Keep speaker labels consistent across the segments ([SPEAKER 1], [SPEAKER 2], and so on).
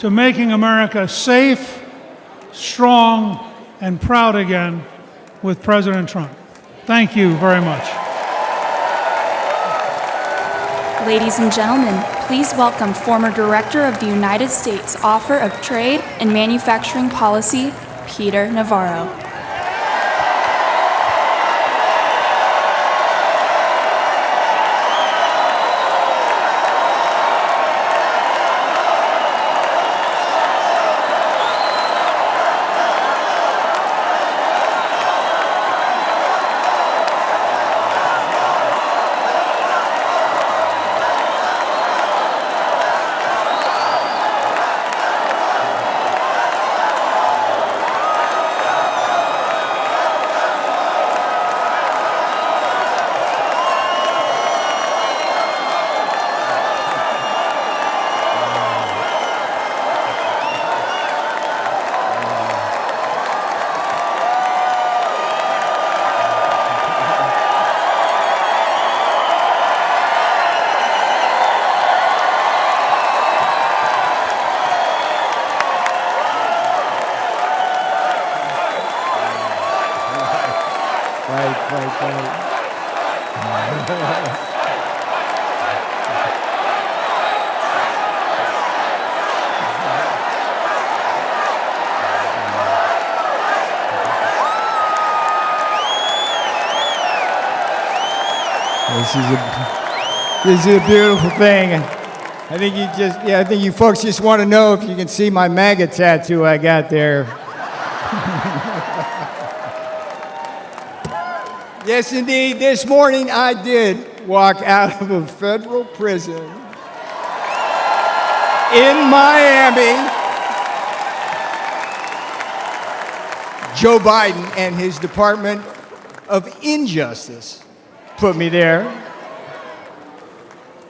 [SPEAKER 1] to making America safe, strong, and proud again with President Trump. Thank you very much.
[SPEAKER 2] Ladies and gentlemen, please welcome former Director of the United States Office of Trade and Manufacturing Policy, Peter Navarro.
[SPEAKER 3] This is a beautiful thing. I think you folks just want to know if you can see my MAGA tattoo I got there. Yes, indeed. This morning I did walk out of a federal prison in Miami. Joe Biden and his Department of Injustice put me there.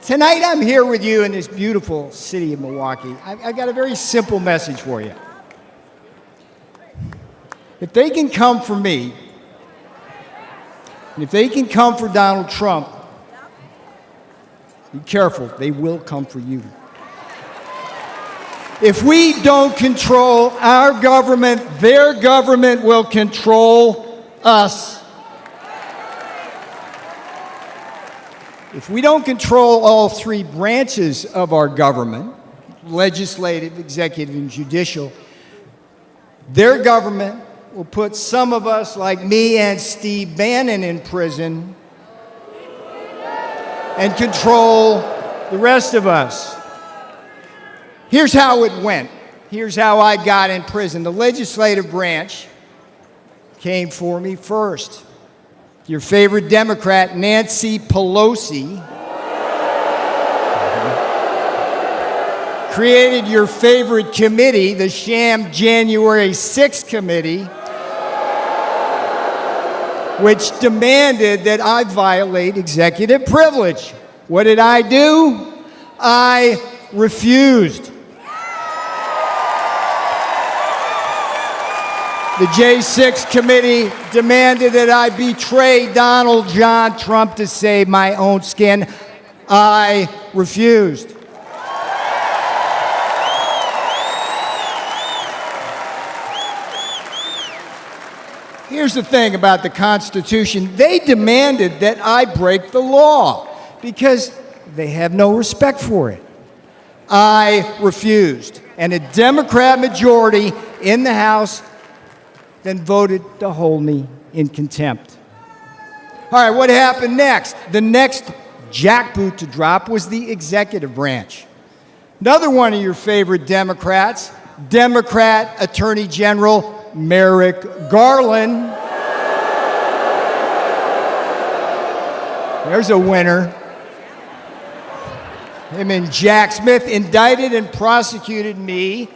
[SPEAKER 3] Tonight I'm here with you in this beautiful city of Milwaukee. I've got a very simple message for you. If they can come for me, and if they can come for Donald Trump, be careful, they will come for you. If we don't control our government, their government will control us. If we don't control all three branches of our government, legislative, executive, and judicial, their government will put some of us, like me and Steve Bannon, in prison and control the rest of us. Here's how it went. Here's how I got in prison. The legislative branch came for me first. Your favorite Democrat, Nancy Pelosi, created your favorite committee, the sham January 6th committee, which demanded that I violate executive privilege. What did I do? I refused. The J6 committee demanded that I betray Donald John Trump to save my own skin. I refused. Here's the thing about the Constitution. They demanded that I break the law because they have no respect for it. I refused. And a Democrat majority in the House then voted to hold me in contempt. All right, what happened next? The next jackboot to drop was the executive branch. Another one of your favorite Democrats, Democrat Attorney General Merrick Garland. There's a winner. Him and Jack Smith indicted and prosecuted me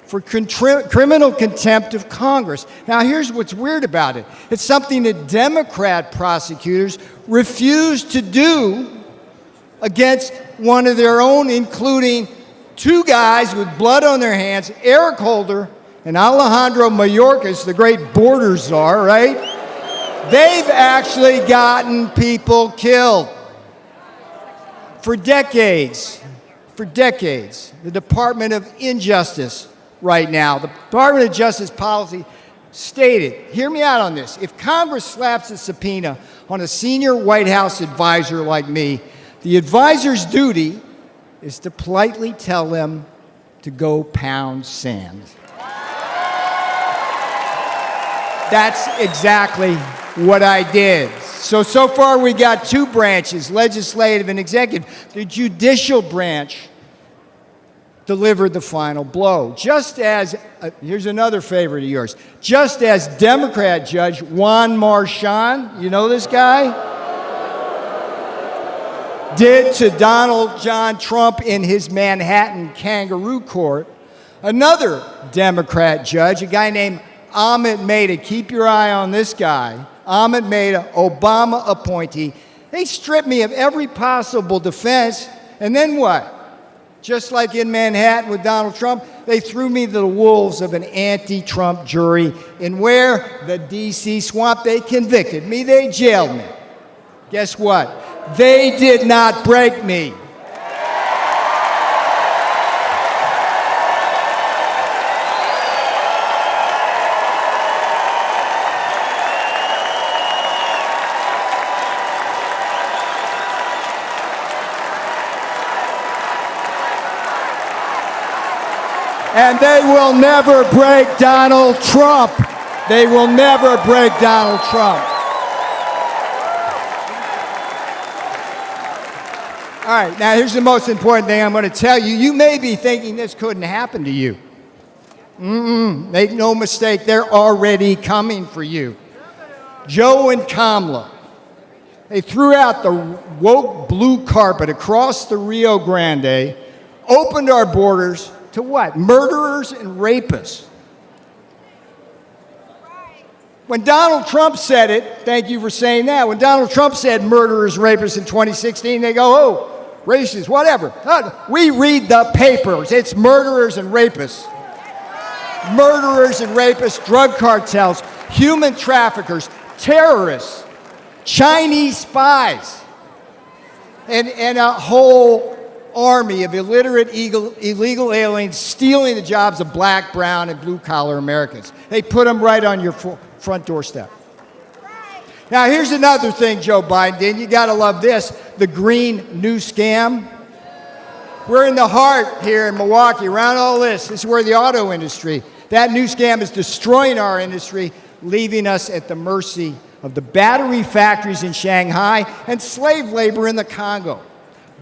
[SPEAKER 3] for criminal contempt of Congress. Now, here's what's weird about it. It's something that Democrat prosecutors refused to do against one of their own, including two guys with blood on their hands, Eric Holder and Alejandro Mayorkas, the great border czar, right? They've actually gotten people killed for decades. for decades, the Department of Injustice right now, the Department of Justice policy stated, hear me out on this, if Congress slaps a subpoena on a senior White House advisor like me, the advisor's duty is to politely tell them to go pound sand. That's exactly what I did. So far we got two branches, legislative and executive. The judicial branch delivered the final blow. Just as, here's another favorite of yours, just as Democrat Judge Juan Marchand, you know this guy? Did to Donald John Trump in his Manhattan kangaroo court, another Democrat judge, a guy named Ahmed Maida, keep your eye on this guy, Ahmed Maida, Obama appointee, they stripped me of every possible defense, and then what? Just like in Manhattan with Donald Trump, they threw me to the wolves of an anti-Trump jury, and where? The D.C. swamp. They convicted me, they jailed me. Guess what? They did not break me. And they will never break Donald Trump. They will never break Donald Trump. All right, now here's the most important thing I'm going to tell you. You may be thinking this couldn't happen to you. Make no mistake, they're already coming for you. Joe and Kamala, they threw out the woke blue carpet across the Rio Grande, opened our borders to what? Murderers and rapists. When Donald Trump said it, thank you for saying that, when Donald Trump said murderers, rapists in 2016, they go, oh, racist, whatever. We read the papers. It's murderers and rapists. Murderers and rapists, drug cartels, human traffickers, terrorists, Chinese spies, and a whole army of illiterate illegal aliens stealing the jobs of black, brown, and blue-collar Americans. They put them right on your front doorstep. Now, here's another thing Joe Biden did. You got to love this. The green new scam. We're in the heart here in Milwaukee, around all this. This is where the auto industry, that new scam is destroying our industry, leaving us at the mercy of the battery factories in Shanghai and slave labor in the Congo.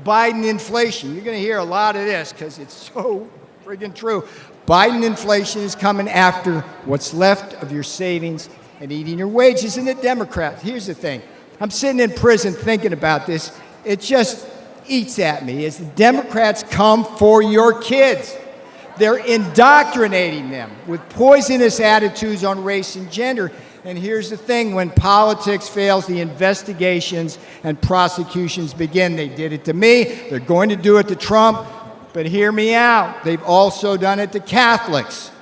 [SPEAKER 3] Biden inflation. You're going to hear a lot of this because it's so friggin' true. Biden inflation is coming after what's left of your savings and eating your wages. And the Democrats, here's the thing. I'm sitting in prison thinking about this. It just eats at me as the Democrats come for your kids. They're indoctrinating them with poisonous attitudes on race and gender. And here's the thing, when politics fails, the investigations and prosecutions begin. They did it to me. They're going to do it to Trump. But hear me out. They've also done it to Catholics,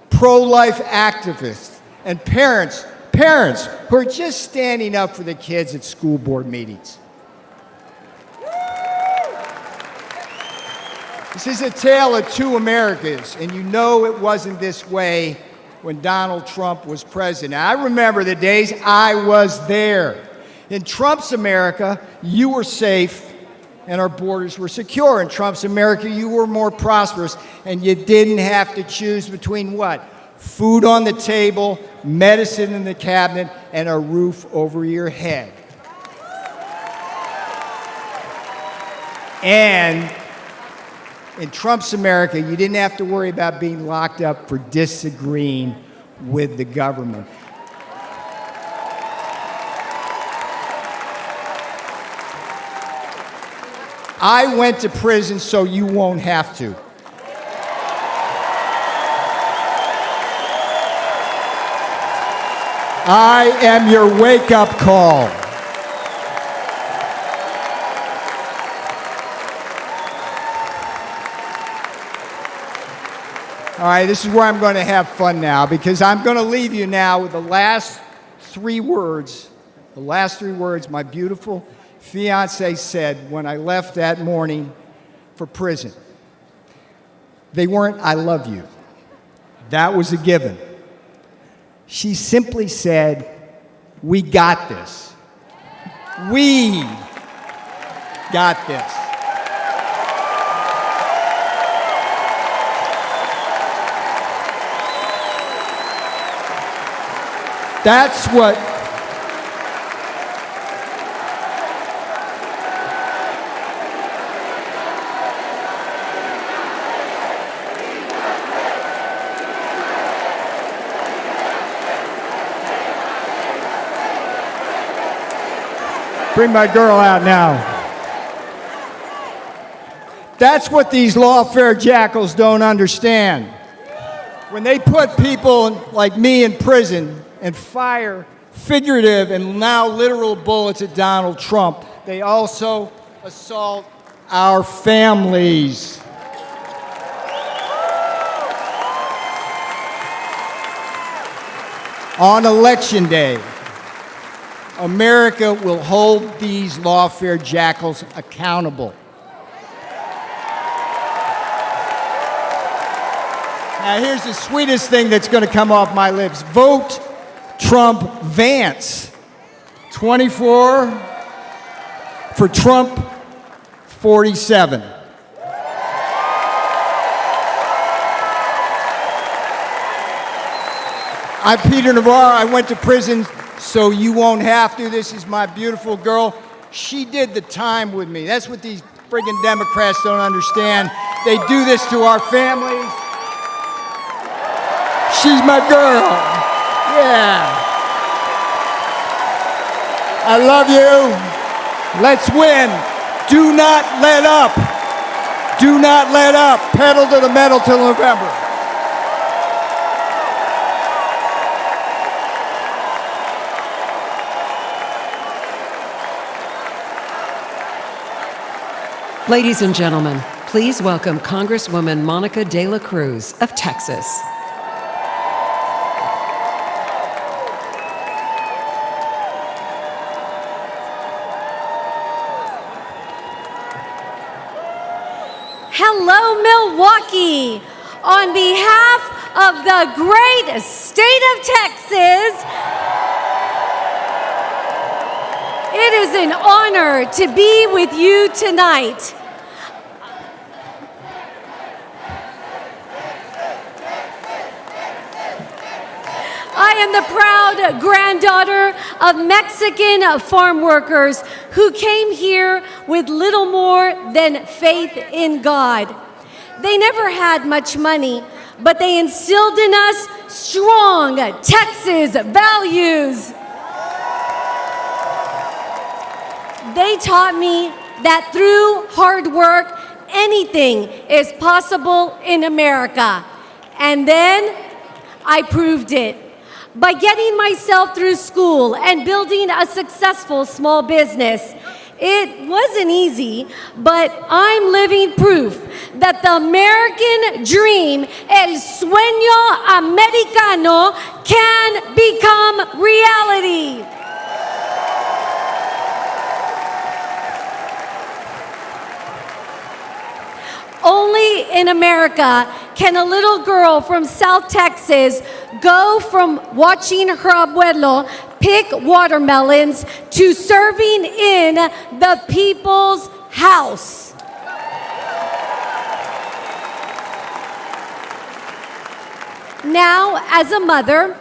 [SPEAKER 3] pro-life activists, and parents who are just standing up for the kids at school board meetings. This is a tale of two Americas, and you know it wasn't this way when Donald Trump was president. I remember the days I was there. In Trump's America, you were safe and our borders were secure. In Trump's America, you were more prosperous and you didn't have to choose between what? Food on the table, medicine in the cabinet, and a roof over your head. And in Trump's America, you didn't have to worry about being locked up for disagreeing with the government. I went to prison so you won't have to. I am your wake-up call. All right, this is where I'm going to have fun now, because I'm going to leave you now with the last three words my beautiful fiance said when I left that morning for prison. They weren't, I love you. That was a given. She simply said, we got this. We got this. That's what bring my girl out now. That's what these lawfare jackals don't understand. When they put people like me in prison and fire figurative and now literal bullets at Donald Trump, they also assault our families. On Election Day, America will hold these lawfare jackals accountable. Now, here's the sweetest thing that's going to come off my lips. Vote Trump Vance. 24 for Trump 47. I'm Peter Navarro. I went to prison so you won't have to. This is my beautiful girl. She did the time with me. That's what these friggin' Democrats don't understand. They do this to our families. She's my girl. Yeah. I love you. Let's win. Do not let up. Do not let up. Pedal to the metal till November.
[SPEAKER 4] Ladies and gentlemen, please welcome Congresswoman Monica De La Cruz of Texas.
[SPEAKER 5] Hello, Milwaukee. On behalf of the great state of Texas, it is an honor to be with you tonight. I am the proud granddaughter of Mexican farm workers who came here with little more than faith in God. They never had much money, but they instilled in us strong Texas values. They taught me that through hard work, anything is possible in America. And then I proved it. By getting myself through school and building a successful small business. It wasn't easy, but I'm living proof that the American dream, el sueño americano, can become reality. Only in America can a little girl from South Texas go from watching her abuelo pick watermelons to serving in the people's house. Now, as a mother,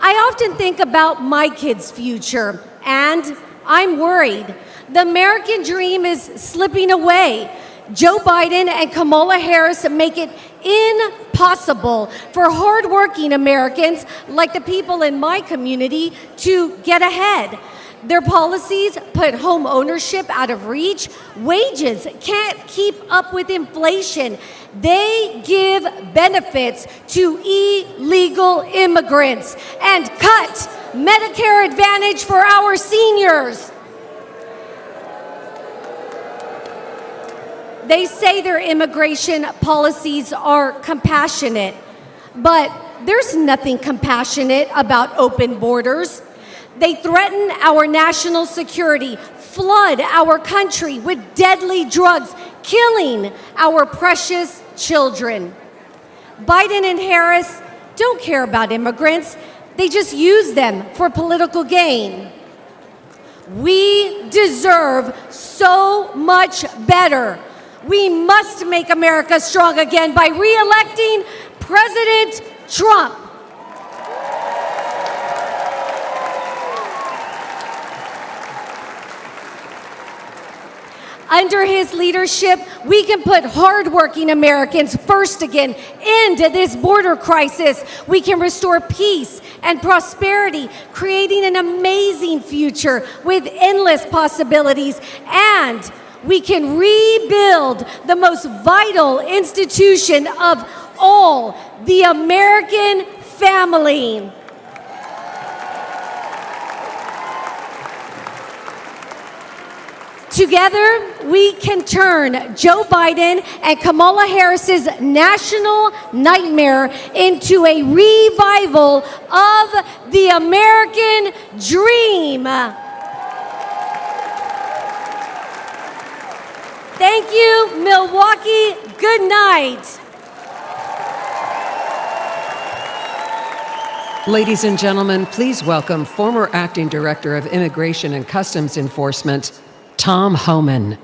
[SPEAKER 5] I often think about my kids' future, and I'm worried. The American dream is slipping away. Joe Biden and Kamala Harris make it impossible for hardworking Americans like the people in my community to get ahead. Their policies put home ownership out of reach. Wages can't keep up with inflation. They give benefits to illegal immigrants and cut Medicare Advantage for our seniors. They say their immigration policies are compassionate, but there's nothing compassionate about open borders. They threaten our national security, flood our country with deadly drugs, killing our precious children. Biden and Harris don't care about immigrants. They just use them for political gain. We deserve so much better. We must make America strong again by re-electing President Trump. Under his leadership, we can put hardworking Americans first again. End this border crisis. We can restore peace and prosperity, creating an amazing future with endless possibilities. And we can rebuild the most vital institution of all, the American family. Together, we can turn Joe Biden and Kamala Harris's national nightmare into a revival of the American dream. Thank you, Milwaukee. Good night.
[SPEAKER 4] Ladies and gentlemen, please welcome former Acting Director of Immigration and Customs Enforcement, Tom Homan.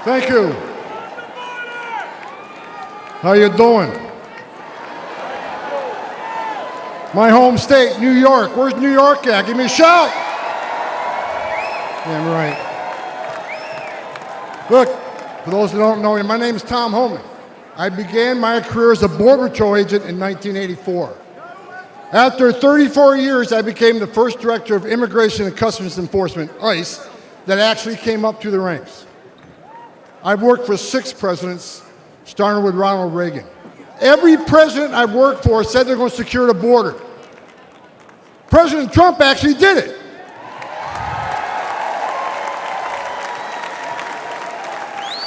[SPEAKER 6] Thank you. How you doing? My home state, New York. Where's New York at? Give me a shout. Damn right. Look, for those who don't know me, my name is Tom Homan. I began my career as a Border Patrol agent in 1984. After 34 years, I became the first Director of Immigration and Customs Enforcement, ICE, that actually came up through the ranks. I've worked for 6 presidents, starting with Ronald Reagan. Every president I've worked for said they're going to secure the border. President Trump actually did it.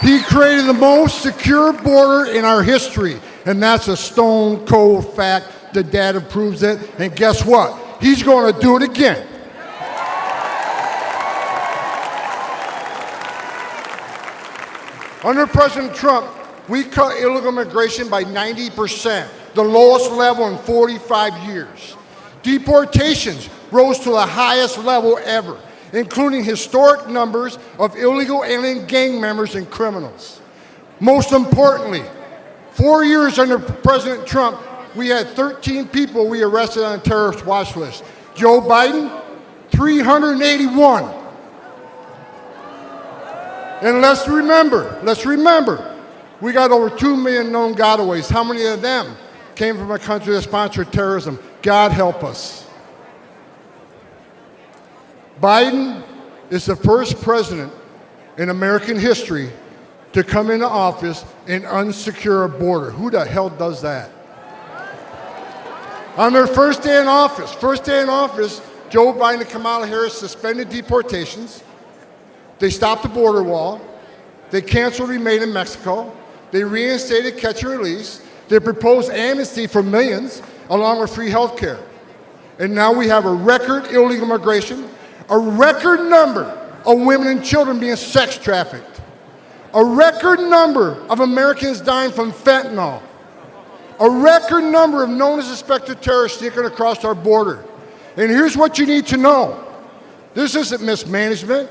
[SPEAKER 6] He created the most secure border in our history, and that's a stone cold fact. The data proves it, and guess what? He's going to do it again. Under President Trump, we cut illegal immigration by 90%, the lowest level in 45 years. Deportations rose to the highest level ever, including historic numbers of illegal alien gang members and criminals. Most importantly, 4 years under President Trump, we had 13 people we arrested on a terrorist watch list. Joe Biden, 381. And let's remember, we got over 2 million known gotaways. How many of them came from a country that sponsored terrorism? God help us. Biden is the first president in American history to come into office and unsecure a border. Who the hell does that? On their first day in office, Joe Biden and Kamala Harris suspended deportations. They stopped the border wall. They canceled Remain in Mexico. They reinstated catch and release. They proposed amnesty for millions, along with free health care. And now we have a record illegal immigration, a record number of women and children being sex trafficked, a record number of Americans dying from fentanyl, a record number of known and suspected terrorists sneaking across our border. And here's what you need to know. This isn't mismanagement.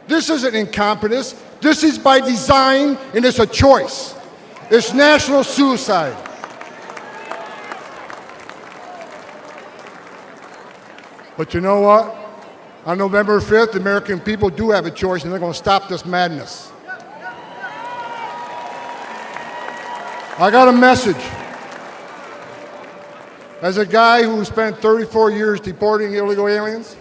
[SPEAKER 6] This isn't incompetence. This is by design, and it's a choice. It's national suicide. But you know what? On November 5th, the American people do have a choice, and they're going to stop this madness. I got a message. As a guy who spent 34 years deporting illegal aliens,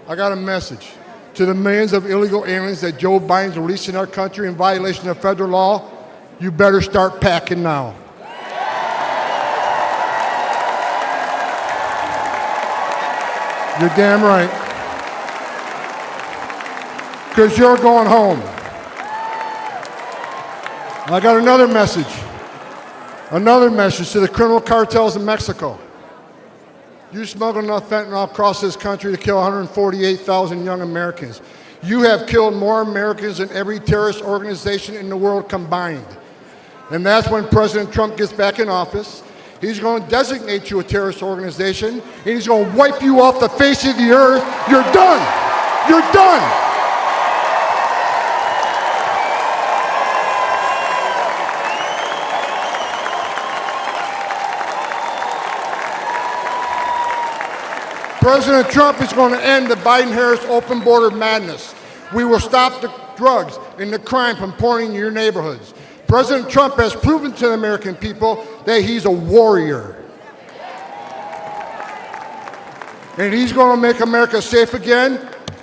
[SPEAKER 6] I got a message to the millions of illegal aliens that Joe Biden's releasing our country in violation of federal law. You better start packing now. You're damn right. because you're going home. I got another message to the criminal cartels in Mexico. You smuggled enough fentanyl across this country to kill 148,000 young Americans. You have killed more Americans than every terrorist organization in the world combined. And that's when President Trump gets back in office. He's going to designate you a terrorist organization, and he's going to wipe you off the face of the earth. You're done. You're done. President Trump is going to end the Biden-Harris open border madness. We will stop the drugs and the crime from pouring into your neighborhoods. President Trump has proven to the American people that he's a warrior. And he's going to make America safe again,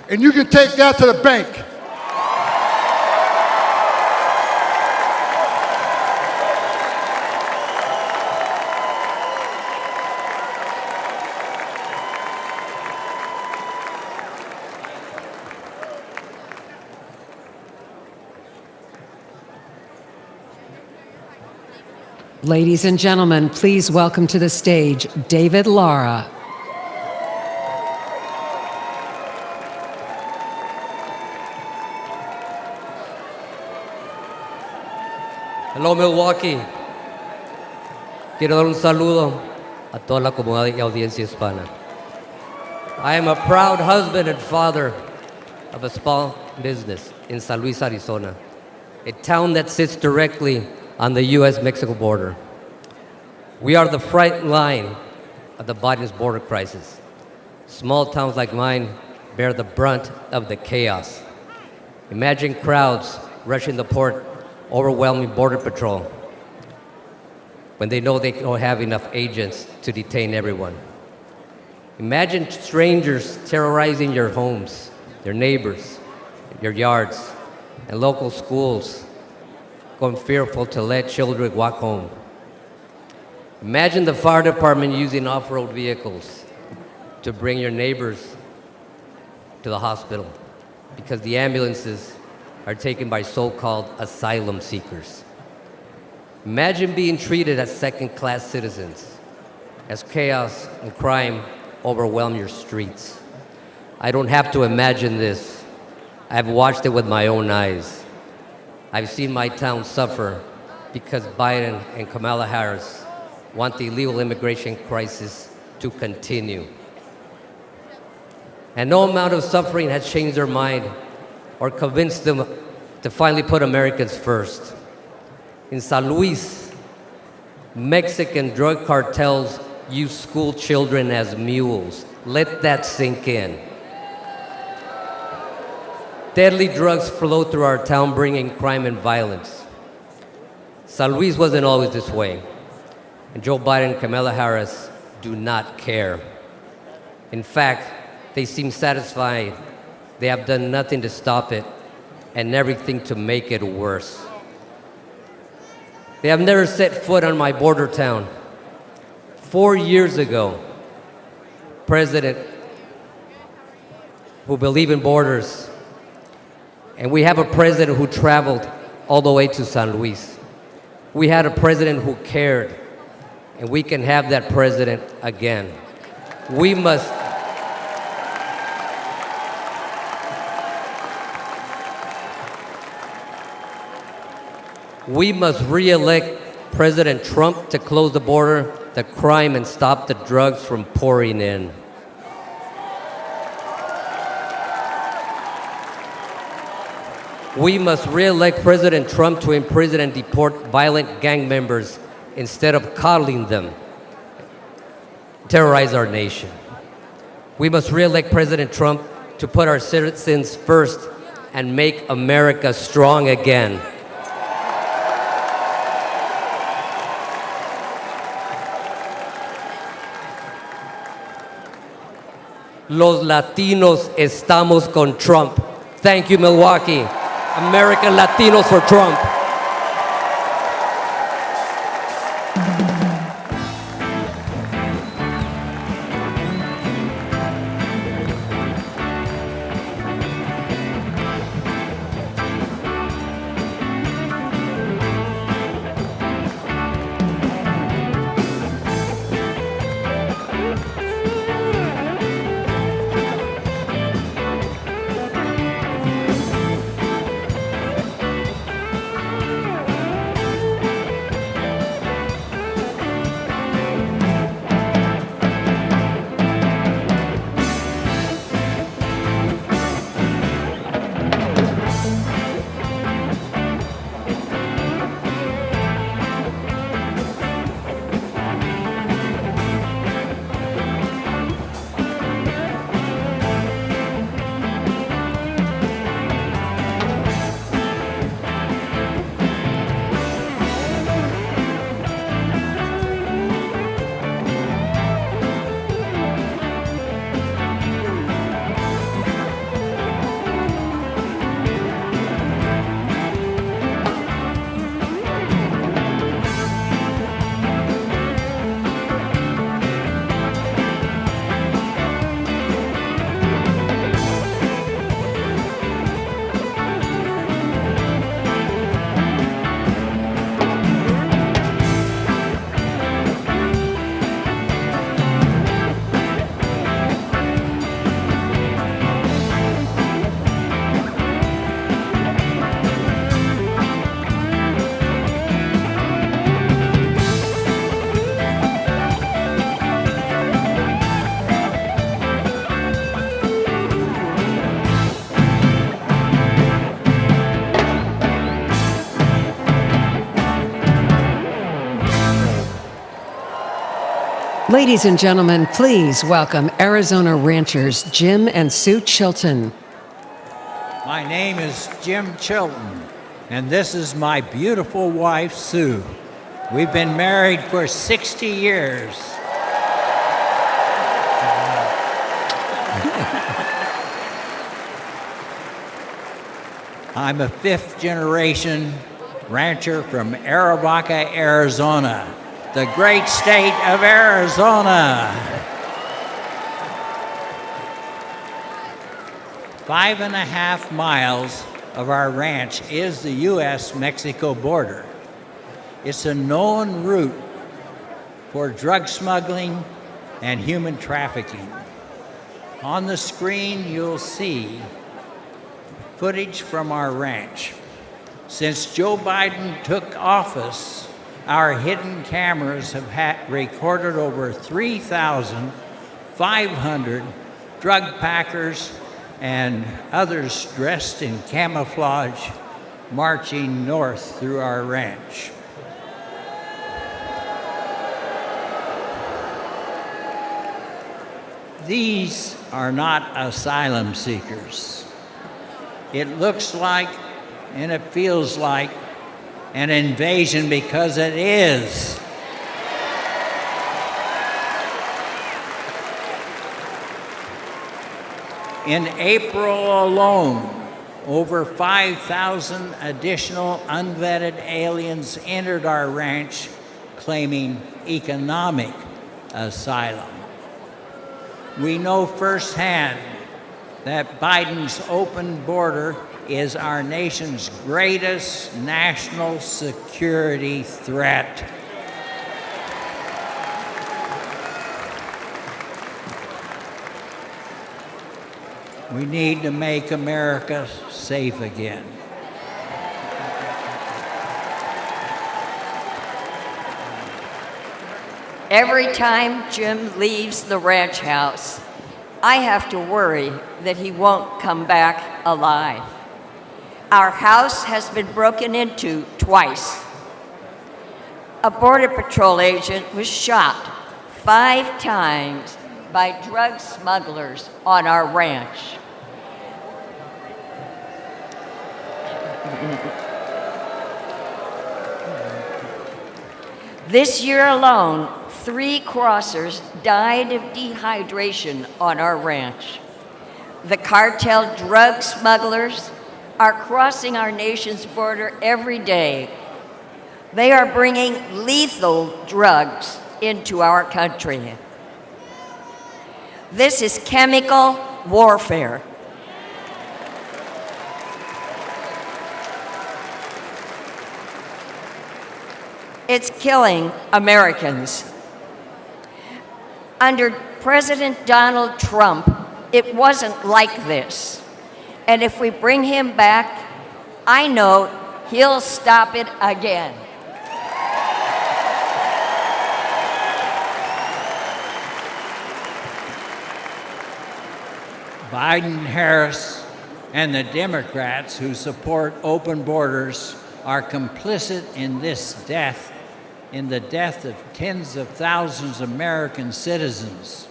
[SPEAKER 6] and you can take that to the bank.
[SPEAKER 4] Ladies and gentlemen, please welcome to the stage David Lara.
[SPEAKER 7] Hello, Milwaukee. Quiero dar un saludo a toda la comunidad y audiencia hispana. I am a proud husband and father of a small business in San Luis, Arizona, a town that sits directly on the U.S.-Mexico border. We are the front line of the Biden's border crisis. Small towns like mine bear the brunt of the chaos. Imagine crowds rushing the port, overwhelming Border Patrol when they know they don't have enough agents to detain everyone. Imagine strangers terrorizing your homes, your neighbors, your yards, and local schools going fearful to let children walk home. Imagine the fire department using off-road vehicles to bring your neighbors to the hospital because the ambulances are taken by so-called asylum seekers. Imagine being treated as second-class citizens as chaos and crime overwhelm your streets. I don't have to imagine this. I've watched it with my own eyes. I've seen my town suffer because Biden and Kamala Harris want the illegal immigration crisis to continue. And no amount of suffering has changed their mind or convinced them to finally put Americans first. In San Luis, Mexican drug cartels use school children as mules. Let that sink in. Deadly drugs flow through our town, bringing crime and violence. San Luis wasn't always this way, and Joe Biden and Kamala Harris do not care. In fact, they seem satisfied. They have done nothing to stop it and everything to make it worse. They have never set foot on my border town. 4 years ago, President who believed in borders, and we have a president who traveled all the way to San Luis. We had a president who cared, and we can have that president again. We must re-elect President Trump to close the border, the crime, and stop the drugs from pouring in. We must re-elect President Trump to imprison and deport violent gang members instead of coddling them, terrorize our nation. We must re-elect President Trump to put our citizens first and make America strong again. Los Latinos estamos con Trump. Thank you, Milwaukee. American Latinos for Trump.
[SPEAKER 4] Ladies and gentlemen, please welcome Arizona ranchers Jim and Sue Chilton.
[SPEAKER 8] My name is Jim Chilton, and this is my beautiful wife, Sue. We've been married for 60 years. I'm a fifth-generation rancher from Arivaca, Arizona, the great state of Arizona. 5.5 miles of our ranch is the U.S.-Mexico border. It's a known route for drug smuggling and human trafficking. On the screen, you'll see footage from our ranch. Since Joe Biden took office, our hidden cameras have recorded over 3,500 drug packers and others dressed in camouflage marching north through our ranch. These are not asylum seekers. It looks like and it feels like an invasion because it is. In April alone, over 5,000 additional unvetted aliens entered our ranch claiming economic asylum. We know firsthand that Biden's open border is our nation's greatest national security threat. We need to make America safe again.
[SPEAKER 9] Every time Jim leaves the ranch house, I have to worry that he won't come back alive. Our house has been broken into twice. A Border Patrol agent was shot 5 times by drug smugglers on our ranch. This year alone, 3 crossers died of dehydration on our ranch. The cartel drug smugglers are crossing our nation's border every day. They are bringing lethal drugs into our country. This is chemical warfare. It's killing Americans. Under President Donald Trump, it wasn't like this. And if we bring him back, I know he'll stop it again.
[SPEAKER 8] Biden, Harris, and the Democrats who support open borders are complicit in this death, in the death of tens of thousands of American citizens.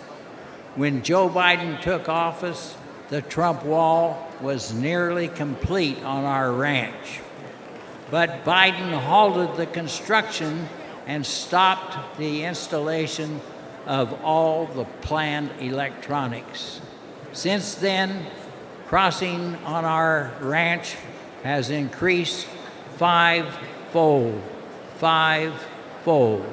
[SPEAKER 8] When Joe Biden took office, the Trump wall was nearly complete on our ranch. But Biden halted the construction and stopped the installation of all the planned electronics. Since then, crossing on our ranch has increased 5-fold. 5-fold.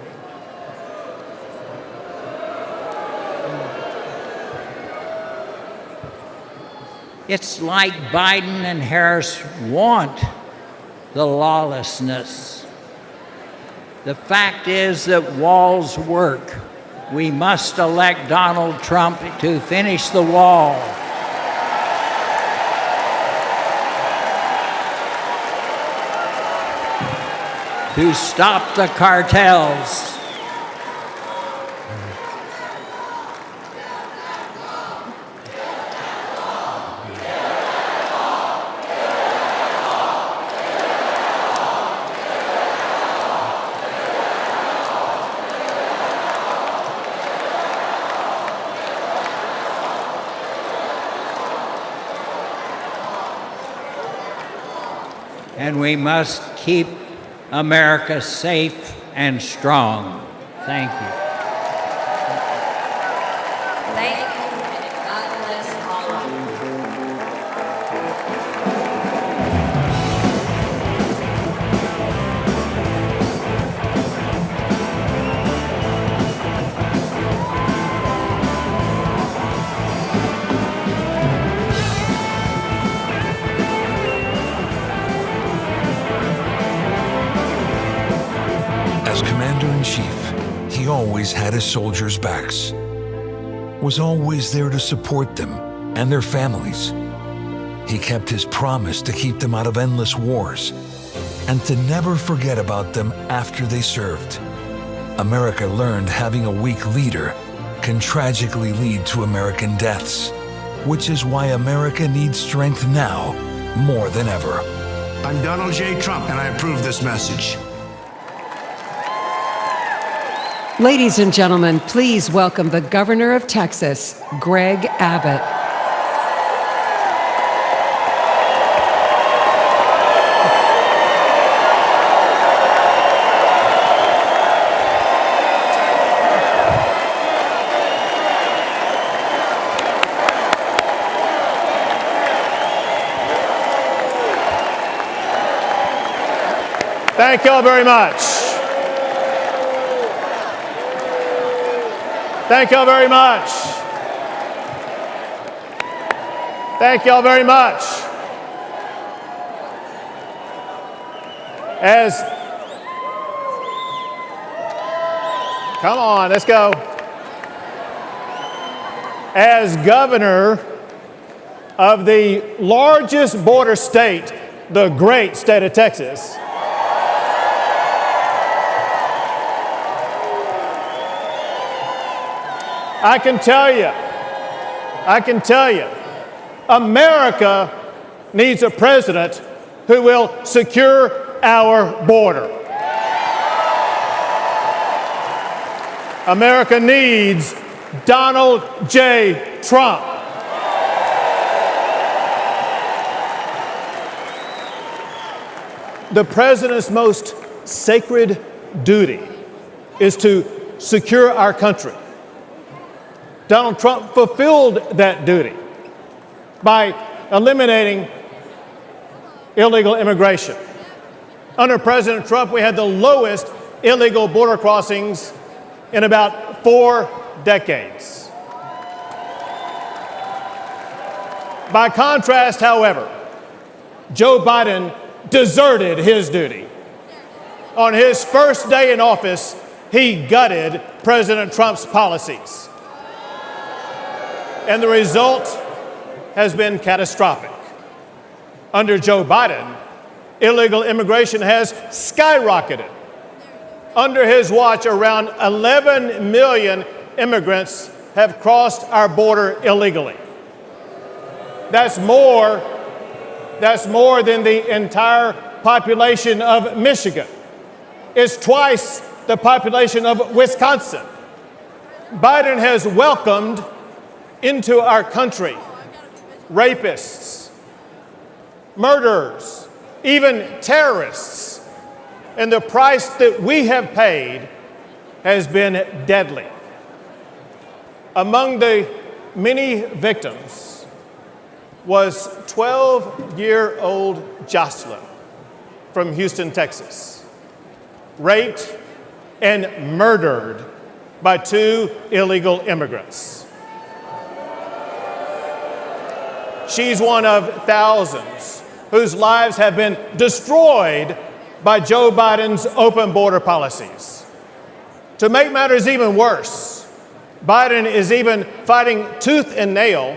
[SPEAKER 8] It's like Biden and Harris want the lawlessness. The fact is that walls work. We must elect Donald Trump to finish the wall. To stop the cartels. and we must keep America safe and strong. Thank you.
[SPEAKER 9] Thank you, and God bless all of you.
[SPEAKER 10] As Commander-in-Chief, he always had his soldiers' backs, was always there to support them and their families. He kept his promise to keep them out of endless wars and to never forget about them after they served. America learned having a weak leader can tragically lead to American deaths, which is why America needs strength now more than ever.
[SPEAKER 11] I'm Donald J. Trump, and I approve this message.
[SPEAKER 4] Ladies and gentlemen, please welcome the Governor of Texas, Greg Abbott.
[SPEAKER 12] Thank y'all very much. Thank y'all very much. Thank y'all very much. Come on, let's go. As governor of the largest border state, the great state of Texas, I can tell you, America needs a president who will secure our border. America needs Donald J. Trump. The president's most sacred duty is to secure our country. Donald Trump fulfilled that duty by eliminating illegal immigration. Under President Trump, we had the lowest illegal border crossings in about 4 decades. By contrast, however, Joe Biden deserted his duty. On his first day in office, he gutted President Trump's policies. And the result has been catastrophic. Under Joe Biden, illegal immigration has skyrocketed. Under his watch, around 11 million immigrants have crossed our border illegally. That's more than the entire population of Michigan. It's twice the population of Wisconsin. Biden has welcomed into our country rapists, murderers, even terrorists. And the price that we have paid has been deadly. Among the many victims was 12-year-old Jocelyn from Houston, Texas, raped and murdered by 2 illegal immigrants. She's one of thousands whose lives have been destroyed by Joe Biden's open border policies. To make matters even worse, Biden is even fighting tooth and nail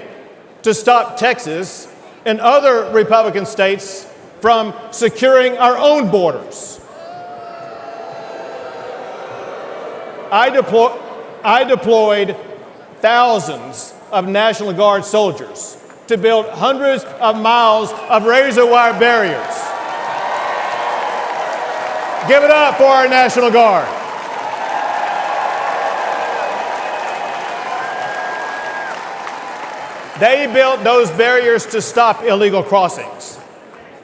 [SPEAKER 12] to stop Texas and other Republican states from securing our own borders. I deployed thousands of National Guard soldiers to build hundreds of miles of razor wire barriers. Give it up for our National Guard. They built those barriers to stop illegal crossings.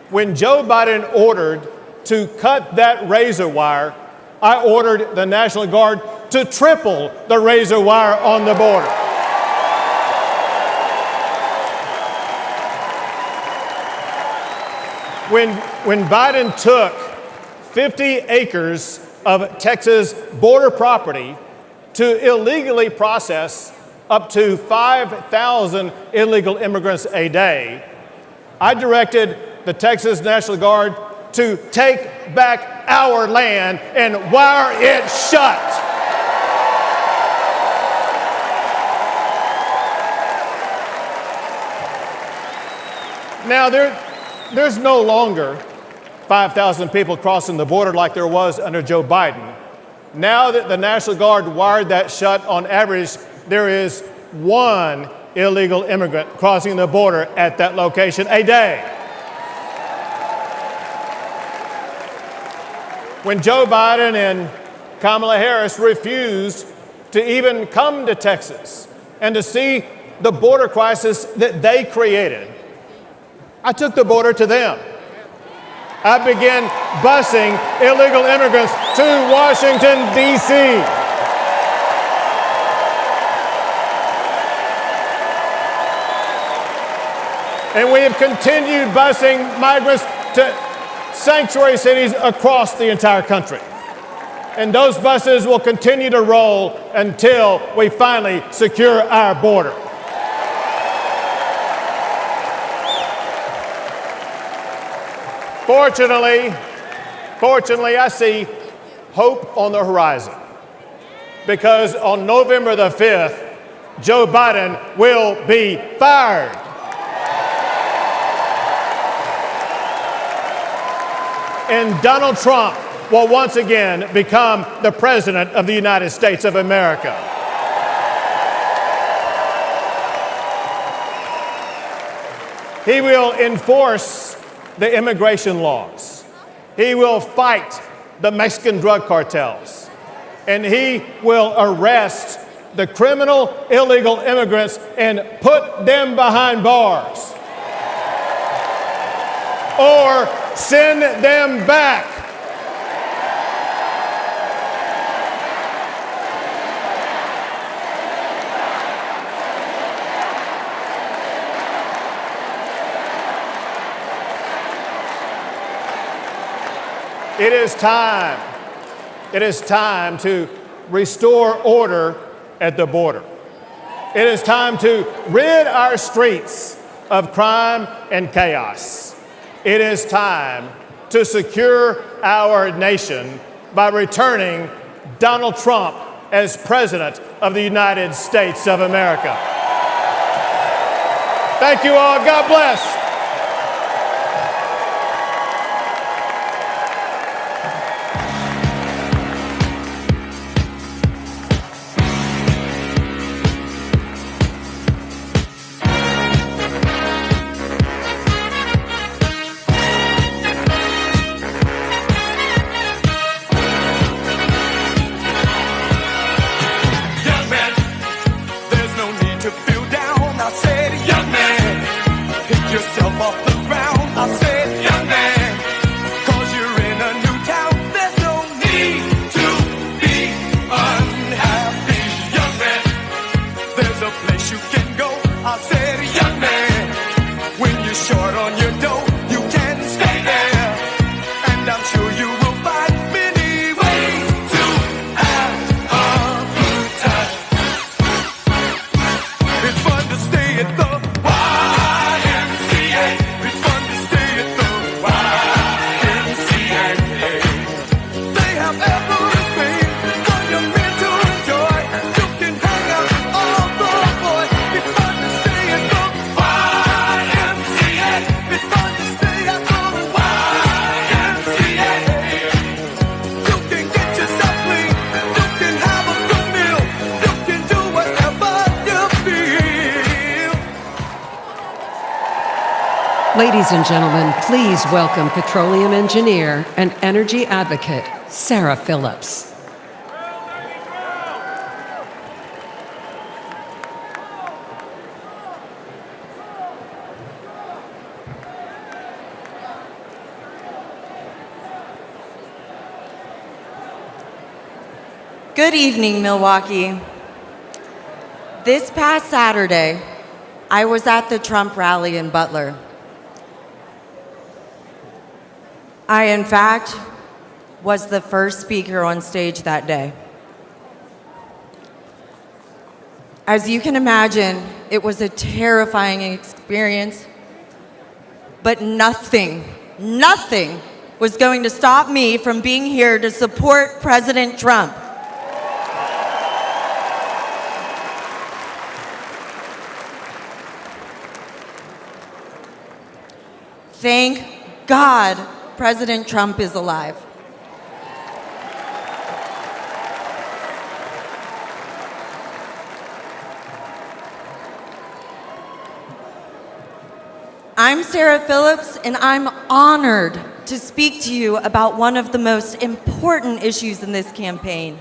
[SPEAKER 12] When Joe Biden ordered to cut that razor wire, I ordered the National Guard to triple the razor wire on the border. When Biden took 50 acres of Texas border property to illegally process up to 5,000 illegal immigrants a day, I directed the Texas National Guard to take back our land and wire it shut. Now, there's no longer 5,000 people crossing the border like there was under Joe Biden. Now that the National Guard wired that shut, on average, there is one illegal immigrant crossing the border at that location a day. When Joe Biden and Kamala Harris refused to even come to Texas and to see the border crisis that they created, I took the border to them. I began busing illegal immigrants to Washington, D.C. And we have continued busing migrants to sanctuary cities across the entire country. And those buses will continue to roll until we finally secure our border. Fortunately, I see hope on the horizon, because on November the 5th, Joe Biden will be fired. And Donald Trump will once again become the President of the United States of America. He will enforce the immigration laws. He will fight the Mexican drug cartels. And he will arrest the criminal illegal immigrants and put them behind bars. Or send them back. It is time to restore order at the border. It is time to rid our streets of crime and chaos. It is time to secure our nation by returning Donald Trump as President of the United States of America. Thank you all. God bless.
[SPEAKER 4] Ladies and gentlemen, please welcome petroleum engineer and energy advocate, Sarah Phillips.
[SPEAKER 13] Good evening, Milwaukee. This past Saturday, I was at the Trump rally in Butler. I, in fact, was the first speaker on stage that day. As you can imagine, it was a terrifying experience, but nothing was going to stop me from being here to support President Trump. Thank God President Trump is alive. I'm Sarah Phillips, and I'm honored to speak to you about one of the most important issues in this campaign,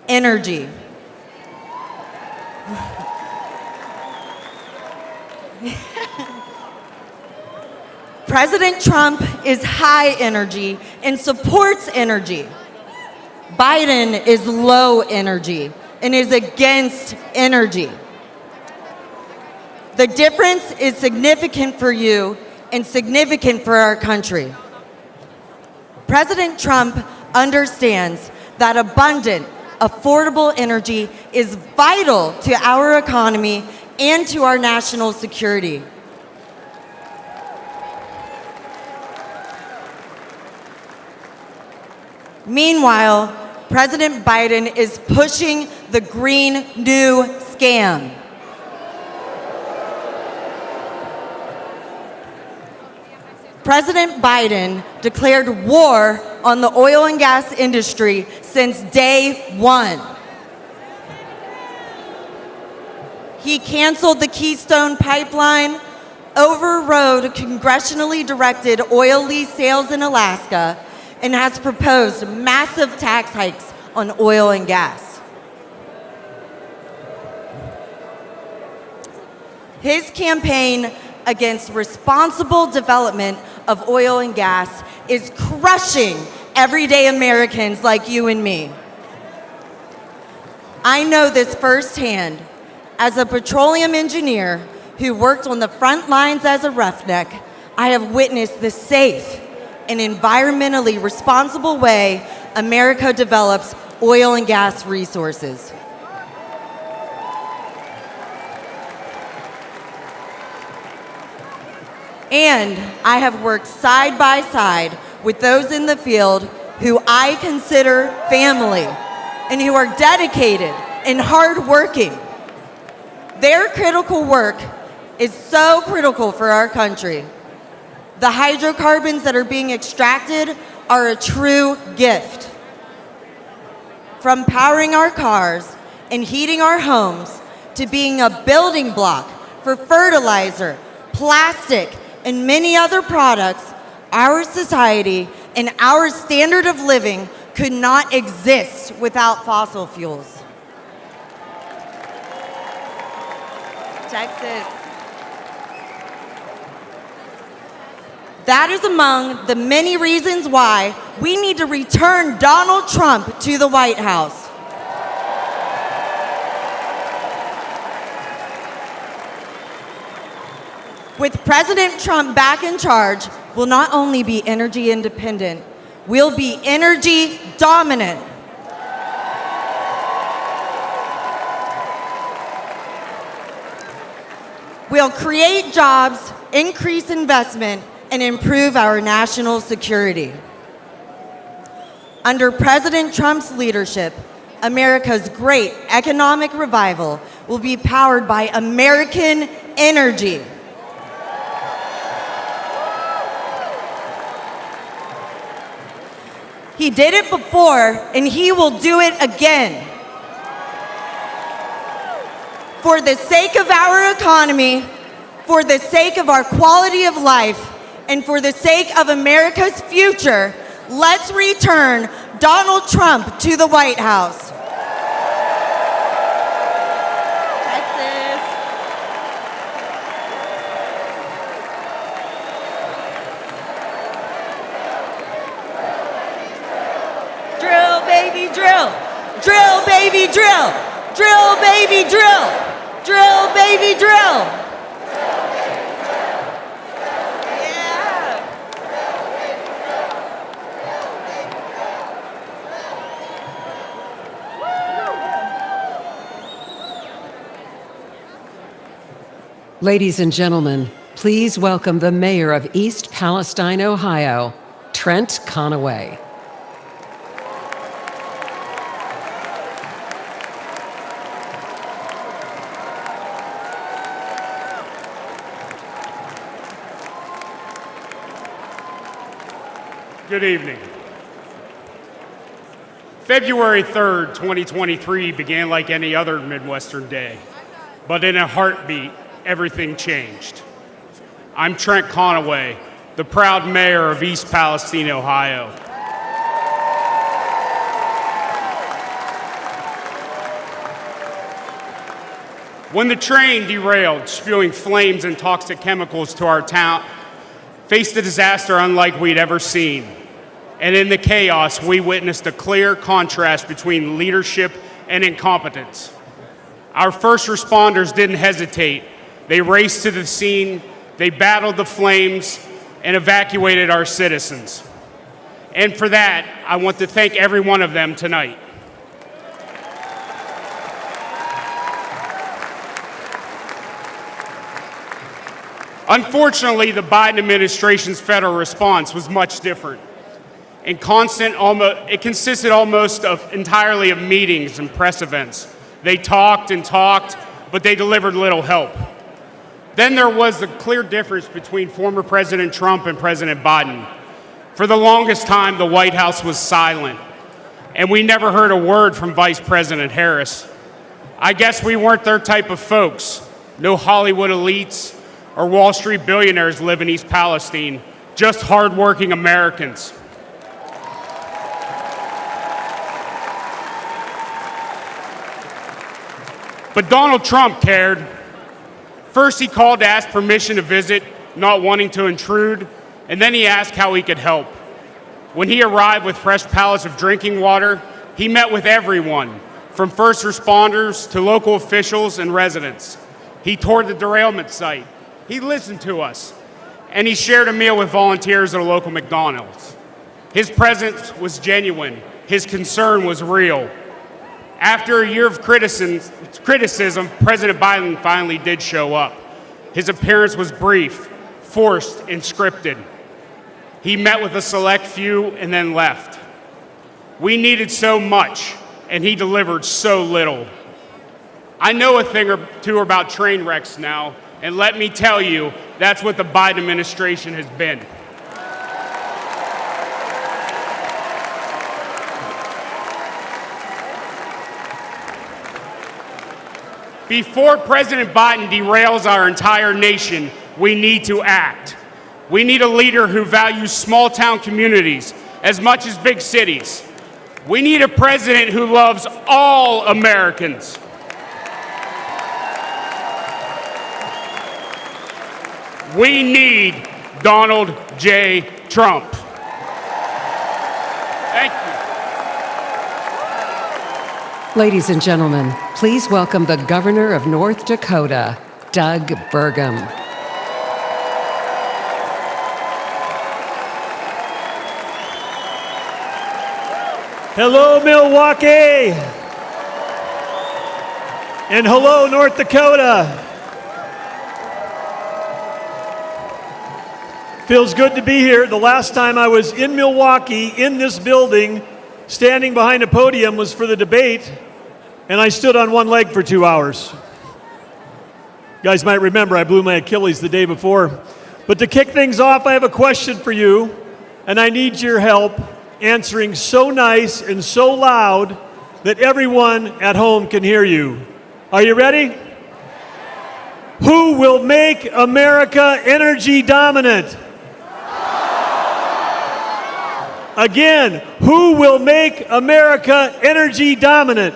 [SPEAKER 13] energy. President Trump is high energy and supports energy. Biden is low energy and is against energy. The difference is significant for you and significant for our country. President Trump understands that abundant, affordable energy is vital to our economy and to our national security. Meanwhile, President Biden is pushing the Green New scam. President Biden declared war on the oil and gas industry since day one. He canceled the Keystone Pipeline, overrode congressionally directed oil lease sales in Alaska, and has proposed massive tax hikes on oil and gas. His campaign against responsible development of oil and gas is crushing everyday Americans like you and me. I know this firsthand. As a petroleum engineer who worked on the front lines as a roughneck, I have witnessed the safe and environmentally responsible way America develops oil and gas resources. And I have worked side by side with those in the field who I consider family and who are dedicated and hardworking. Their critical work is so critical for our country. The hydrocarbons that are being extracted are a true gift. From powering our cars and heating our homes to being a building block for fertilizer, plastic, and many other products, our society and our standard of living could not exist without fossil fuels. Texas. That is among the many reasons why we need to return Donald Trump to the White House. With President Trump back in charge, we'll not only be energy independent, we'll be energy dominant. We'll create jobs, increase investment, and improve our national security. Under President Trump's leadership, America's great economic revival will be powered by American energy. He did it before, and he will do it again. For the sake of our economy, for the sake of our quality of life, and for the sake of America's future, let's return Donald Trump to the White House. Texas. Drill, baby, drill. Drill, baby, drill. Drill, baby, drill. Drill, baby, drill.
[SPEAKER 4] Ladies and gentlemen, please welcome the mayor of East Palestine, Ohio, Trent Conaway.
[SPEAKER 14] Good evening. February 3rd, 2023 began like any other Midwestern day, but in a heartbeat, everything changed. I'm Trent Conaway, the proud mayor of East Palestine, Ohio. When the train derailed, spewing flames and toxic chemicals to our town, faced a disaster unlike we'd ever seen. And in the chaos, we witnessed a clear contrast between leadership and incompetence. Our first responders didn't hesitate. They raced to the scene, they battled the flames, and evacuated our citizens. And for that, I want to thank every one of them tonight. Unfortunately, the Biden administration's federal response was much different. It consisted almost entirely of meetings and press events. They talked and talked, but they delivered little help. Then there was the clear difference between former President Trump and President Biden. For the longest time, the White House was silent, and we never heard a word from Vice President Harris. I guess we weren't their type of folks. No Hollywood elites or Wall Street billionaires live in East Palestine, just hardworking Americans. But Donald Trump cared. First, he called to ask permission to visit, not wanting to intrude, and then he asked how he could help. When he arrived with fresh pallets of drinking water, he met with everyone, from first responders to local officials and residents. He toured the derailment site. He listened to us, and he shared a meal with volunteers at a local McDonald's. His presence was genuine. His concern was real. After a year of criticism, President Biden finally did show up. His appearance was brief, forced, and scripted. He met with a select few and then left. We needed so much, and he delivered so little. I know a thing or two about train wrecks now, and let me tell you, that's what the Biden administration has been. Before President Biden derails our entire nation, we need to act. We need a leader who values small-town communities as much as big cities. We need a president who loves all Americans. We need Donald J. Trump. Thank you.
[SPEAKER 4] Ladies and gentlemen, please welcome the governor of North Dakota, Doug Burgum.
[SPEAKER 15] Hello, Milwaukee. And hello, North Dakota. Feels good to be here. The last time I was in Milwaukee, in this building, standing behind a podium was for the debate, and I stood on one leg for 2 hours. You guys might remember I blew my Achilles the day before. But to kick things off, I have a question for you, and I need your help answering so nice and so loud that everyone at home can hear you. Are you ready? Who will make America energy dominant? Again, who will make America energy dominant?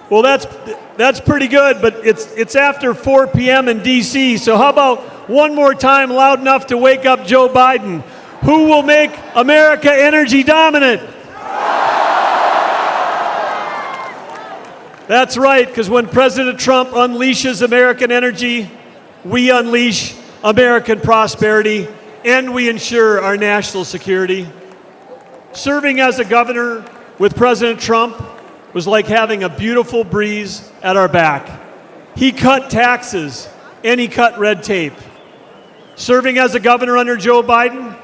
[SPEAKER 15] Well, that's pretty good, but it's after 4 p.m. in D.C., so how about one more time loud enough to wake up Joe Biden? Who will make America energy dominant? That's right, because when President Trump unleashes American energy, we unleash American prosperity, and we ensure our national security. Serving as a governor with President Trump was like having a beautiful breeze at our back. He cut taxes and he cut red tape. Serving as a governor under Joe Biden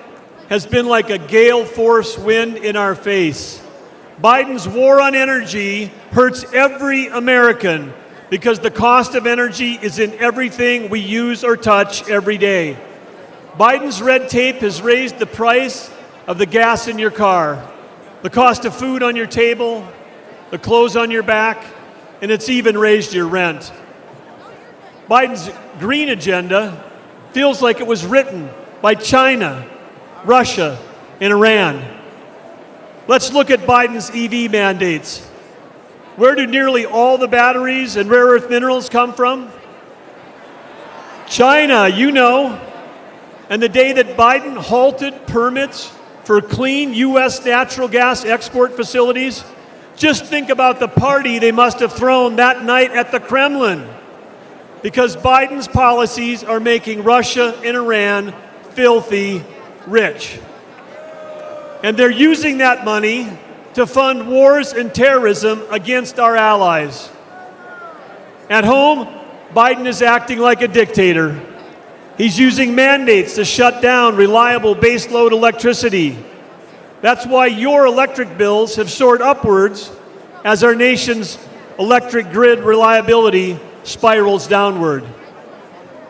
[SPEAKER 15] has been like a gale force wind in our face. Biden's war on energy hurts every American because the cost of energy is in everything we use or touch every day. Biden's red tape has raised the price of the gas in your car, the cost of food on your table, the clothes on your back, and it's even raised your rent. Biden's green agenda feels like it was written by China, Russia, and Iran. Let's look at Biden's EV mandates. Where do nearly all the batteries and rare earth minerals come from? China, you know. And the day that Biden halted permits for clean U.S. natural gas export facilities, just think about the party they must have thrown that night at the Kremlin. Because Biden's policies are making Russia and Iran filthy rich. And they're using that money to fund wars and terrorism against our allies. At home, Biden is acting like a dictator. He's using mandates to shut down reliable baseload electricity. That's why your electric bills have soared upwards as our nation's electric grid reliability spirals downward.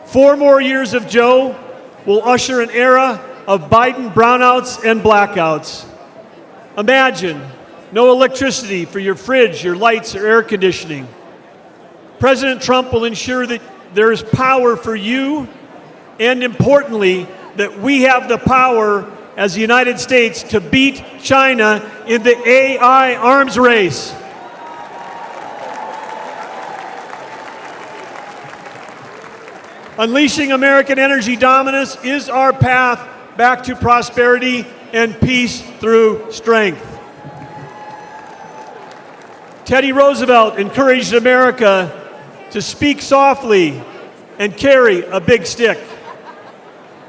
[SPEAKER 15] 4 more years of Joe will usher an era of Biden brownouts and blackouts. Imagine no electricity for your fridge, your lights, or air conditioning. President Trump will ensure that there is power for you, and importantly, that we have the power as the United States to beat China in the AI arms race. Unleashing American energy dominance is our path back to prosperity and peace through strength. Teddy Roosevelt encouraged America to speak softly and carry a big stick.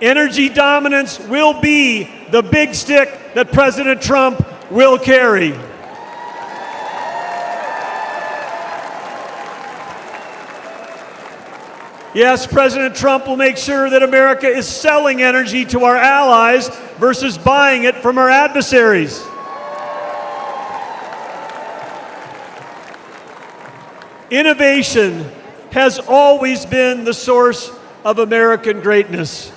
[SPEAKER 15] Energy dominance will be the big stick that President Trump will carry. Yes, President Trump will make sure that America is selling energy to our allies versus buying it from our adversaries. Innovation has always been the source of American greatness,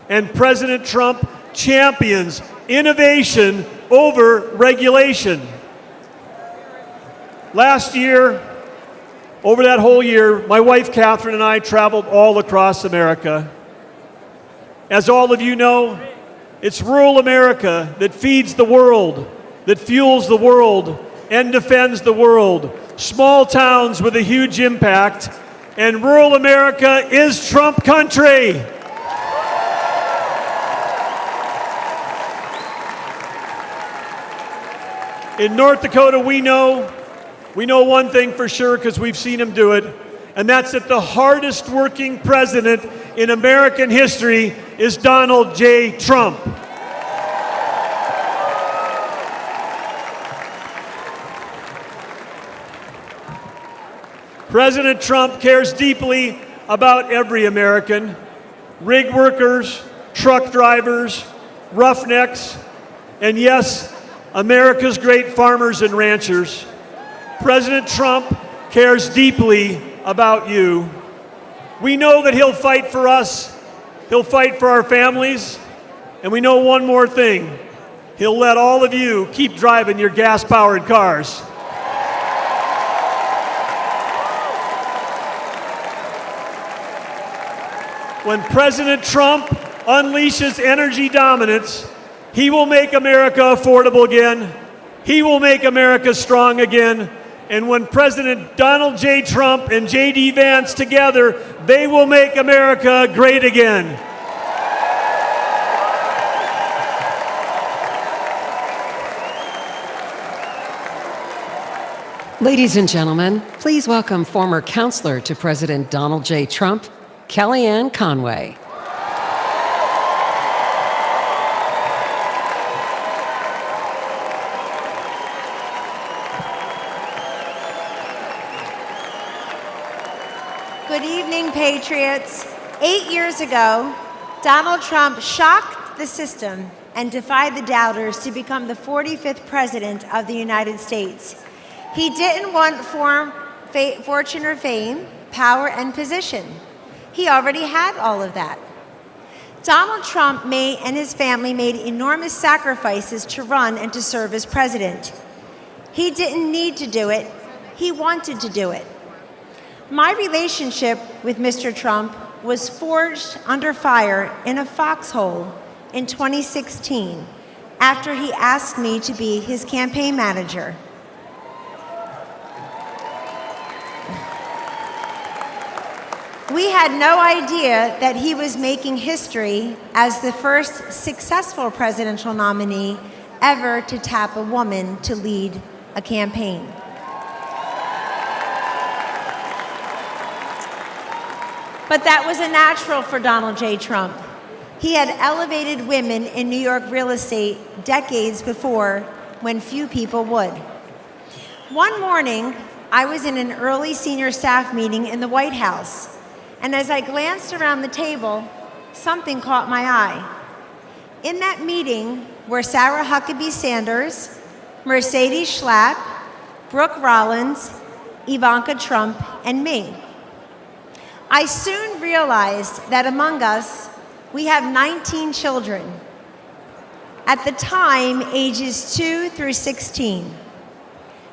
[SPEAKER 15] and President Trump champions innovation over regulation. Last year, over that whole year, my wife Catherine and I traveled all across America. As all of you know, it's rural America that feeds the world, that fuels the world, and defends the world. Small towns with a huge impact, and rural America is Trump country. In North Dakota, we know one thing for sure because we've seen him do it, and that's that the hardest working president in American history is Donald J. Trump. President Trump cares deeply about every American, rig workers, truck drivers, roughnecks, and yes, America's great farmers and ranchers. President Trump cares deeply about you. We know that he'll fight for us, he'll fight for our families, and we know one more thing. He'll let all of you keep driving your gas-powered cars. When President Trump unleashes energy dominance, he will make America affordable again. He will make America strong again. And when President Donald J. Trump and JD Vance together, they will make America great again.
[SPEAKER 4] Ladies and gentlemen, please welcome former counselor to President Donald J. Trump, Kellyanne Conway.
[SPEAKER 16] Good evening, Patriots. 8 years ago, Donald Trump shocked the system and defied the doubters to become the 45th president of the United States. He didn't want fortune or fame, power and position. He already had all of that. Donald Trump and his family made enormous sacrifices to run and to serve as president. He didn't need to do it. He wanted to do it. My relationship with Mr. Trump was forged under fire in a foxhole in 2016 after he asked me to be his campaign manager. We had no idea that he was making history as the first successful presidential nominee ever to tap a woman to lead a campaign. But that was a natural for Donald J. Trump. He had elevated women in New York real estate decades before when few people would. One morning, I was in an early senior staff meeting in the White House, and as I glanced around the table, something caught my eye. In that meeting were Sarah Huckabee Sanders, Mercedes Schlapp, Brooke Rollins, Ivanka Trump, and me. I soon realized that among us, we have 19 children. At the time, ages 2 through 16.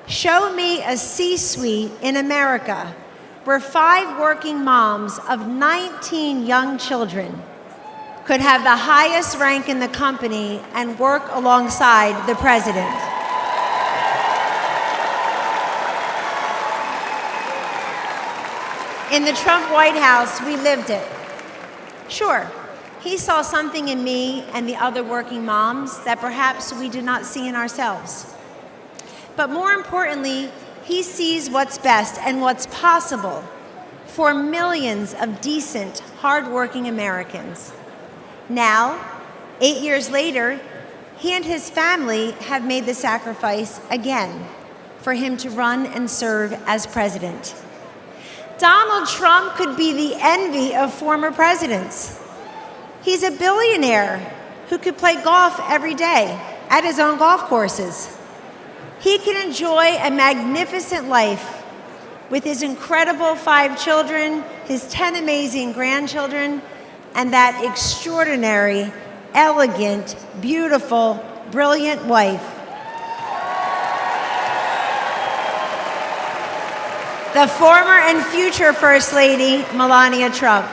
[SPEAKER 16] Show me a C-suite in America where 5 working moms of 19 young children could have the highest rank in the company and work alongside the president. In the Trump White House, we lived it. Sure, he saw something in me and the other working moms that perhaps we did not see in ourselves. But more importantly, he sees what's best and what's possible for millions of decent, hardworking Americans. Now, 8 years later, he and his family have made the sacrifice again for him to run and serve as president. Donald Trump could be the envy of former presidents. He's a billionaire who could play golf every day at his own golf courses. He can enjoy a magnificent life with his incredible 5 children, his 10 amazing grandchildren, and that extraordinary, elegant, beautiful, brilliant wife. The former and future First Lady, Melania Trump.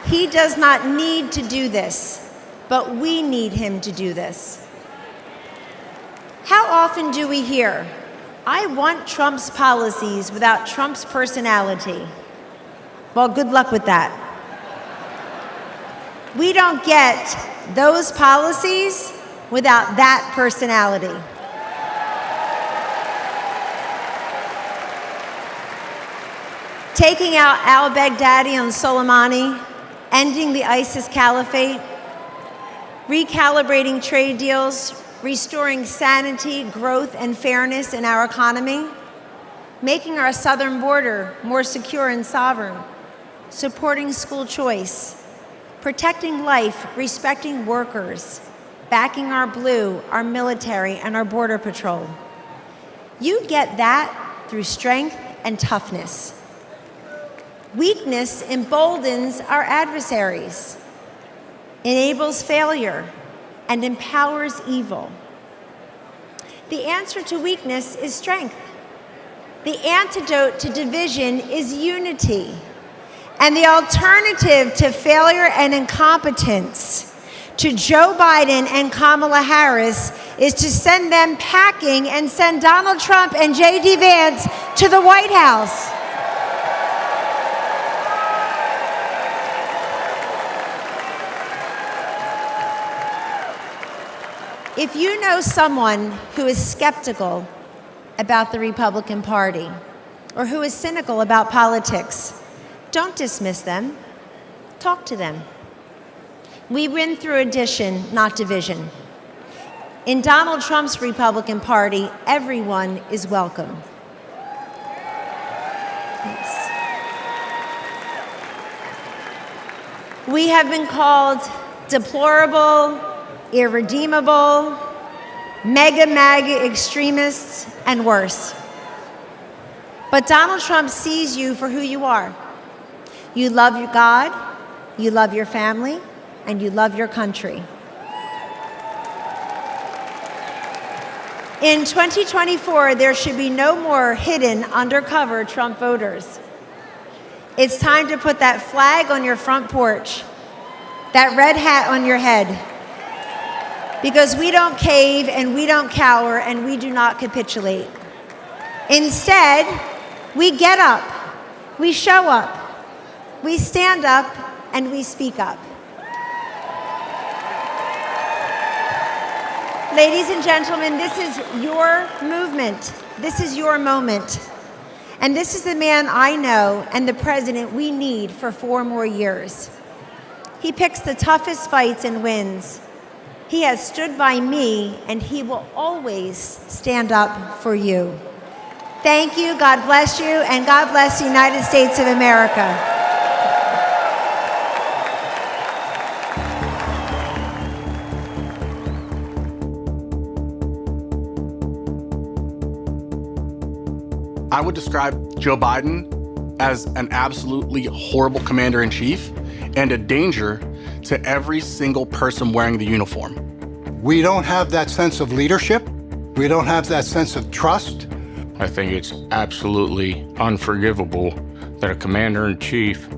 [SPEAKER 16] He does not need to do this, but we need him to do this. How often do we hear, "I want Trump's policies without Trump's personality"? Well, good luck with that. We don't get those policies without that personality. Taking out al-Baghdadi and Soleimani, ending the ISIS caliphate, recalibrating trade deals, restoring sanity, growth, and fairness in our economy, making our southern border more secure and sovereign, supporting school choice, protecting life, respecting workers, backing our blue, our military, and our border patrol. You get that through strength and toughness. Weakness emboldens our adversaries, enables failure, and empowers evil. The answer to weakness is strength. The antidote to division is unity. And the alternative to failure and incompetence, to Joe Biden and Kamala Harris, is to send them packing and send Donald Trump and JD Vance to the White House. If you know someone who is skeptical about the Republican Party or who is cynical about politics, don't dismiss them. Talk to them. We win through addition, not division. In Donald Trump's Republican Party, everyone is welcome. Thanks. We have been called deplorable, irredeemable, MAGA extremists, and worse. But Donald Trump sees you for who you are. You love your God, you love your family, and you love your country. In 2024, there should be no more hidden, undercover Trump voters. It's time to put that flag on your front porch, that red hat on your head, because we don't cave and we don't cower and we do not capitulate. Instead, we get up, we show up, we stand up, and we speak up. Ladies and gentlemen, this is your movement. This is your moment. And this is the man I know and the president we need for 4 more years. He picks the toughest fights and wins. He has stood by me, and he will always stand up for you. Thank you, God bless you, and God bless the United States of America.
[SPEAKER 17] I would describe Joe Biden as an absolutely horrible commander-in-chief and a danger to every single person wearing the uniform.
[SPEAKER 18] We don't have that sense of leadership. We don't have that sense of trust.
[SPEAKER 19] I think it's absolutely unforgivable that a commander-in-chief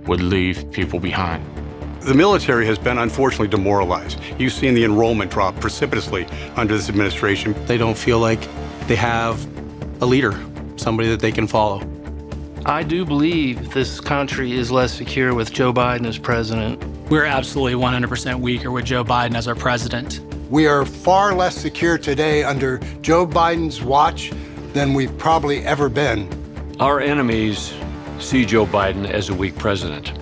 [SPEAKER 19] would leave people behind.
[SPEAKER 20] The military has been unfortunately demoralized. You've seen the enrollment drop precipitously under this administration.
[SPEAKER 21] They don't feel like they have a leader, somebody that they can follow.
[SPEAKER 22] I do believe this country is less secure with Joe Biden as president.
[SPEAKER 23] We're absolutely 100% weaker with Joe Biden as our president.
[SPEAKER 18] We are far less secure today under Joe Biden's watch than we've probably ever been.
[SPEAKER 24] Our enemies see Joe Biden as a weak president.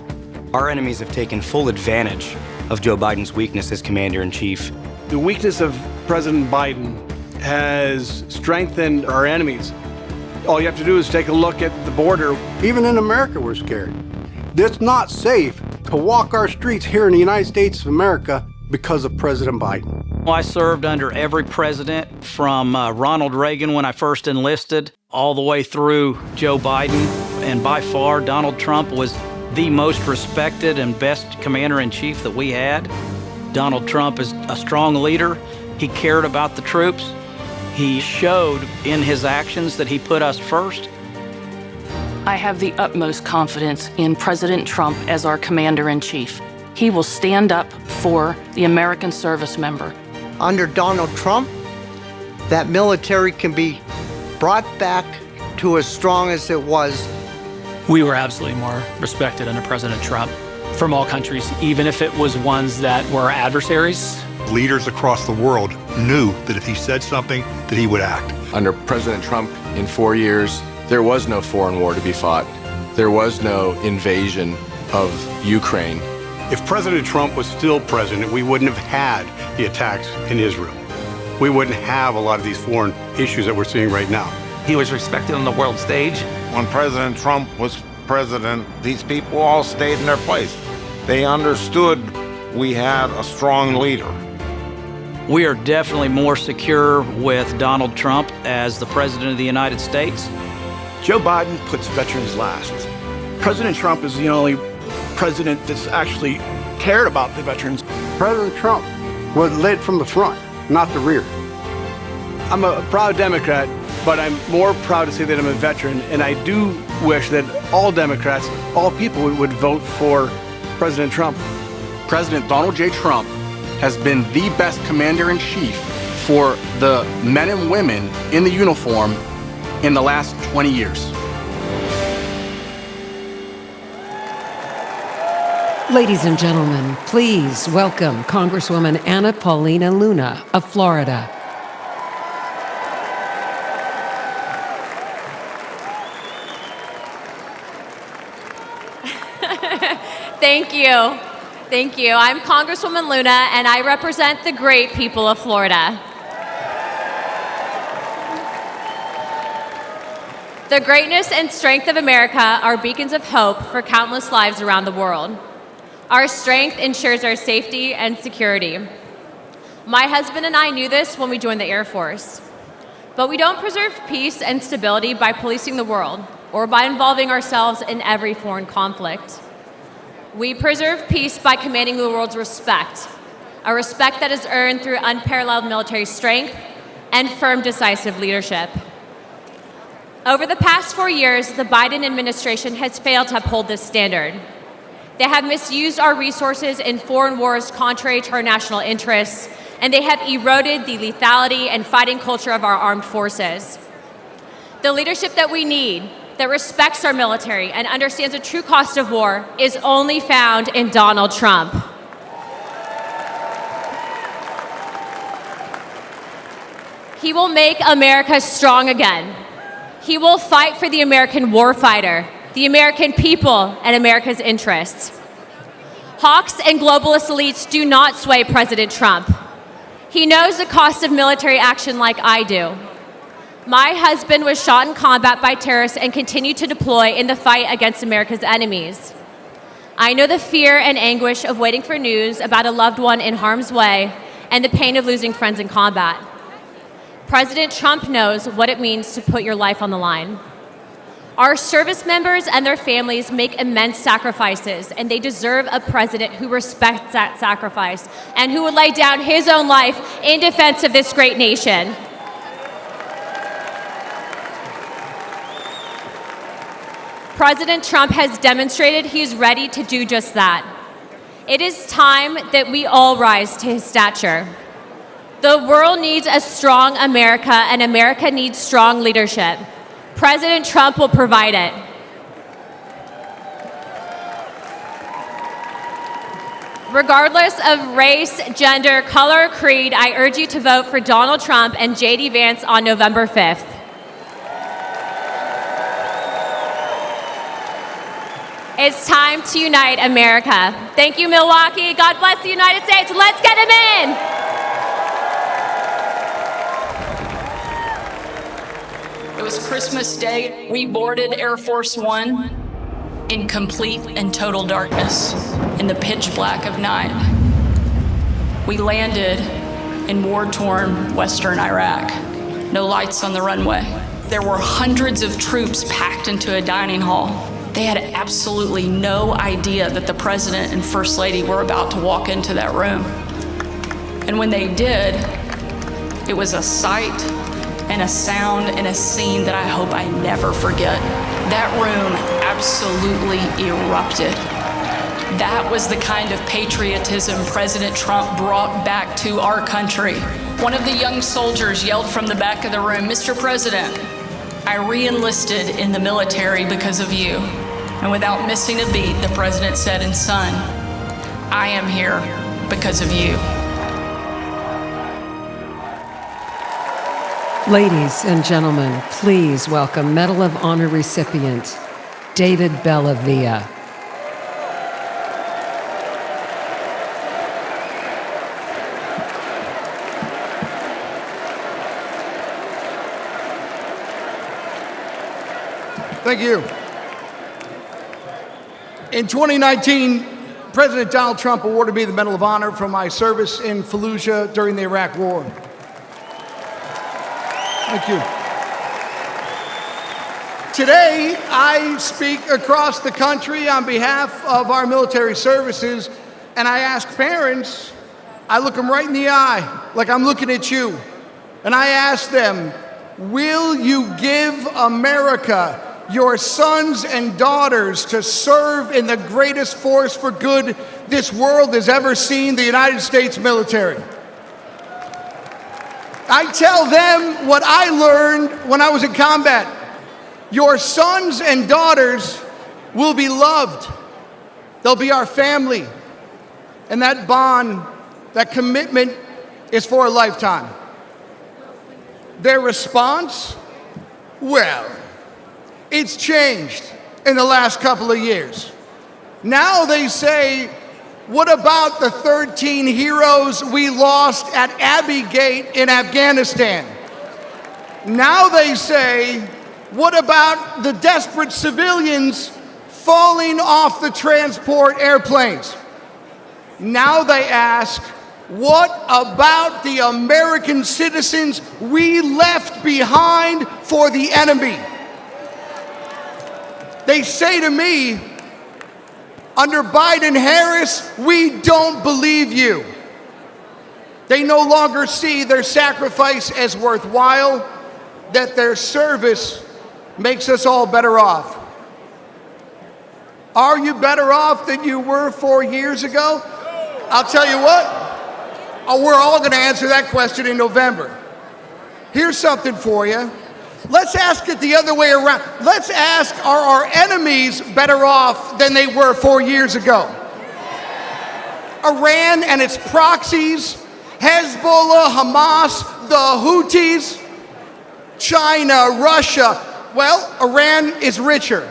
[SPEAKER 25] Our enemies have taken full advantage of Joe Biden's weakness as commander-in-chief.
[SPEAKER 26] The weakness of President Biden has strengthened our enemies. All you have to do is take a look at the border.
[SPEAKER 18] Even in America, we're scared. It's not safe to walk our streets here in the United States of America because of President Biden.
[SPEAKER 27] I served under every president from Ronald Reagan when I first enlisted, all the way through Joe Biden. And by far, Donald Trump was the most respected and best commander-in-chief that we had. Donald Trump is a strong leader. He cared about the troops. He showed in his actions that he put us first.
[SPEAKER 28] I have the utmost confidence in President Trump as our commander-in-chief. He will stand up for the American service member.
[SPEAKER 29] Under Donald Trump, that military can be brought back to as strong as it was.
[SPEAKER 23] We were absolutely more respected under President Trump from all countries, even if it was ones that were adversaries.
[SPEAKER 20] Leaders across the world knew that if he said something, that he would act.
[SPEAKER 30] Under President Trump, in 4 years, there was no foreign war to be fought. There was no invasion of Ukraine.
[SPEAKER 20] If President Trump was still president, we wouldn't have had the attacks in Israel. We wouldn't have a lot of these foreign issues that we're seeing right now.
[SPEAKER 31] He was respected on the world stage.
[SPEAKER 32] When President Trump was president, these people all stayed in their place. They understood we had a strong leader.
[SPEAKER 27] We are definitely more secure with Donald Trump as the President of the United States.
[SPEAKER 26] Joe Biden puts veterans last. President Trump is the only president that's actually cared about the veterans.
[SPEAKER 18] President Trump was led from the front, not the rear.
[SPEAKER 26] I'm a proud Democrat, but I'm more proud to say that I'm a veteran, and I do wish that all Democrats, all people would vote for President Trump.
[SPEAKER 17] President Donald J. Trump has been the best commander-in-chief for the men and women in the uniform in the last 20 years.
[SPEAKER 4] Ladies and gentlemen, please welcome Congresswoman Paulina Luna of Florida.
[SPEAKER 1] Thank you. Thank you. I'm Congresswoman Luna, and I represent the great people of Florida. The greatness and strength of America are beacons of hope for countless lives around the world. Our strength ensures our safety and security. My husband and I knew this when we joined the Air Force. But we don't preserve peace and stability by policing the world or by involving ourselves in every foreign conflict. We preserve peace by commanding the world's respect, a respect that is earned through unparalleled military strength and firm, decisive leadership. Over the past 4 years, the Biden administration has failed to uphold this standard. They have misused our resources in foreign wars contrary to our national interests, and they have eroded the lethality and fighting culture of our armed forces. The leadership that we need, that respects our military and understands the true cost of war, is only found in Donald Trump. He will make America strong again. He will fight for the American warfighter, the American people, and America's interests. Hawks and globalist elites do not sway President Trump. He knows the cost of military action like I do. My husband was shot in combat by terrorists and continued to deploy in the fight against America's enemies. I know the fear and anguish of waiting for news about a loved one in harm's way and the pain of losing friends in combat. President Trump knows what it means to put your life on the line. Our service members and their families make immense sacrifices, and they deserve a president who respects that sacrifice and who would lay down his own life in defense of this great nation. President Trump has demonstrated he's ready to do just that. It is time that we all rise to his stature. The world needs a strong America, and America needs strong leadership. President Trump will provide it. Regardless of race, gender, color, or creed, I urge you to vote for Donald Trump and JD Vance on November 5th. It's time to unite America. Thank you, Milwaukee. God bless the United States. Let's get him in.
[SPEAKER 28] It was Christmas Day. We boarded Air Force One in complete and total darkness, in the pitch black of night. We landed in war-torn western Iraq. No lights on the runway. There were hundreds of troops packed into a dining hall. They had absolutely no idea that the president and first lady were about to walk into that room. And when they did, it was a sight and a sound and a scene that I hope I never forget. That room absolutely erupted. That was the kind of patriotism President Trump brought back to our country. One of the young soldiers yelled from the back of the room, "Mr. President, I re-enlisted in the military because of you." And without missing a beat, the president said, "And son, I am here because of you."
[SPEAKER 4] Ladies and gentlemen, please welcome Medal of Honor recipient David Bellavia.
[SPEAKER 2] Thank you. In 2019, President Donald Trump awarded me the Medal of Honor for my service in Fallujah during the Iraq War. Thank you. Today, I speak across the country on behalf of our military services, and I ask parents, I look them right in the eye, like I'm looking at you, and I ask them, will you give America your sons and daughters to serve in the greatest force for good this world has ever seen, the United States military? I tell them what I learned when I was in combat. Your sons and daughters will be loved. They'll be our family. And that bond, that commitment is for a lifetime. Their response? Well, it's changed in the last couple of years. Now they say, what about the 13 heroes we lost at Abbey Gate in Afghanistan? Now they say, what about the desperate civilians falling off the transport airplanes? Now they ask, what about the American citizens we left behind for the enemy? They say to me, under Biden-Harris, we don't believe you. They no longer see their sacrifice as worthwhile, that their service makes us all better off. Are you better off than you were 4 years ago? I'll tell you what, we're all going to answer that question in November. Here's something for you. Let's ask it the other way around. Let's ask, are our enemies better off than they were 4 years ago? Iran and its proxies, Hezbollah, Hamas, the Houthis, China, Russia. Well, Iran is richer.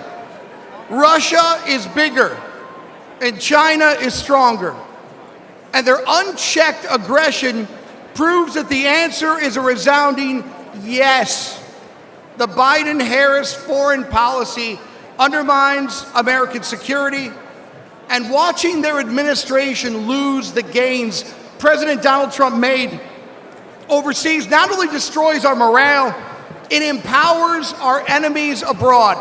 [SPEAKER 2] Russia is bigger. And China is stronger. And their unchecked aggression proves that the answer is a resounding yes. The Biden-Harris foreign policy undermines American security, and watching their administration lose the gains President Donald Trump made overseas not only destroys our morale, it empowers our enemies abroad.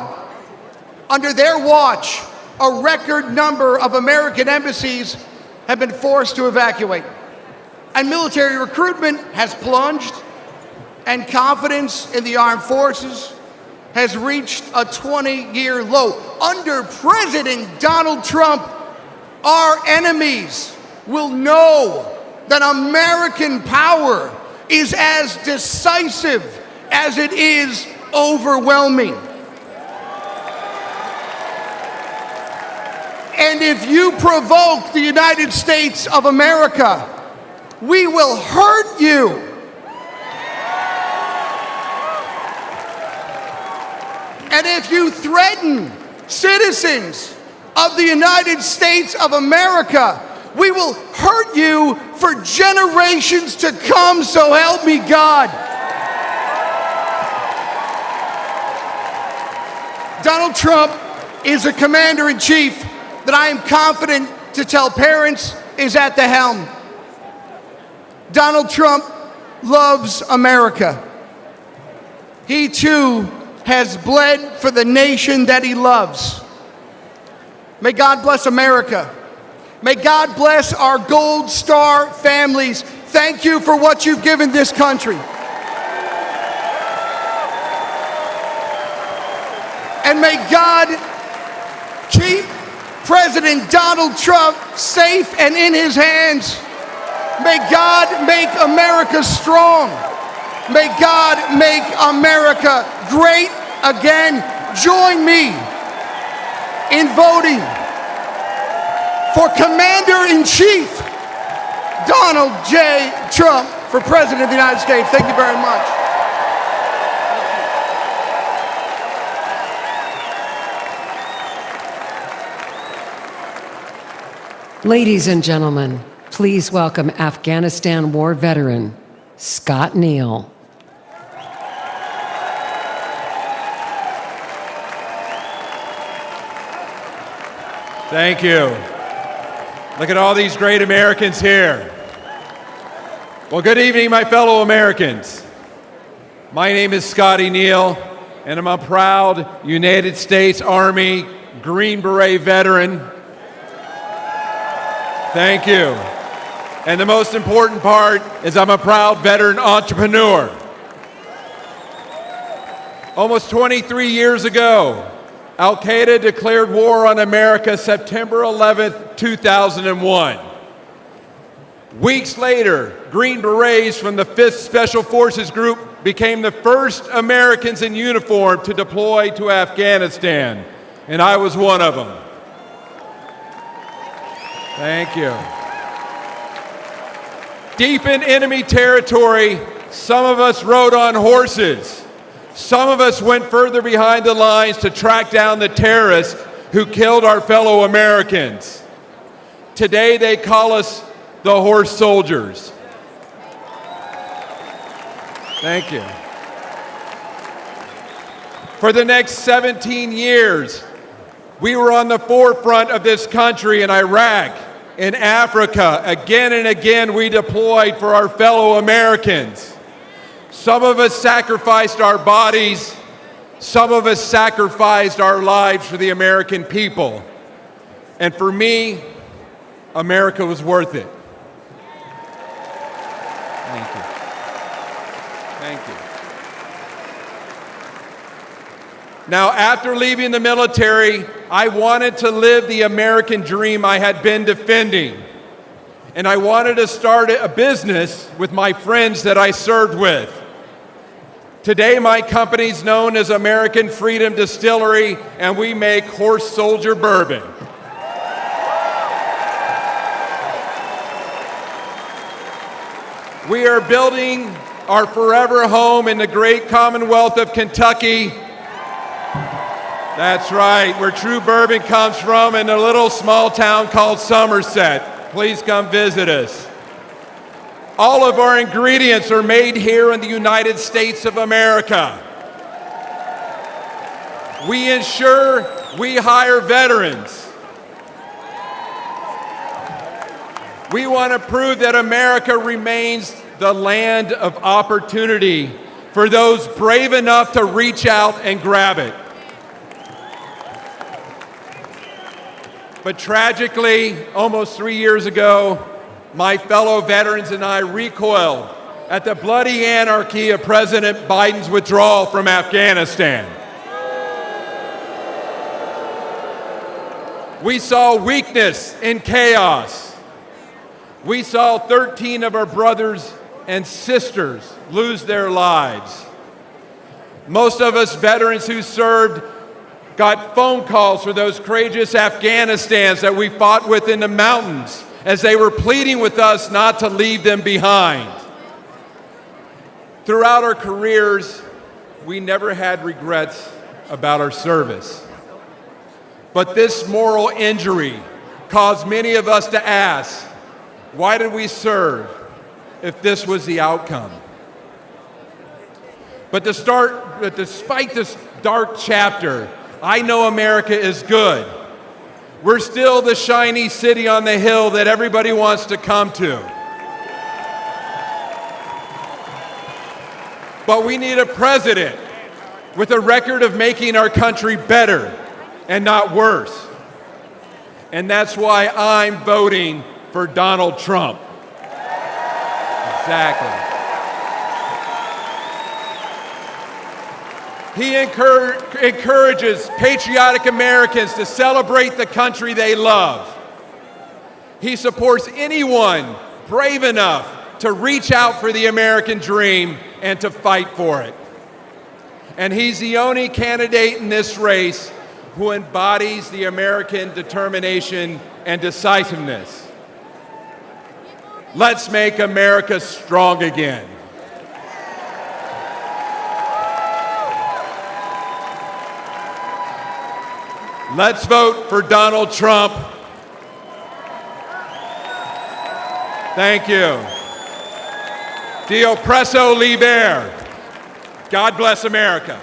[SPEAKER 2] Under their watch, a record number of American embassies have been forced to evacuate, and military recruitment has plunged, and confidence in the armed forces has reached a 20-year low. Under President Donald Trump, our enemies will know that American power is as decisive as it is overwhelming. And if you provoke the United States of America, we will hurt you. And if you threaten citizens of the United States of America, we will hurt you for generations to come, so help me God. Donald Trump is a commander-in-chief that I am confident to tell parents is at the helm. Donald Trump loves America. He too has bled for the nation that he loves. May God bless America. May God bless our Gold Star families. Thank you for what you've given this country. And may God keep President Donald Trump safe and in his hands. May God make America strong. May God make America great again. Join me in voting for Commander-in-Chief Donald J. Trump for President of the United States. Thank you very much.
[SPEAKER 4] Ladies and gentlemen, please welcome Afghanistan war veteran, Scott Neal.
[SPEAKER 3] Thank you. Look at all these great Americans here. Well, good evening, my fellow Americans. My name is Scotty Neal, and I'm a proud United States Army Green Beret veteran. Thank you. And the most important part is I'm a proud veteran entrepreneur. Almost 23 years ago, Al-Qaeda declared war on America September 11th, 2001. Weeks later, Green Berets from the 5th Special Forces Group became the first Americans in uniform to deploy to Afghanistan, and I was one of them. Thank you. Deep in enemy territory, some of us rode on horses. Some of us went further behind the lines to track down the terrorists who killed our fellow Americans. Today they call us the horse soldiers. Thank you. For the next 17 years, we were on the forefront of this country in Iraq, in Africa. Again and again, we deployed for our fellow Americans. Some of us sacrificed our bodies. Some of us sacrificed our lives for the American people. And for me, America was worth it. Thank you. Thank you. Now, after leaving the military, I wanted to live the American dream I had been defending. And I wanted to start a business with my friends that I served with. Today, my company's known as American Freedom Distillery, and we make horse soldier bourbon. We are building our forever home in the great Commonwealth of Kentucky. That's right, where true bourbon comes from, in a little small town called Somerset. Please come visit us. All of our ingredients are made here in the United States of America. We ensure we hire veterans. We want to prove that America remains the land of opportunity for those brave enough to reach out and grab it. But tragically, almost 3 years ago, my fellow veterans and I recoiled at the bloody anarchy of President Biden's withdrawal from Afghanistan. We saw weakness and chaos. We saw 13 of our brothers and sisters lose their lives. Most of us veterans who served got phone calls for those courageous Afghanistans that we fought with in the mountains as they were pleading with us not to leave them behind. Throughout our careers, we never had regrets about our service. But this moral injury caused many of us to ask, why did we serve if this was the outcome? But despite this dark chapter, I know America is good. We're still the shiny city on the hill that everybody wants to come to. But we need a president with a record of making our country better and not worse. And that's why I'm voting for Donald Trump. Exactly. He encourages patriotic Americans to celebrate the country they love. He supports anyone brave enough to reach out for the American dream and to fight for it. And he's the only candidate in this race who embodies the American determination and decisiveness. Let's make America strong again. Let's vote for Donald Trump. Thank you. Dio presso liber. God bless America.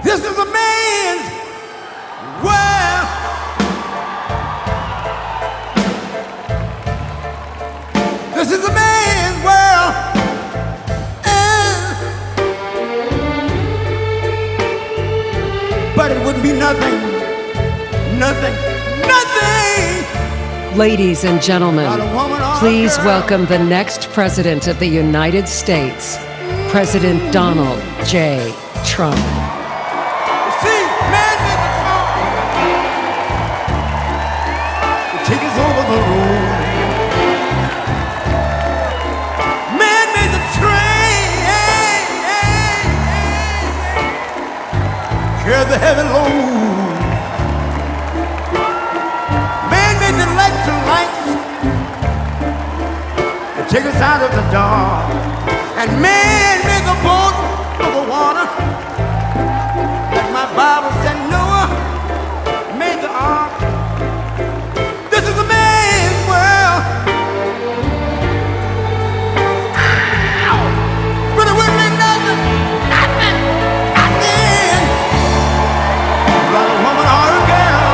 [SPEAKER 5] This is a man's world. This is a man's world. But it wouldn't be nothing.
[SPEAKER 4] Ladies and gentlemen, please welcome the next President of the United States, President Donald J. Trump.
[SPEAKER 5] Take us over the road. heavy load. Man made the lights to take us out of the dark. And man made the boat over water. Like my Bible said, Noah made the ark. This is a man's world. Ow! But it wouldn't be nothing. About a woman or a girl.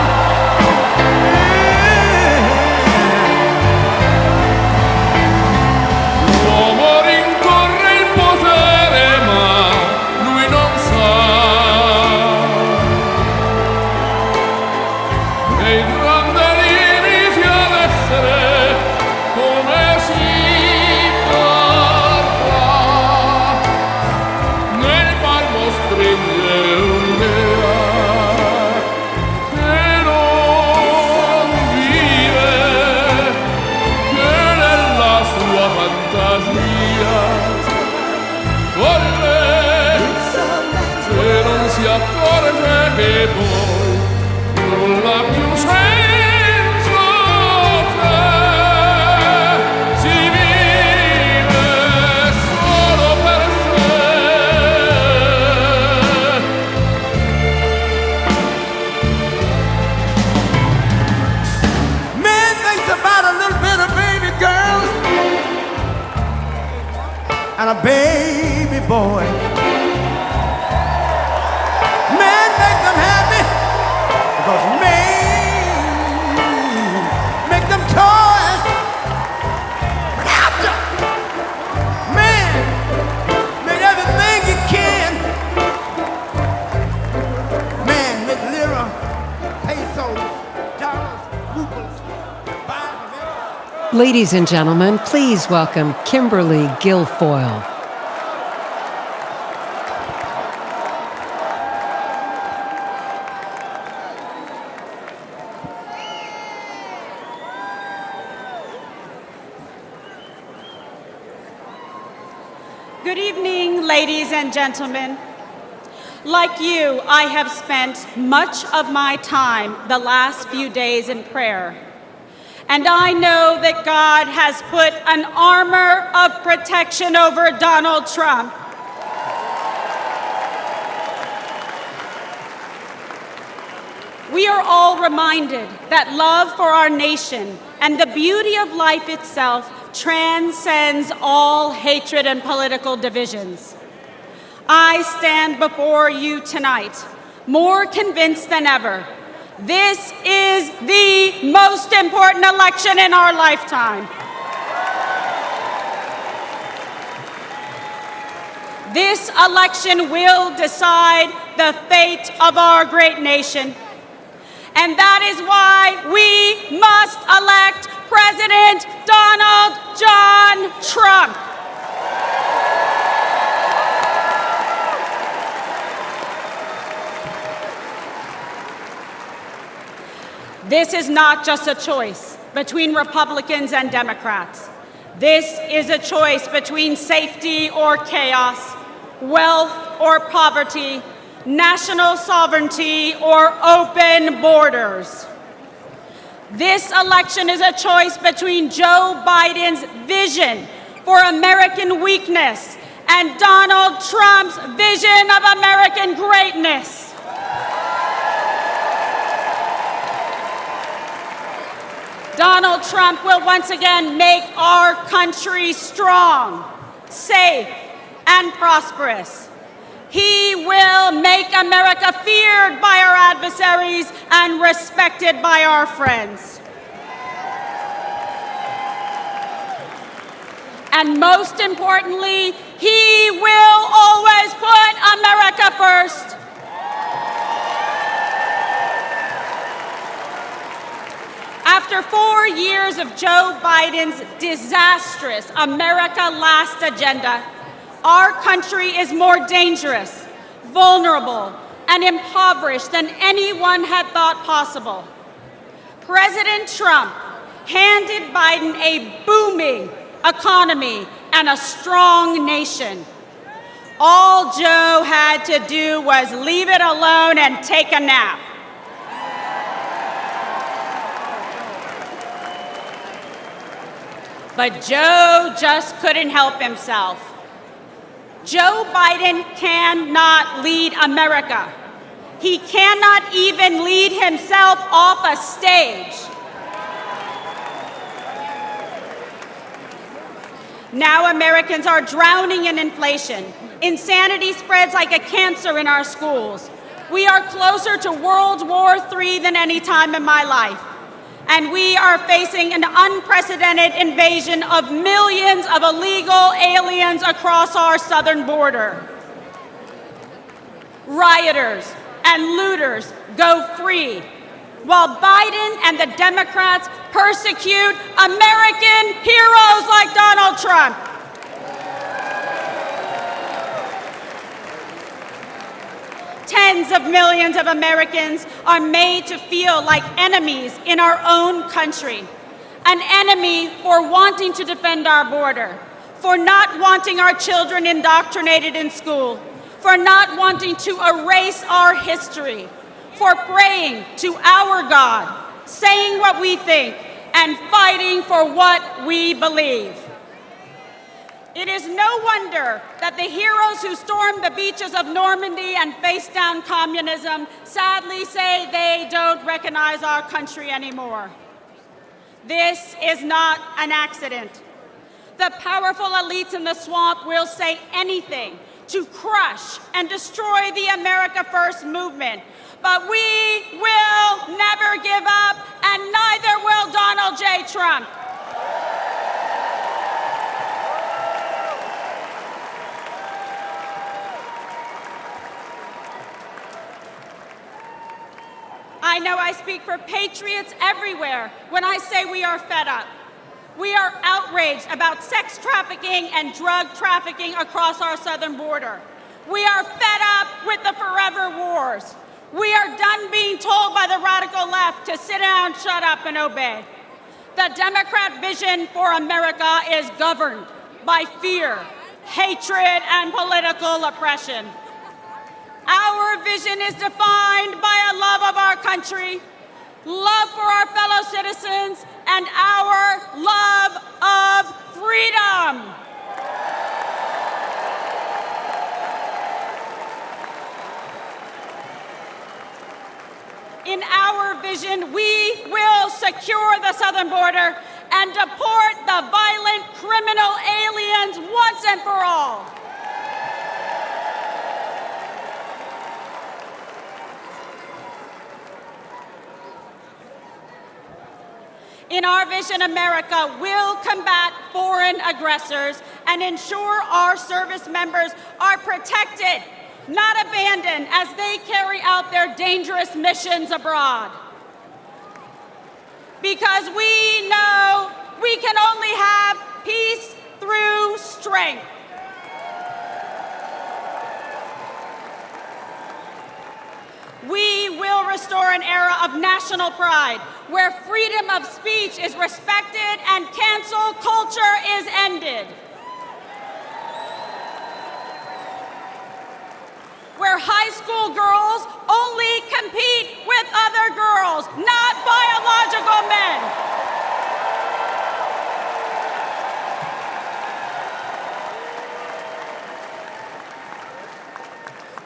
[SPEAKER 6] L'uomo rincorre il potere, ma lui non sa dei grandi limiti ad essere come si parla nel palmo stringe un'idea che non vive che nella sua fantasia corre se non si accorge che poi non ha più senso se si vive solo per sé.
[SPEAKER 5] Man thinks about a little bit of baby girls and a baby boy. Man make them happy because man make them toys. But after man make everything he can. Man make lira, pesos, dollars, rubles.
[SPEAKER 4] Ladies and gentlemen, please welcome Kimberly Guilfoyle.
[SPEAKER 7] Good evening, ladies and gentlemen. Like you, I have spent much of my time the last few days in prayer. And I know that God has put an armor of protection over Donald Trump. We are all reminded that love for our nation and the beauty of life itself transcends all hatred and political divisions. I stand before you tonight more convinced than ever. This is the most important election in our lifetime. This election will decide the fate of our great nation. And that is why we must elect President Donald John Trump. This is not just a choice between Republicans and Democrats. This is a choice between safety or chaos, wealth or poverty, national sovereignty or open borders. This election is a choice between Joe Biden's vision for American weakness and Donald Trump's vision of American greatness. Donald Trump will once again make our country strong, safe, and prosperous. He will make America feared by our adversaries and respected by our friends. And most importantly, he will always put America first. After 4 years of Joe Biden's disastrous America Last agenda, our country is more dangerous, vulnerable, and impoverished than anyone had thought possible. President Trump handed Biden a booming economy and a strong nation. All Joe had to do was leave it alone and take a nap. But Joe just couldn't help himself. Joe Biden cannot lead America. He cannot even lead himself off a stage. Now Americans are drowning in inflation. Insanity spreads like a cancer in our schools. We are closer to World War III than any time in my life. And we are facing an unprecedented invasion of millions of illegal aliens across our southern border. Rioters and looters go free, while Biden and the Democrats persecute American heroes like Donald Trump. Tens of millions of Americans are made to feel like enemies in our own country. An enemy for wanting to defend our border, for not wanting our children indoctrinated in school, for not wanting to erase our history, for praying to our God, saying what we think, and fighting for what we believe. It is no wonder that the heroes who stormed the beaches of Normandy and faced down communism sadly say they don't recognize our country anymore. This is not an accident. The powerful elites in the swamp will say anything to crush and destroy the America First movement. But we will never give up, and neither will Donald J. Trump. I know I speak for patriots everywhere when I say we are fed up. We are outraged about sex trafficking and drug trafficking across our southern border. We are fed up with the forever wars. We are done being told by the radical left to sit down, shut up, and obey. The Democrat vision for America is governed by fear, hatred, and political oppression. Our vision is defined by a love of our country, love for our fellow citizens, and our love of freedom. In our vision, we will secure the southern border and deport the violent criminal aliens once and for all. In our vision, America will combat foreign aggressors and ensure our service members are protected, not abandoned, as they carry out their dangerous missions abroad. Because we know we can only have peace through strength. We will restore an era of national pride, where freedom of speech is respected and cancel culture is ended. Where high school girls only compete with other girls, not biological men.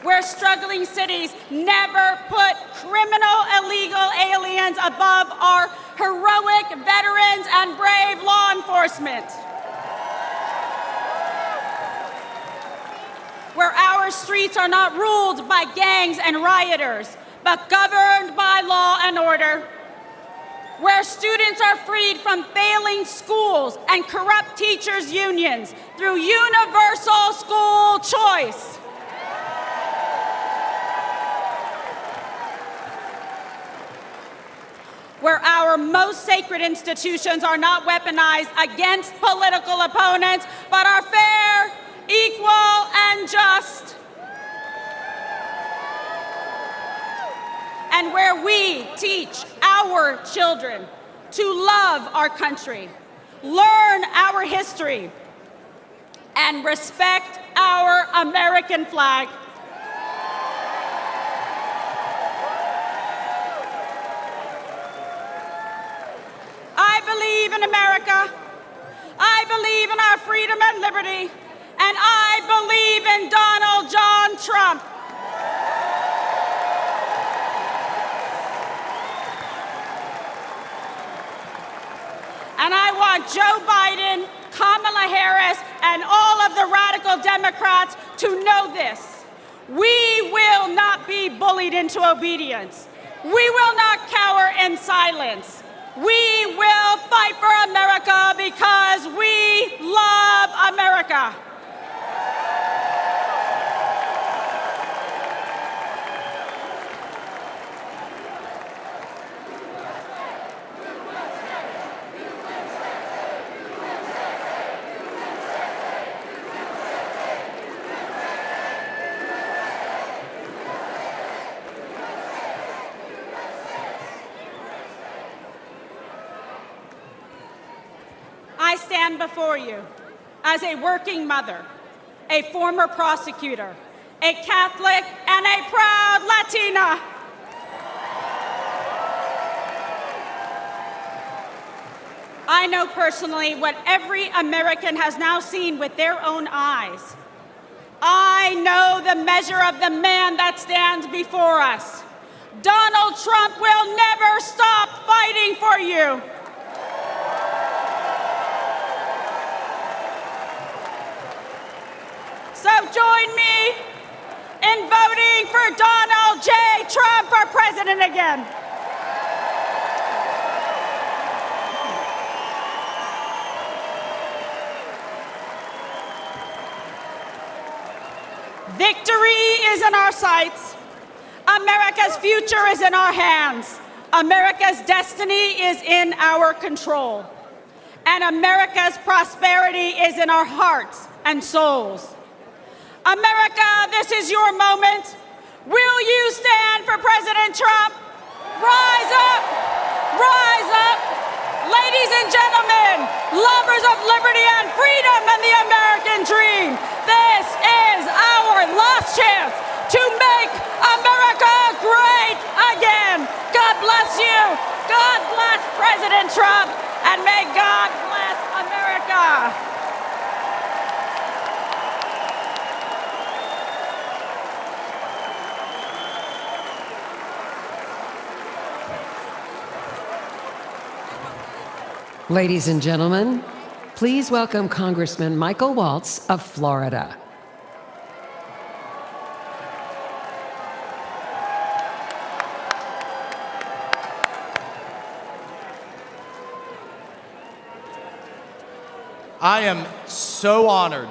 [SPEAKER 7] Where struggling cities never put criminal illegal aliens above our heroic veterans and brave law enforcement. Where our streets are not ruled by gangs and rioters, but governed by law and order. Where students are freed from failing schools and corrupt teachers' unions through universal school choice. Where our most sacred institutions are not weaponized against political opponents, but are fair, equal, and just. And where we teach our children to love our country, learn our history, and respect our American flag. I believe in America. I believe in our freedom and liberty. And I believe in Donald John Trump. And I want Joe Biden, Kamala Harris, and all of the radical Democrats to know this. We will not be bullied into obedience. We will not cower in silence. We will fight for America because we love America. I stand before you as a working mother, a former prosecutor, a Catholic, and a proud Latina. I know personally what every American has now seen with their own eyes. I know the measure of the man that stands before us. Donald Trump will never stop fighting for you. So join me in voting for Donald J. Trump for president again. Victory is in our sights. America's future is in our hands. America's destiny is in our control. And America's prosperity is in our hearts and souls. America, this is your moment. Will you stand for President Trump? Rise up! Rise up! Ladies and gentlemen, lovers of liberty and freedom and the American dream, this is our last chance to make America great again. God bless you. God bless President Trump, and may God bless America.
[SPEAKER 4] Ladies and gentlemen, please welcome Congressman Michael Waltz of Florida.
[SPEAKER 8] I am so honored.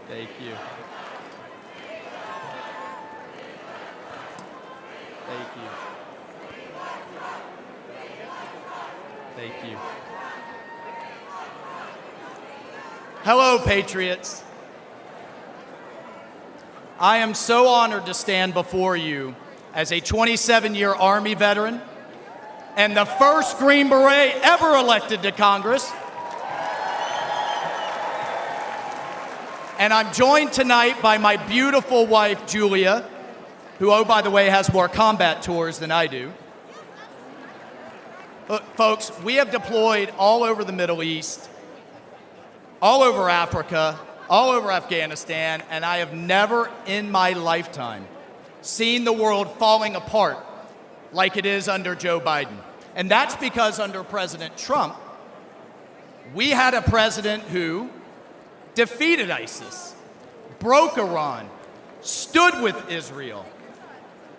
[SPEAKER 8] Thank you. Thank you. Thank you. Hello, Patriots. I am so honored to stand before you as a 27-year Army veteran and the first Green Beret ever elected to Congress. And I'm joined tonight by my beautiful wife, Julia, who, oh, by the way, has more combat tours than I do. Look, folks, we have deployed all over the Middle East, all over Africa, all over Afghanistan, and I have never in my lifetime seen the world falling apart like it is under Joe Biden. And that's because under President Trump, we had a president who defeated ISIS, broke Iran, stood with Israel,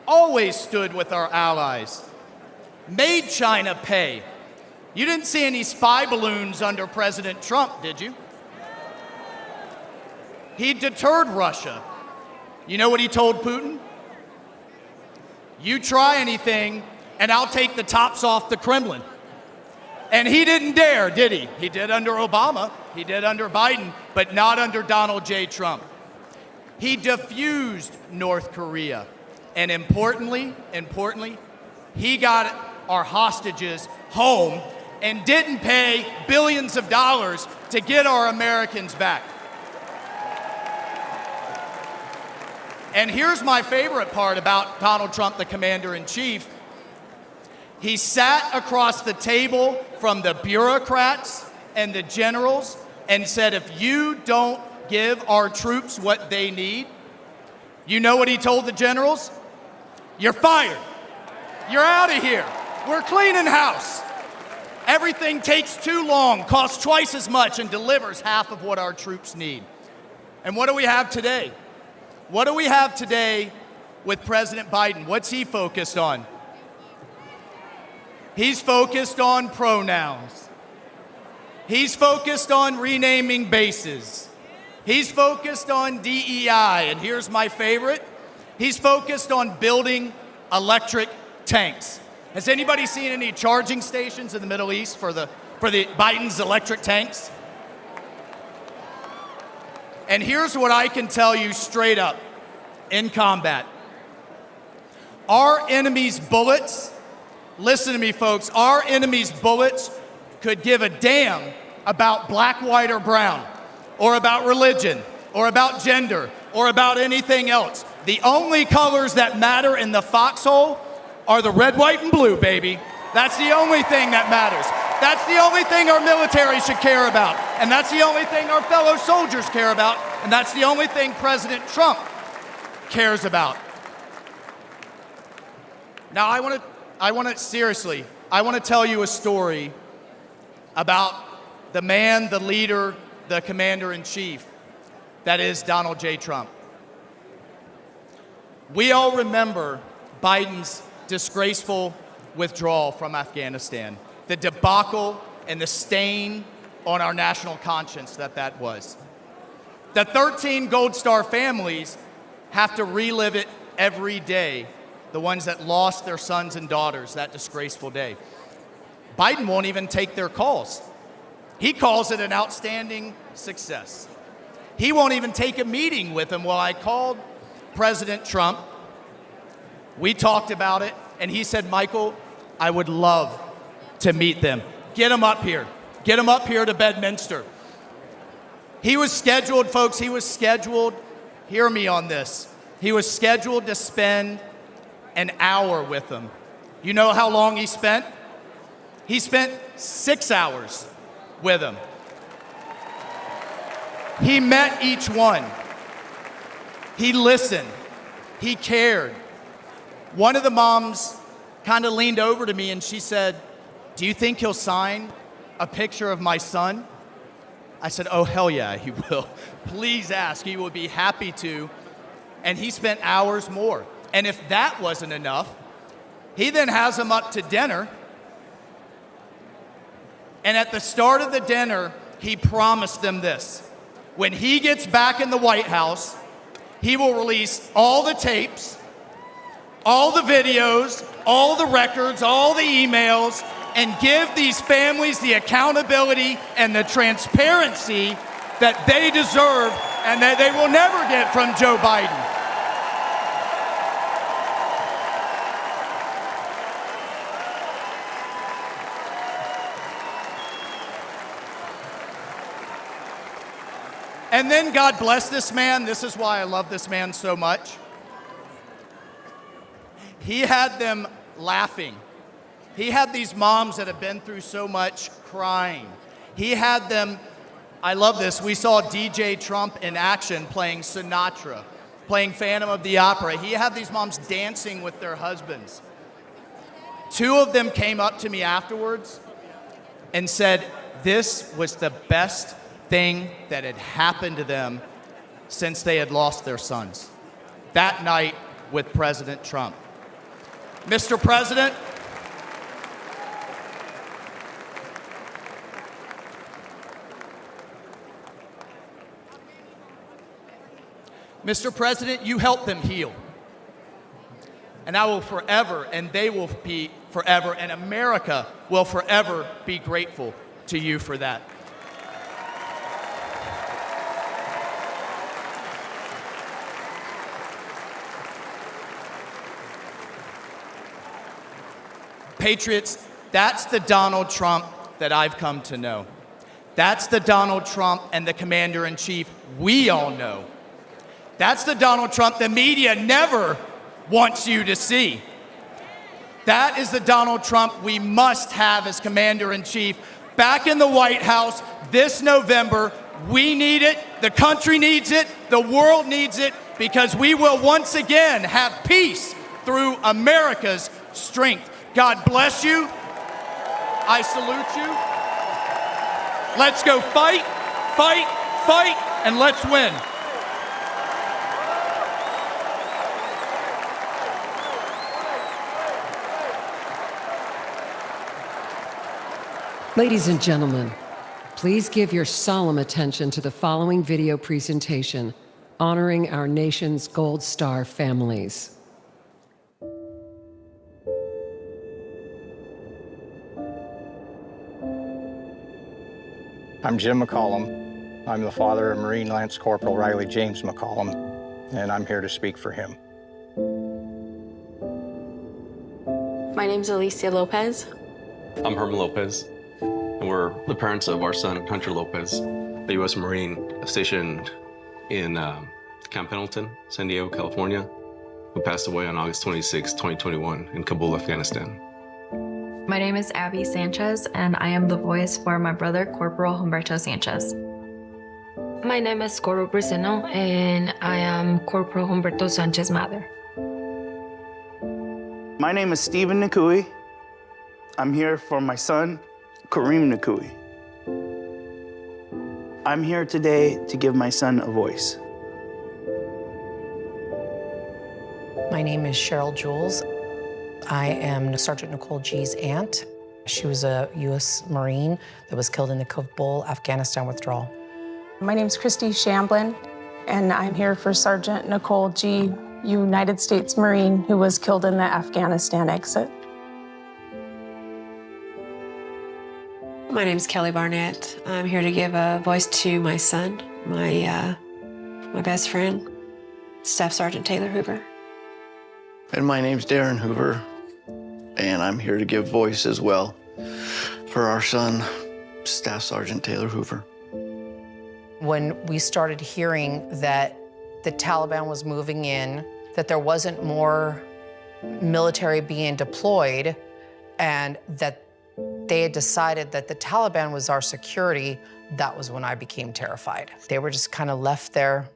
[SPEAKER 8] always stood with our allies, made China pay. You didn't see any spy balloons under President Trump, did you? He deterred Russia. You know what he told Putin? You try anything, and I'll take the tops off the Kremlin. And he didn't dare, did he? He did under Obama, he did under Biden, but not under Donald J. Trump. He defused North Korea. And importantly, he got our hostages home and didn't pay billions of dollars to get our Americans back. And here's my favorite part about Donald Trump, the commander-in-chief. He sat across the table from the bureaucrats and the generals and said, if you don't give our troops what they need, you know what he told the generals? You're fired. You're out of here. We're cleaning house. Everything takes too long, costs twice as much, and delivers half of what our troops need. And what do we have today? What do we have today with President Biden? What's he focused on? He's focused on pronouns. He's focused on renaming bases. He's focused on DEI, and here's my favorite. He's focused on building electric tanks. Has anybody seen any charging stations in the Middle East for the Biden's electric tanks? And here's what I can tell you straight up in combat. Our enemy's bullets, listen to me folks, our enemy's bullets could give a damn about black, white, or brown, or about religion, or about gender, or about anything else. The only colors that matter in the foxhole are the red, white, and blue, baby. That's the only thing that matters. That's the only thing our military should care about. And that's the only thing our fellow soldiers care about. And that's the only thing President Trump cares about. Now, I want to tell you a story about the man, the leader, the commander-in-chief, that is Donald J. Trump. We all remember Biden's disgraceful withdrawal from Afghanistan, the debacle and the stain on our national conscience that was. The 13 Gold Star families have to relive it every day, the ones that lost their sons and daughters that disgraceful day. Biden won't even take their calls. He calls it an outstanding success. He won't even take a meeting with him. Well, I called President Trump. We talked about it, and he said, Michael, I would love to meet them. Get them up here. Get them up here to Bedminster. He was scheduled, folks, hear me on this. He was scheduled to spend an hour with them. You know how long he spent? He spent 6 hours with them. He met each one. He listened. He cared. One of the moms kind of leaned over to me and she said, do you think he'll sign a picture of my son? I said, oh, hell yeah, he will. Please ask. He will be happy to. And he spent hours more. And if that wasn't enough, he then has them up to dinner. And at the start of the dinner, he promised them this. When he gets back in the White House, he will release all the tapes, all the videos, all the records, all the emails, and give these families the accountability and the transparency that they deserve and that they will never get from Joe Biden. And then God bless this man. This is why I love this man so much. He had them laughing. He had these moms that have been through so much crying. He had them, I love this, we saw DJ Trump in action playing Sinatra, playing Phantom of the Opera. He had these moms dancing with their husbands. 2 of them came up to me afterwards and said, this was the best thing that had happened to them since they had lost their sons. That night with President Trump. Mr. President, you helped them heal. And I will forever, and they will be forever, and America will forever be grateful to you for that. Patriots, that's the Donald Trump that I've come to know. That's the Donald Trump and the commander-in-chief we all know. That's the Donald Trump the media never wants you to see. That is the Donald Trump we must have as commander-in-chief back in the White House this November. We need it, the country needs it, the world needs it, because we will once again have peace through America's strength. God bless you. I salute you. Let's go fight, fight, fight, and let's win.
[SPEAKER 4] Ladies and gentlemen, please give your solemn attention to the following video presentation honoring our nation's Gold Star families.
[SPEAKER 9] I'm Jim McCollum. I'm the father of Marine Lance Corporal Riley James McCollum, and I'm here to speak for him.
[SPEAKER 10] My name's Alicia Lopez.
[SPEAKER 11] I'm Herman Lopez, and we're the parents of our son, Hunter Lopez, a U.S. Marine stationed in Camp Pendleton, San Diego, California, who passed away on August 26, 2021 in Kabul, Afghanistan.
[SPEAKER 10] My name is Abby Sanchez, and I am the voice for my brother, Corporal Humberto Sanchez. My name is Coro Braceno, and I am Corporal Humberto Sanchez's mother.
[SPEAKER 12] My name is Stephen Nakui. I'm here for my son, Kareem Nakui. I'm here today to give my son a voice.
[SPEAKER 13] My name is Cheryl Jules. I am Sergeant Nicole G's aunt. She was a U.S. Marine that was killed in the Kabul, Afghanistan withdrawal.
[SPEAKER 14] My name's Christy Shamblin, and I'm here for Sergeant Nicole G, United States Marine, who was killed in the Afghanistan exit.
[SPEAKER 15] My name's Kelly Barnett. I'm here to give a voice to my son, my best friend, Staff Sergeant Taylor Hoover.
[SPEAKER 16] And my name's Darren Hoover, and I'm here to give voice as well for our son, Staff Sergeant Taylor Hoover.
[SPEAKER 13] When we started hearing that the Taliban was moving in, that there wasn't more military being deployed, and that they had decided that the Taliban was our security, that was when I became terrified. They were just kind of left there,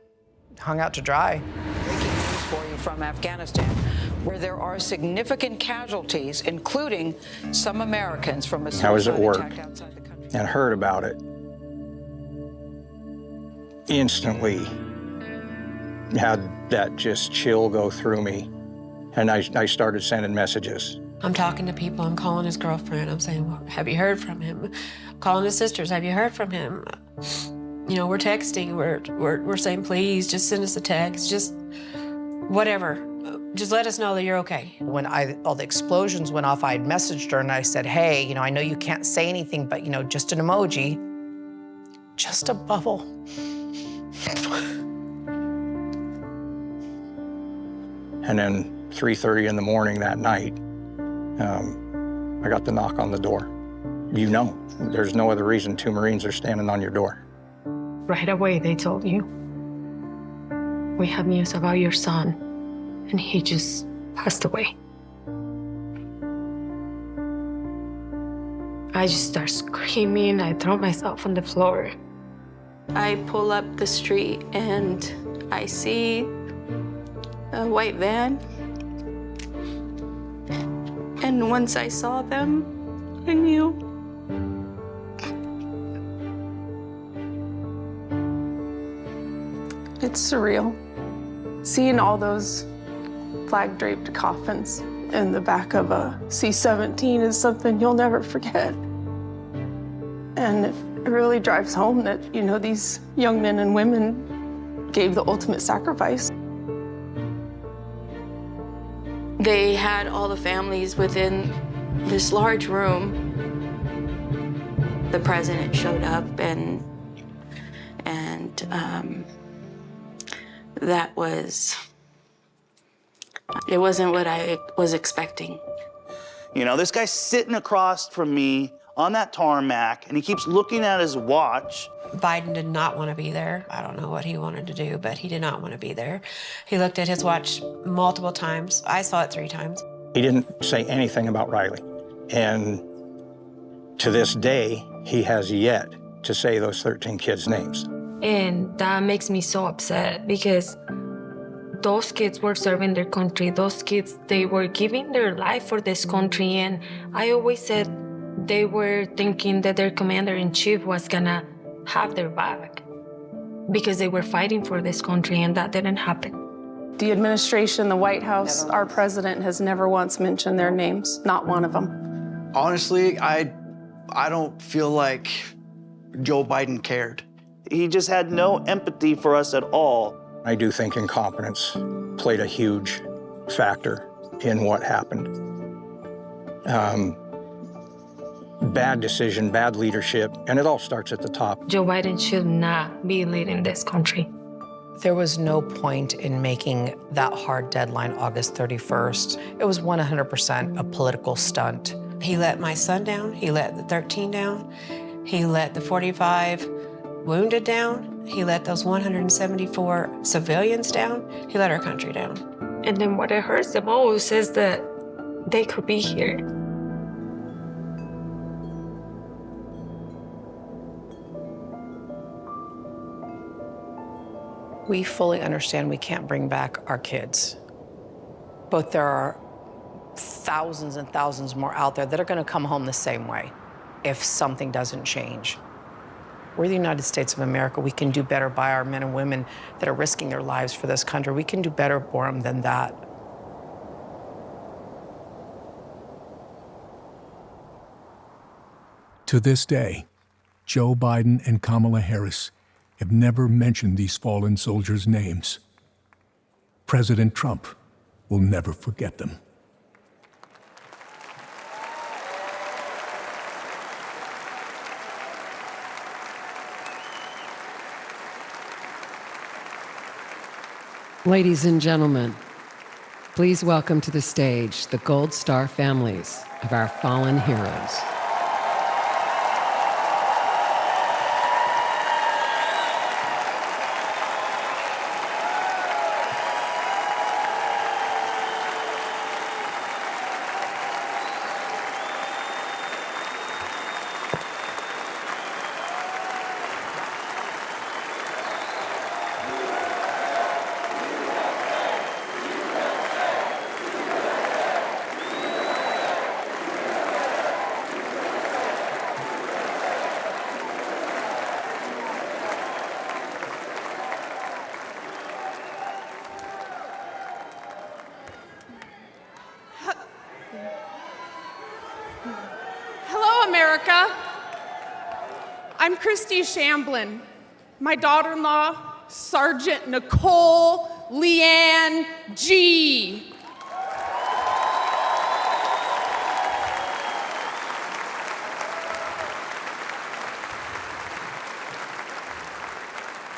[SPEAKER 13] hung out to dry.
[SPEAKER 19] For you from Afghanistan, where there are significant casualties, including some Americans from a
[SPEAKER 9] I was at
[SPEAKER 19] suicide
[SPEAKER 9] work
[SPEAKER 19] attack outside the country.
[SPEAKER 9] and heard about it. Instantly had that just chill go through me, and I started sending messages.
[SPEAKER 15] I'm talking to people. I'm calling his girlfriend. I'm saying, well, have you heard from him? Calling his sisters. Have you heard from him? You know, we're texting. We're saying, please, just send us a text. Just whatever. Just let us know that you're okay.
[SPEAKER 13] When all the explosions went off, I had messaged her and I said, hey, you know, I know you can't say anything, but, you know, just an emoji, just a bubble.
[SPEAKER 9] And then 3:30 in the morning that night, I got the knock on the door. You know, there's no other reason 2 Marines are standing on your door.
[SPEAKER 14] Right away, they told you, we have news about your son, and he just passed away. I just start screaming. I throw myself on the floor. I pull up the street and I see a white van. And once I saw them, I knew. It's surreal. Seeing all those flag-draped coffins in the back of a C-17 is something you'll never forget. And it really drives home that, you know, these young men and women gave the ultimate sacrifice. They had all the families within this large room. The president showed up, and that was, it wasn't what I was expecting.
[SPEAKER 12] You know, this guy's sitting across from me on that tarmac, and he keeps looking at his watch.
[SPEAKER 15] Biden did not want to be there. I don't know what he wanted to do, but he did not want to be there. He looked at his watch multiple times. I saw it 3 times.
[SPEAKER 9] He didn't say anything about Riley. And to this day, he has yet to say those 13 kids' names.
[SPEAKER 10] And that makes me so upset because those kids were serving their country. Those kids, they were giving their life for this country. And I always said they were thinking that their commander-in-chief was gonna have their back because they were fighting for this country, and that didn't happen.
[SPEAKER 14] The administration, the White House, our president has never once mentioned their names, not one of them.
[SPEAKER 16] Honestly, I don't feel like Joe Biden cared.
[SPEAKER 12] He just had no empathy for us at all.
[SPEAKER 9] I do think incompetence played a huge factor in what happened. Bad decision, bad leadership, and it all starts at the top.
[SPEAKER 10] Joe Biden should not be leading this country.
[SPEAKER 13] There was no point in making that hard deadline August 31st. It was 100% a political stunt.
[SPEAKER 15] He let my son down. He let the 13 down. He let the 45 wounded down. He let those 174 civilians down. He let our country down.
[SPEAKER 10] And then what it hurts the most is that they could be here.
[SPEAKER 13] We fully understand we can't bring back our kids, but there are thousands and thousands more out there that are going to come home the same way if something doesn't change. We're the United States of America. We can do better by our men and women that are risking their lives for this country. We can do better for them than that.
[SPEAKER 18] To this day, Joe Biden and Kamala Harris have never mentioned these fallen soldiers' names. President Trump will never forget them.
[SPEAKER 4] Ladies and gentlemen, please welcome to the stage the Gold Star families of our fallen heroes.
[SPEAKER 14] I'm Christy Shamblin. My daughter-in-law, Sergeant Nicole Leanne G.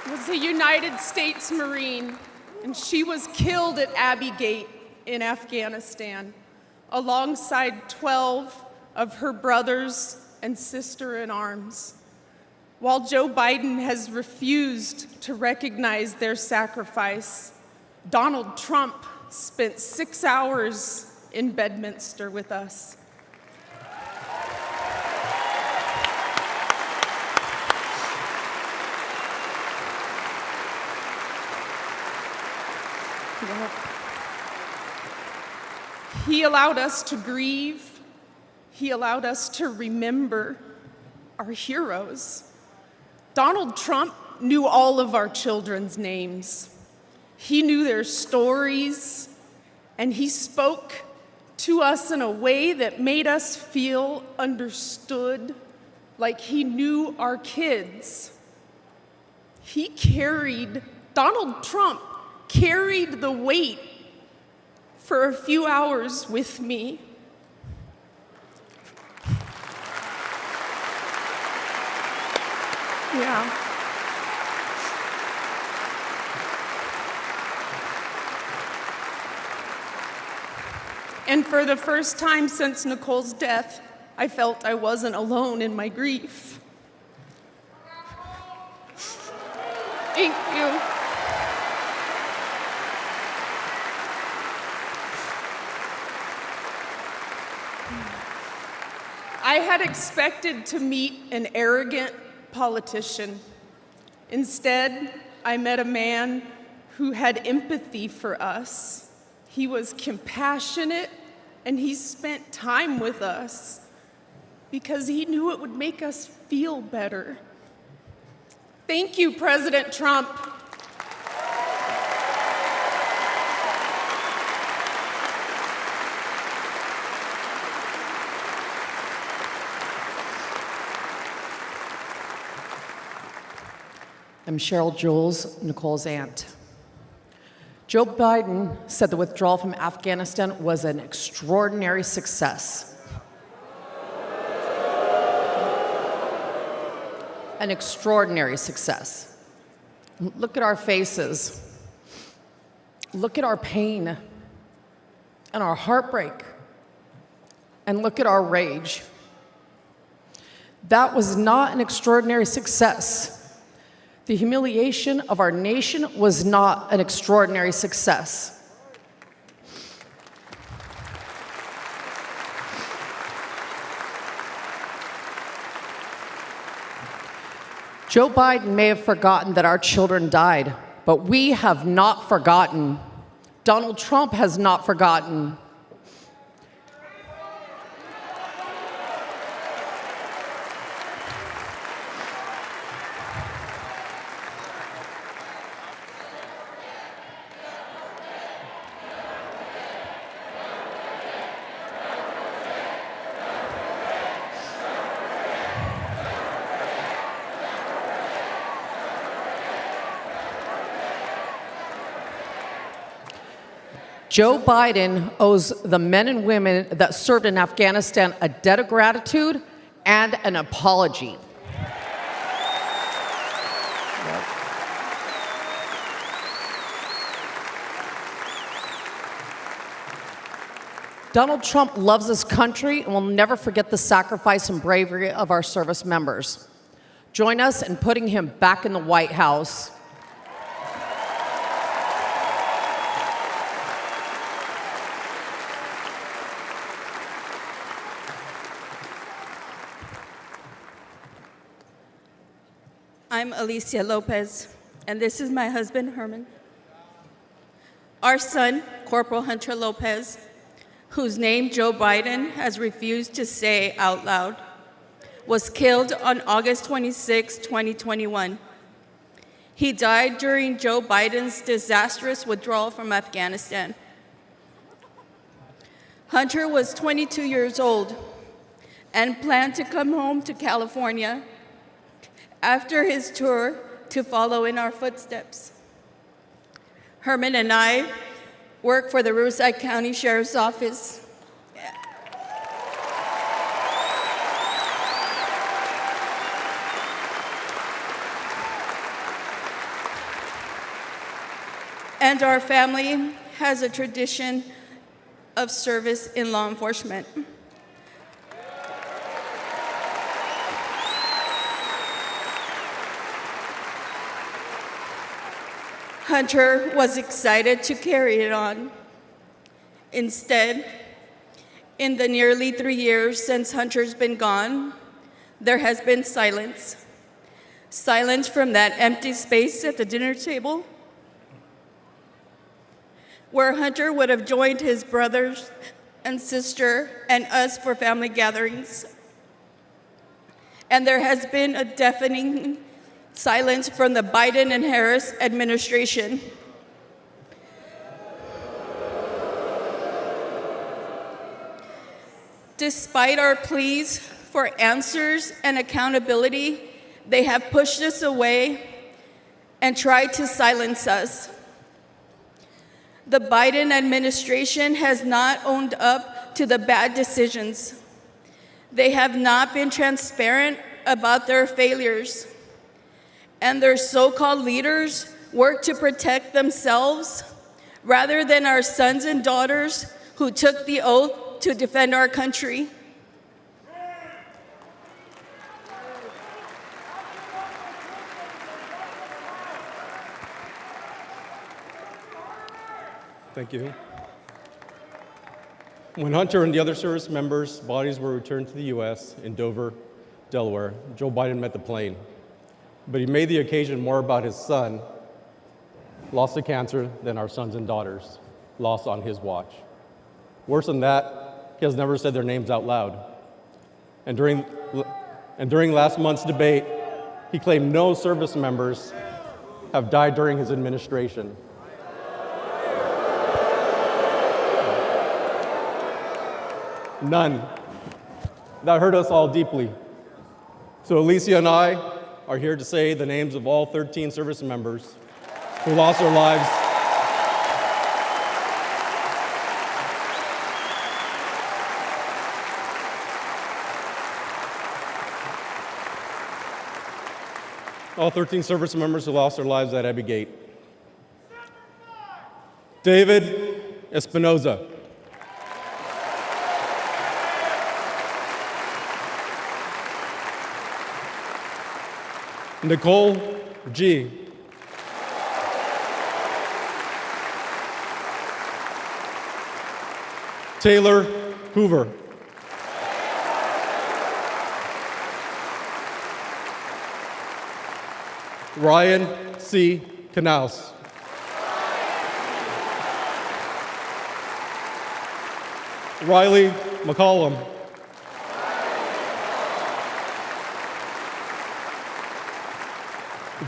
[SPEAKER 14] Was a United States Marine, and she was killed at Abbey Gate in Afghanistan, alongside 12 of her brothers and sister-in-arms. While Joe Biden has refused to recognize their sacrifice, Donald Trump spent 6 hours in Bedminster with us. He allowed us to grieve. He allowed us to remember our heroes. Donald Trump knew all of our children's names. He knew their stories, and he spoke to us in a way that made us feel understood, like he knew our kids. Donald Trump carried the weight for a few hours with me. Yeah. And for the first time since Nicole's death, I felt I wasn't alone in my grief. Thank you. I had expected to meet an arrogant politician. Instead, I met a man who had empathy for us. He was compassionate, and he spent time with us because he knew it would make us feel better. Thank you, President Trump.
[SPEAKER 13] I'm Cheryl Jules, Nicole's aunt. Joe Biden said the withdrawal from Afghanistan was an extraordinary success. An extraordinary success. Look at our faces. Look at our pain and our heartbreak. And look at our rage. That was not an extraordinary success. The humiliation of our nation was not an extraordinary success. Joe Biden may have forgotten that our children died, but we have not forgotten. Donald Trump has not forgotten. Joe Biden owes the men and women that served in Afghanistan a debt of gratitude and an apology. Donald Trump loves this country and will never forget the sacrifice and bravery of our service members. Join us in putting him back in the White House.
[SPEAKER 20] I'm Alicia Lopez, and this is my husband, Herman. Our son, Corporal Hunter Lopez, whose name Joe Biden has refused to say out loud, was killed on August 26, 2021. He died during Joe Biden's disastrous withdrawal from Afghanistan. Hunter was 22 years old and planned to come home to California after his tour to follow in our footsteps. Herman and I work for the Riverside County Sheriff's Office. And our family has a tradition of service in law enforcement. Hunter was excited to carry it on. Instead, in the nearly 3 years since Hunter's been gone, there has been silence. Silence from that empty space at the dinner table, where Hunter would have joined his brothers and sister and us for family gatherings. And there has been a deafening silence from the Biden and Harris administration. Despite our pleas for answers and accountability, they have pushed us away and tried to silence us. The Biden administration has not owned up to the bad decisions. They have not been transparent about their failures. And their so-called leaders work to protect themselves rather than our sons and daughters who took the oath to defend our country.
[SPEAKER 17] Thank you. When Hunter and the other service members' bodies were returned to the U.S. in Dover, Delaware, Joe Biden met the plane. But he made the occasion more about his son, lost to cancer, than our sons and daughters, lost on his watch. Worse than that, he has never said their names out loud. And during last month's debate, he claimed no service members have died during his administration. None. That hurt us all deeply. So Alicia and I are here to say the names of all 13 service members who lost their lives all 13 service members who lost their lives at Abbey Gate. David Espinoza. Nicole G. Taylor Hoover. Ryan C. Knaus. Riley McCollum.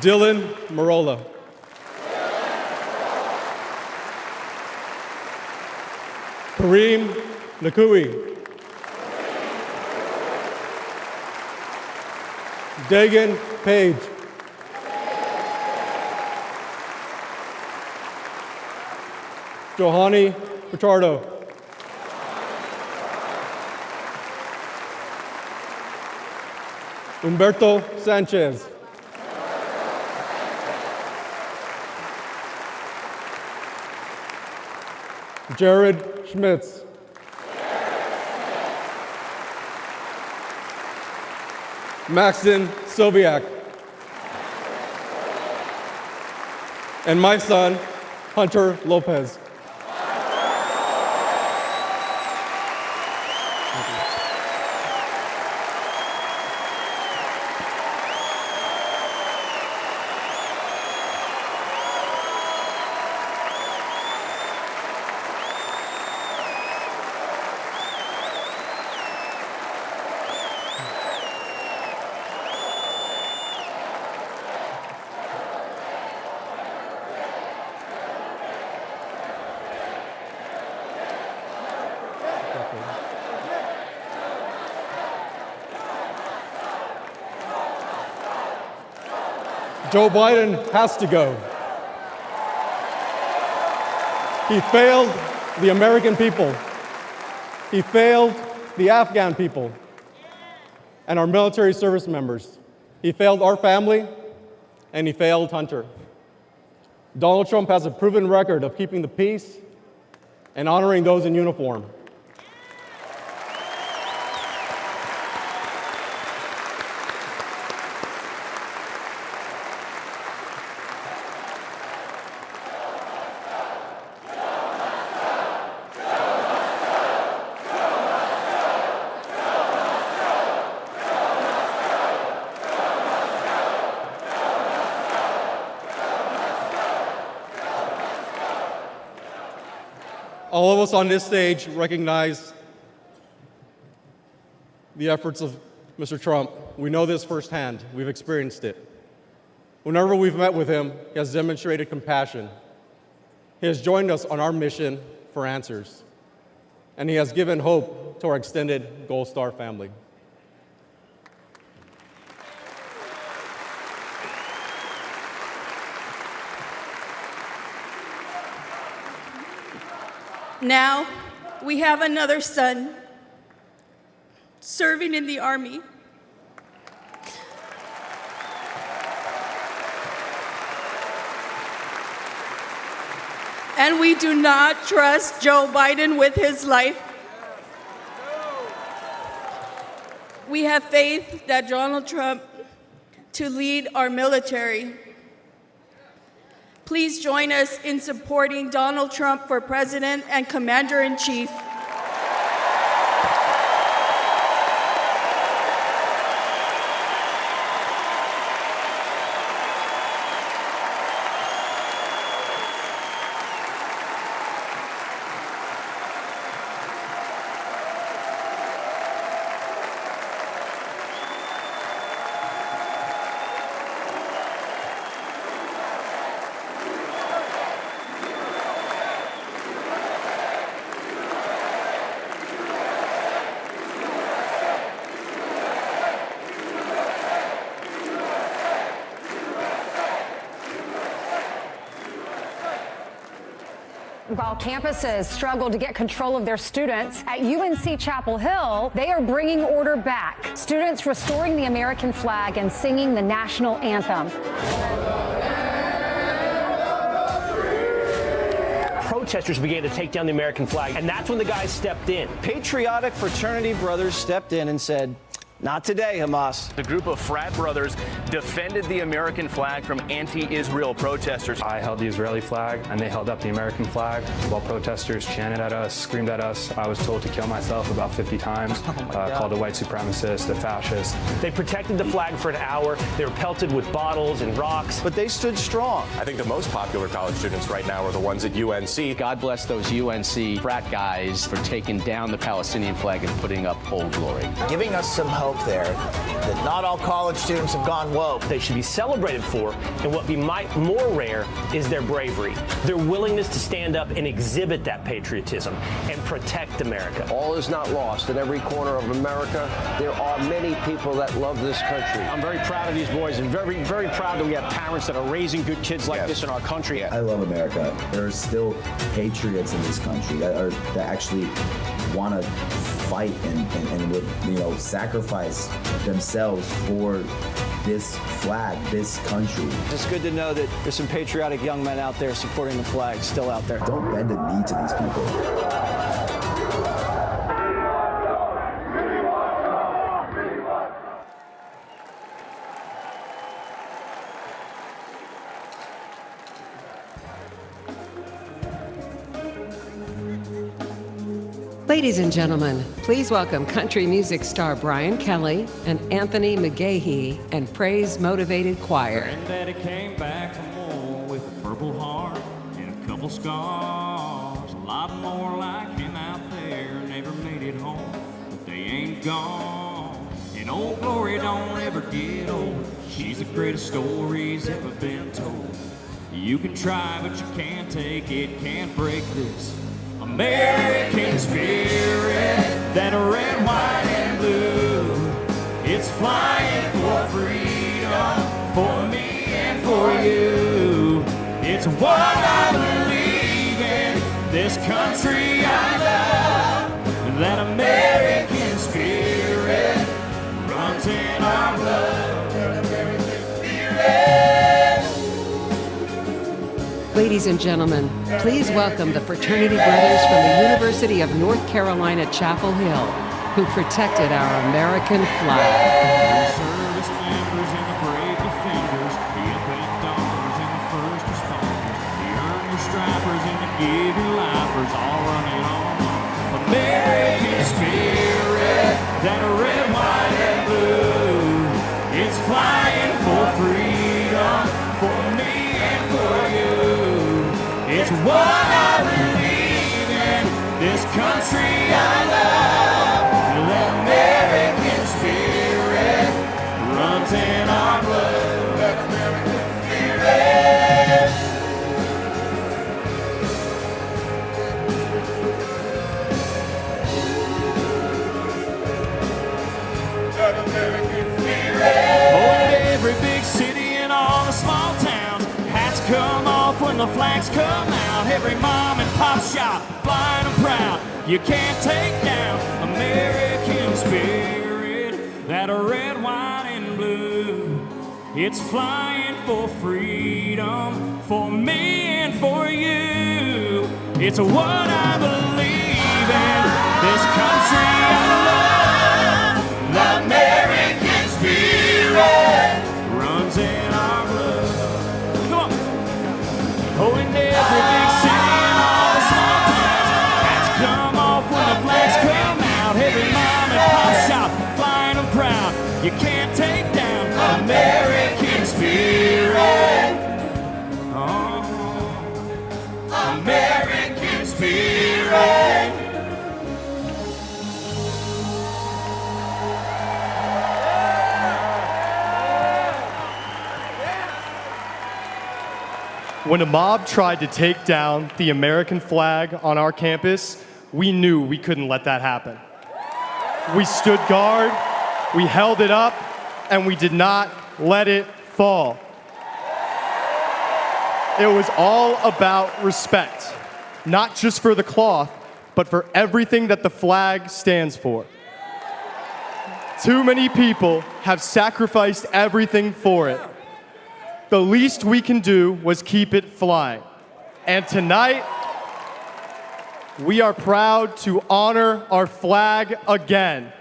[SPEAKER 17] Dylan Marola. Kareem Nakui. Dagan Page. Johanny Pichardo. Humberto Sanchez. Jared Schmitz. Maxton Sobiak. And my son, Hunter Lopez. Joe Biden has to go. He failed the American people. He failed the Afghan people and our military service members. He failed our family, and he failed Hunter. Donald Trump has a proven record of keeping the peace and honoring those in uniform. All of us on this stage recognize the efforts of Mr. Trump. We know this firsthand. We've experienced it. Whenever we've met with him, he has demonstrated compassion. He has joined us on our mission for answers, and he has given hope to our extended Gold Star family.
[SPEAKER 20] Now, we have another son serving in the Army. And we do not trust Joe Biden with his life. We have faith that Donald Trump to lead our military. Please join us in supporting Donald Trump for President and Commander-in-Chief.
[SPEAKER 1] While campuses struggle to get control of their students, at UNC Chapel Hill, they are bringing order back. Students restoring the American flag and singing the national anthem.
[SPEAKER 21] Protesters began to take down the American flag, and that's when the guys stepped in.
[SPEAKER 22] Patriotic fraternity brothers stepped in and said, "Not today, Hamas."
[SPEAKER 23] A group of frat brothers defended the American flag from anti-Israel protesters.
[SPEAKER 24] I held the Israeli flag, and they held up the American flag while protesters chanted at us, screamed at us. I was told to kill myself about 50 times, called a white supremacist, a fascist.
[SPEAKER 21] They protected the flag for an hour. They were pelted with bottles and rocks.
[SPEAKER 22] But they stood strong.
[SPEAKER 25] I think the most popular college students right now are the ones at UNC.
[SPEAKER 26] God bless those UNC frat guys for taking down the Palestinian flag and putting up Old Glory.
[SPEAKER 27] Giving us some hope there that not all college students have gone woke.
[SPEAKER 21] They should be celebrated for, and what be more rare is their bravery, their willingness to stand up and exhibit that patriotism and protect America.
[SPEAKER 29] All is not lost. In every corner of America, there are many people that love this country.
[SPEAKER 21] I'm very proud of these boys and very, very proud that we have parents that are raising good kids like this in our country.
[SPEAKER 30] I love America. There are still patriots in this country that actually want to fight and would, sacrifice themselves for this flag, this country.
[SPEAKER 22] It's good to know that there's some patriotic young men out there supporting the flag still out there.
[SPEAKER 30] Don't bend the knee to these people.
[SPEAKER 4] Ladies and gentlemen, please welcome country music star Brian Kelly and Anthony McGahee and praise-motivated choir.
[SPEAKER 31] Granddaddy came back from war with a purple heart and a couple scars. A lot more like him out there never made it home, but they ain't gone. And Old Glory don't ever get old. She's the greatest story's ever been told. You can try, but you can't take it, can't break this American spirit, that red, white, and blue. It's flying for freedom, for me and for you. It's what I believe in, this country I love. That American spirit runs in our blood. That American spirit.
[SPEAKER 4] Ladies and gentlemen, please welcome the fraternity brothers from the University of North Carolina, Chapel Hill, who protected our American flag.
[SPEAKER 31] Service members and the brave defenders, the up-and-downers and the first responders, the earner stripers and the give-your-lifers, all running on American spirit, that red, white, and blue. It's flying for freedom, for me and for you. It's what I believe in, this country I love. That American spirit runs in our blood. That American spirit. That American spirit. Oh, in every big city and all the small towns, hats come off when the flags come out. Every mom and pop shop flying them proud. You can't take down American spirit, that red, white, and blue. It's flying for freedom, for me and for you. It's what I believe in, this country I love. The American spirit runs in our blood. Come on.
[SPEAKER 2] When a mob tried to take down the American flag on our campus, we knew we couldn't let that happen. We stood guard, we held it up, and we did not let it fall. It was all about respect, not just for the cloth, but for everything that the flag stands for. Too many people have sacrificed everything for it. The least we can do was keep it flying. And tonight, we are proud to honor our flag again.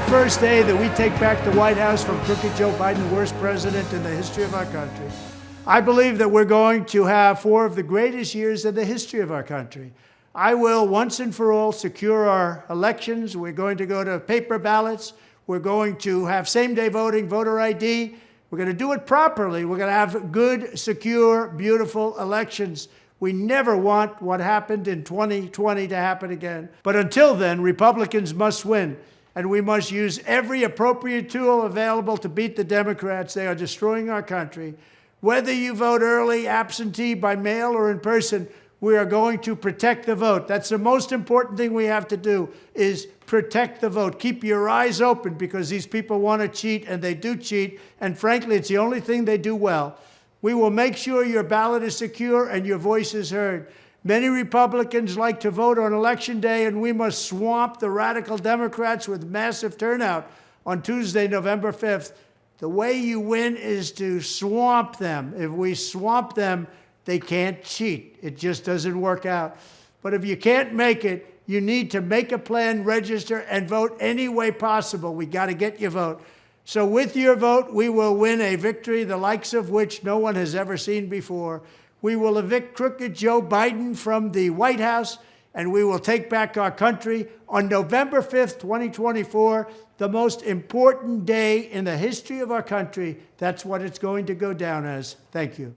[SPEAKER 3] First day that we take back the White House from crooked Joe Biden, worst president in the history of our country, I believe that we're going to have 4 of the greatest years in the history of our country. I will once and for all secure our elections. We're going to go to paper ballots. We're going to have same-day voting, voter ID. We're going to do it properly. We're going to have good, secure, beautiful elections. We never want what happened in 2020 to happen again. But until then, Republicans must win. And we must use every appropriate tool available to beat the Democrats. They are destroying our country. Whether you vote early, absentee, by mail, or in person, we are going to protect the vote. That's the most important thing we have to do, is protect the vote. Keep your eyes open, because these people want to cheat, and they do cheat. And frankly, it's the only thing they do well. We will make sure your ballot is secure and your voice is heard. Many Republicans like to vote on Election Day, and we must swamp the radical Democrats with massive turnout on Tuesday, November 5th. The way you win is to swamp them. If we swamp them, they can't cheat. It just doesn't work out. But if you can't make it, you need to make a plan, register, and vote any way possible. We got to get your vote. So with your vote, we will win a victory the likes of which no one has ever seen before. We will evict crooked Joe Biden from the White House, and we will take back our country on November 5th, 2024, the most important day in the history of our country. That's what it's going to go down as. Thank you.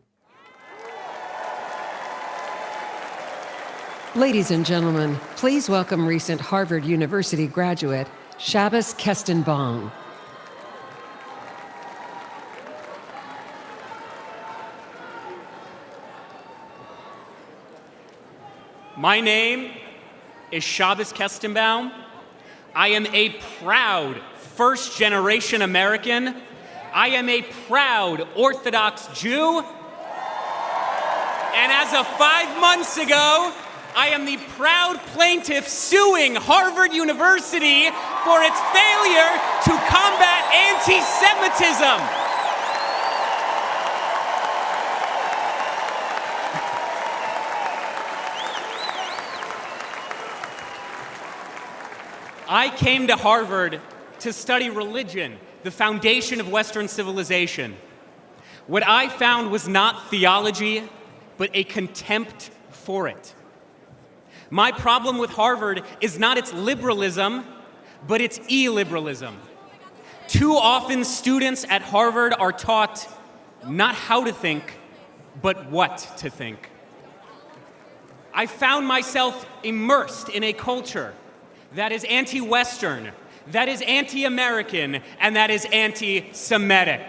[SPEAKER 4] Ladies and gentlemen, please welcome recent Harvard University graduate, Shabbos Kestenbaum.
[SPEAKER 5] My name is Shabbos Kestenbaum. I am a proud first-generation American. I am a proud Orthodox Jew. And as of 5 months ago, I am the proud plaintiff suing Harvard University for its failure to combat anti-Semitism. I came to Harvard to study religion, the foundation of Western civilization. What I found was not theology, but a contempt for it. My problem with Harvard is not its liberalism, but its illiberalism. Too often, students at Harvard are taught not how to think, but what to think. I found myself immersed in a culture that is anti-Western, that is anti-American, and that is anti-Semitic.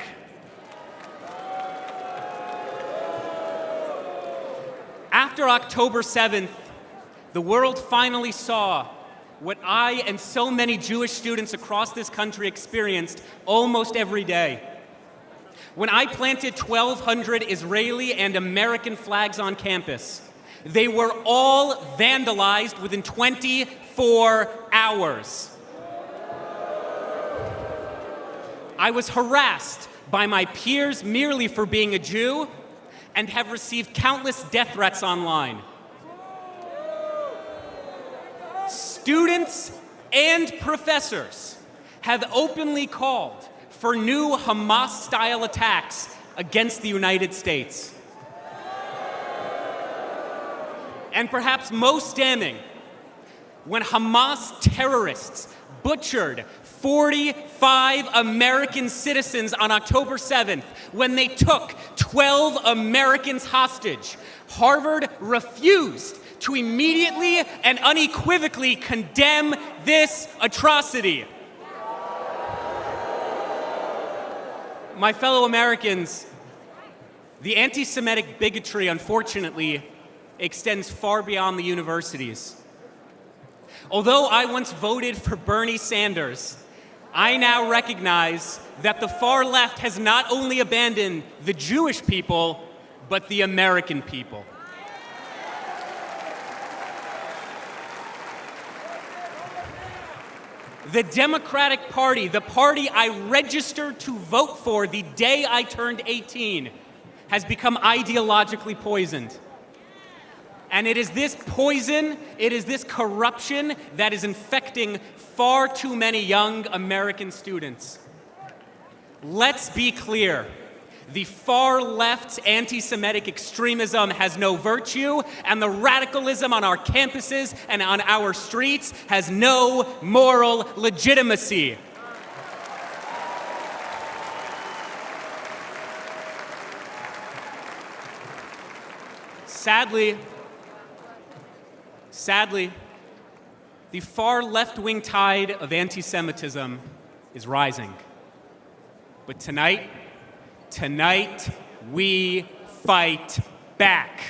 [SPEAKER 5] After October 7th, the world finally saw what I and so many Jewish students across this country experienced almost every day. When I planted 1,200 Israeli and American flags on campus, they were all vandalized within 24 hours. I was harassed by my peers merely for being a Jew and have received countless death threats online. Students and professors have openly called for new Hamas-style attacks against the United States. And perhaps most damning, when Hamas terrorists butchered 45 American citizens on October 7th, when they took 12 Americans hostage, Harvard refused to immediately and unequivocally condemn this atrocity. My fellow Americans, the anti-Semitic bigotry, unfortunately, extends far beyond the universities. Although I once voted for Bernie Sanders, I now recognize that the far left has not only abandoned the Jewish people, but the American people. The Democratic Party, the party I registered to vote for the day I turned 18, has become ideologically poisoned. And it is this poison, it is this corruption that is infecting far too many young American students. Let's be clear. The far left's anti-Semitic extremism has no virtue, and the radicalism on our campuses and on our streets has no moral legitimacy. Sadly, the far left-wing tide of anti-Semitism is rising. But tonight we fight back.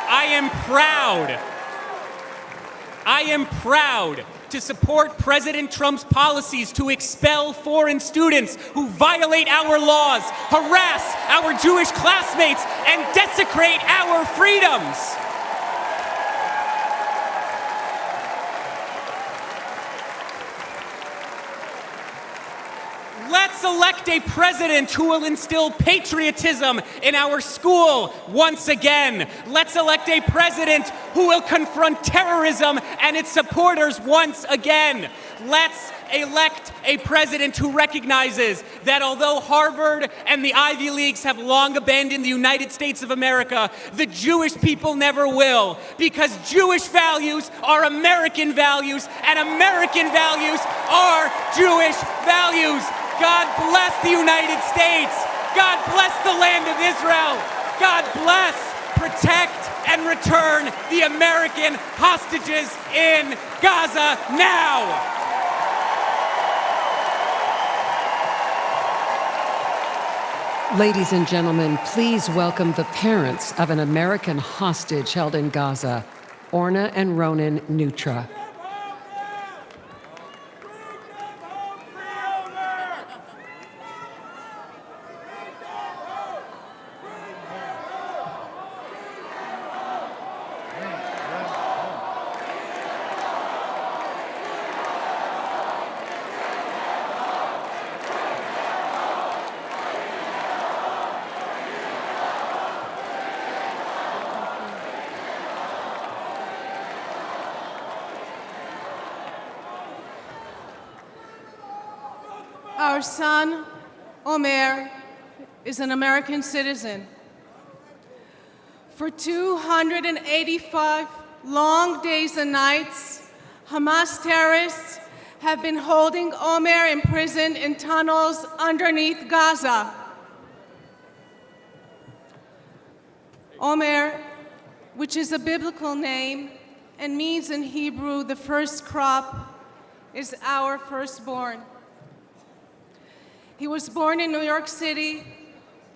[SPEAKER 5] I am proud to support President Trump's policies to expel foreign students who violate our laws, harass our Jewish classmates, and desecrate our freedoms. Let's elect a president who will instill patriotism in our school once again. Let's elect a president who will confront terrorism and its supporters once again. Let's elect a president who recognizes that although Harvard and the Ivy Leagues have long abandoned the United States of America, the Jewish people never will, because Jewish values are American values, and American values are Jewish values. God bless the United States. God bless the land of Israel. God bless, protect, and return the American hostages in Gaza now.
[SPEAKER 4] Ladies and gentlemen, please welcome the parents of an American hostage held in Gaza, Orna and Ronan Nutra.
[SPEAKER 14] Our son, Omer, is an American citizen. For 285 long days and nights, Hamas terrorists have been holding Omer imprisoned in tunnels underneath Gaza. Omer, which is a biblical name and means in Hebrew the first crop, is our firstborn. He was born in New York City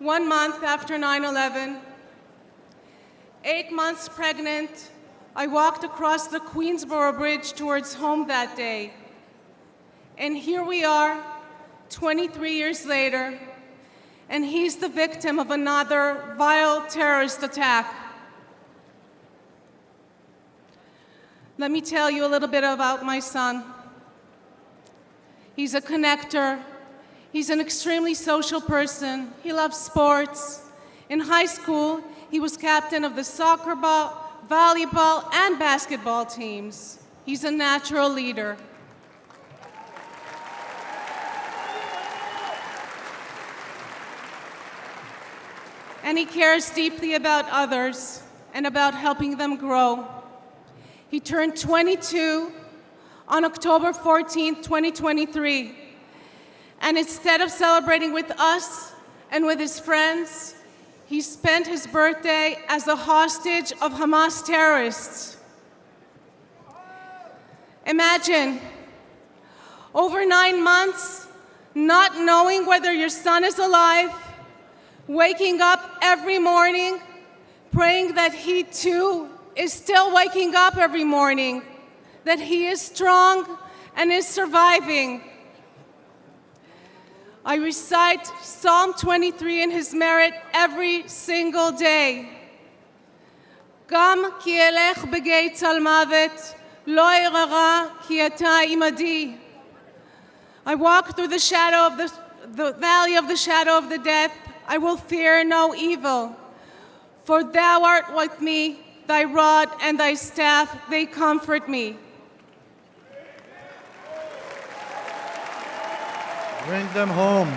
[SPEAKER 14] 1 month after 9/11. 8 months pregnant, I walked across the Queensboro Bridge towards home that day. And here we are, 23 years later, and he's the victim of another vile terrorist attack. Let me tell you a little bit about my son. He's a connector. He's an extremely social person. He loves sports. In high school, he was captain of the soccer ball, volleyball, and basketball teams. He's a natural leader. And he cares deeply about others and about helping them grow. He turned 22 on October 14, 2023. And instead of celebrating with us and with his friends, he spent his birthday as a hostage of Hamas terrorists. Imagine, over 9 months, not knowing whether your son is alive, waking up every morning, praying that he too is still waking up every morning, that he is strong and is surviving. I recite Psalm 23 in his merit every single day. Gam ki elech begei tzal mavet, lo erara ki ata imadi. I walk through the shadow of the valley of the shadow of the death. I will fear no evil, for thou art with me, thy rod and thy staff, they comfort me.
[SPEAKER 3] Bring them home.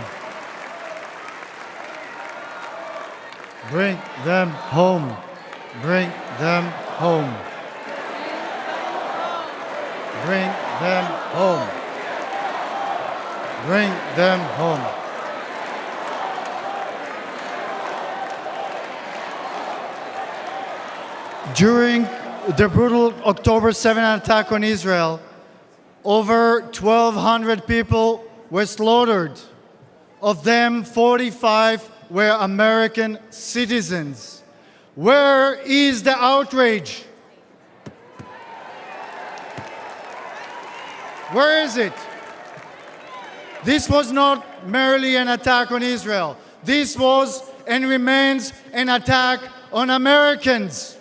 [SPEAKER 3] Bring them home. Bring them home. Bring them home. Bring them home. During the brutal October 7 attack on Israel, over 1,200 people were slaughtered. Of them, 45 were American citizens. Where is the outrage? Where is it? This was not merely an attack on Israel. This was and remains an attack on Americans.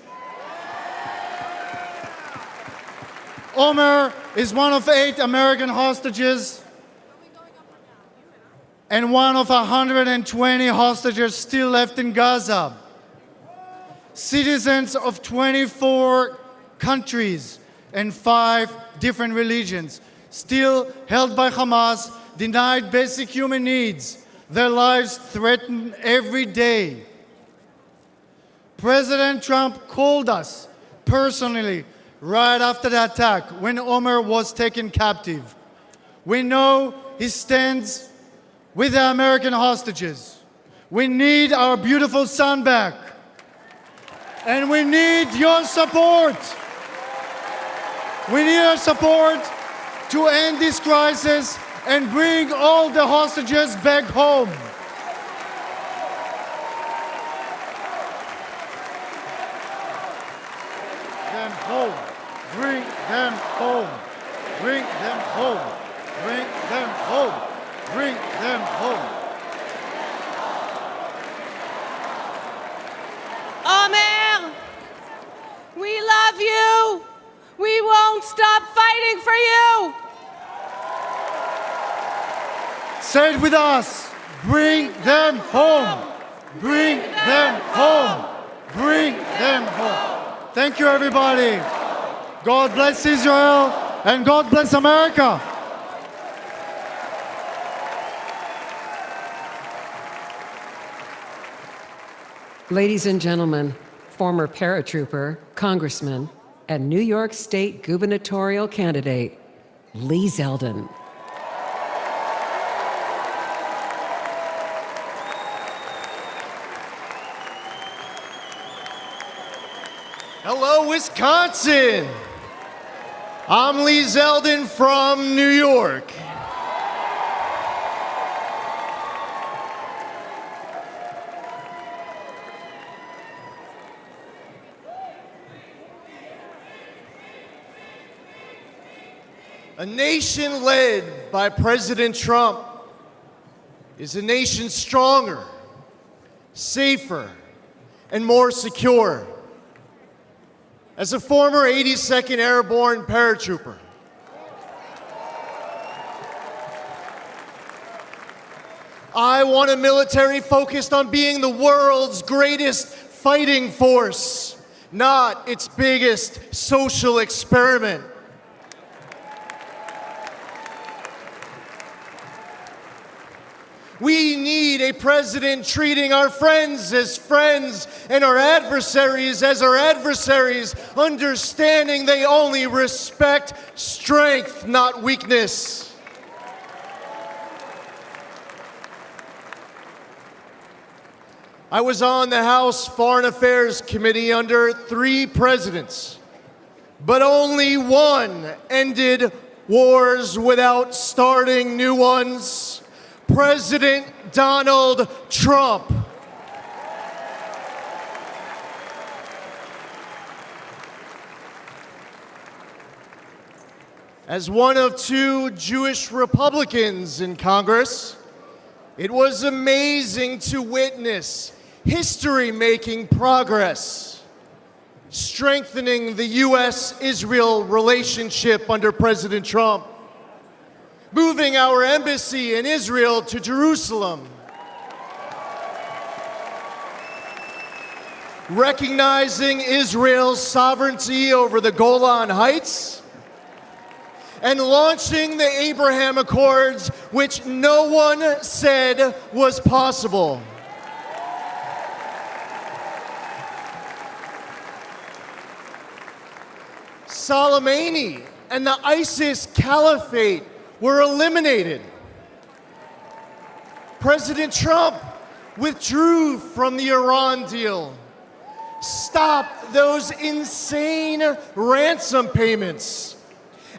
[SPEAKER 3] Omer is one of 8 American hostages and one of 120 hostages still left in Gaza. Citizens of 24 countries and 5 different religions, still held by Hamas, denied basic human needs, their lives threatened every day. President Trump called us personally right after the attack when Omer was taken captive. We know he stands with the American hostages. We need our beautiful son back. And we need your support. We need your support to end this crisis and bring all the hostages back home. Them home. Bring them home. Bring them home. Bring them home. Bring them home.
[SPEAKER 14] Omer, we love you. We won't stop fighting for you.
[SPEAKER 3] Say it with us. Bring them home. Bring them home. Bring them home. Thank you, everybody. God bless Israel and God bless America.
[SPEAKER 4] Ladies and gentlemen, former paratrooper, congressman, and New York State gubernatorial candidate, Lee Zeldin.
[SPEAKER 6] Hello, Wisconsin. I'm Lee Zeldin from New York. A nation led by President Trump is a nation stronger, safer, and more secure. As a former 82nd Airborne paratrooper, I want a military focused on being the world's greatest fighting force, not its biggest social experiment. We need a president treating our friends as friends and our adversaries as our adversaries, understanding they only respect strength, not weakness. I was on the House Foreign Affairs Committee under 3 presidents, but only one ended wars without starting new ones. President Donald Trump. As one of 2 Jewish Republicans in Congress, it was amazing to witness history-making progress, strengthening the U.S.-Israel relationship under President Trump, moving our embassy in Israel to Jerusalem, recognizing Israel's sovereignty over the Golan Heights, and launching the Abraham Accords, which no one said was possible. Soleimani and the ISIS caliphate were eliminated. President Trump withdrew from the Iran deal, stopped those insane ransom payments,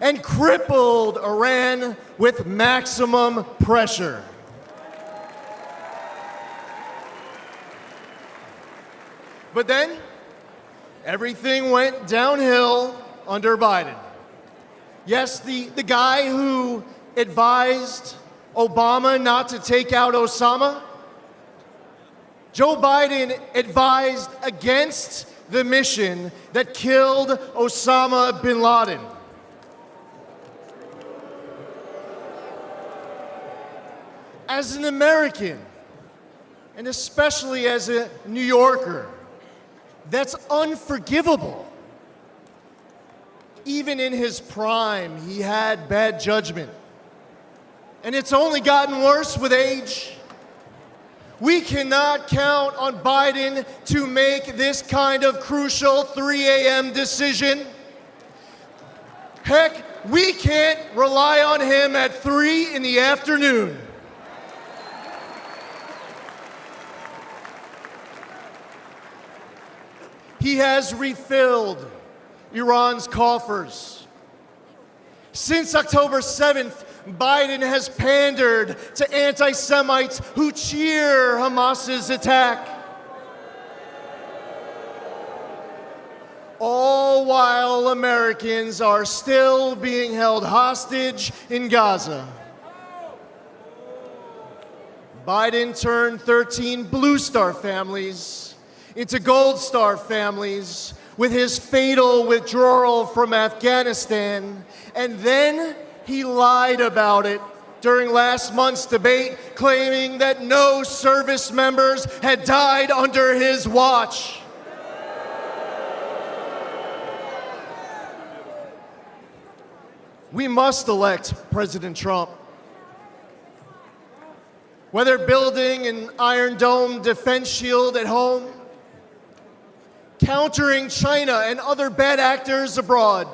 [SPEAKER 6] and crippled Iran with maximum pressure. But then, everything went downhill under Biden. Yes, the guy who advised Obama not to take out Osama, Joe Biden advised against the mission that killed Osama bin Laden. As an American, and especially as a New Yorker, that's unforgivable. Even in his prime, he had bad judgment. And it's only gotten worse with age. We cannot count on Biden to make this kind of crucial 3 a.m. decision. Heck, we can't rely on him at 3 in the afternoon. He has refilled Iran's coffers. Since October 7th, Biden has pandered to anti-Semites who cheer Hamas's attack. All while Americans are still being held hostage in Gaza. Biden turned 13 Blue Star families into Gold Star families with his fatal withdrawal from Afghanistan, and then he lied about it during last month's debate, claiming that no service members had died under his watch. We must elect President Trump. Whether building an Iron Dome defense shield at home, countering China and other bad actors abroad,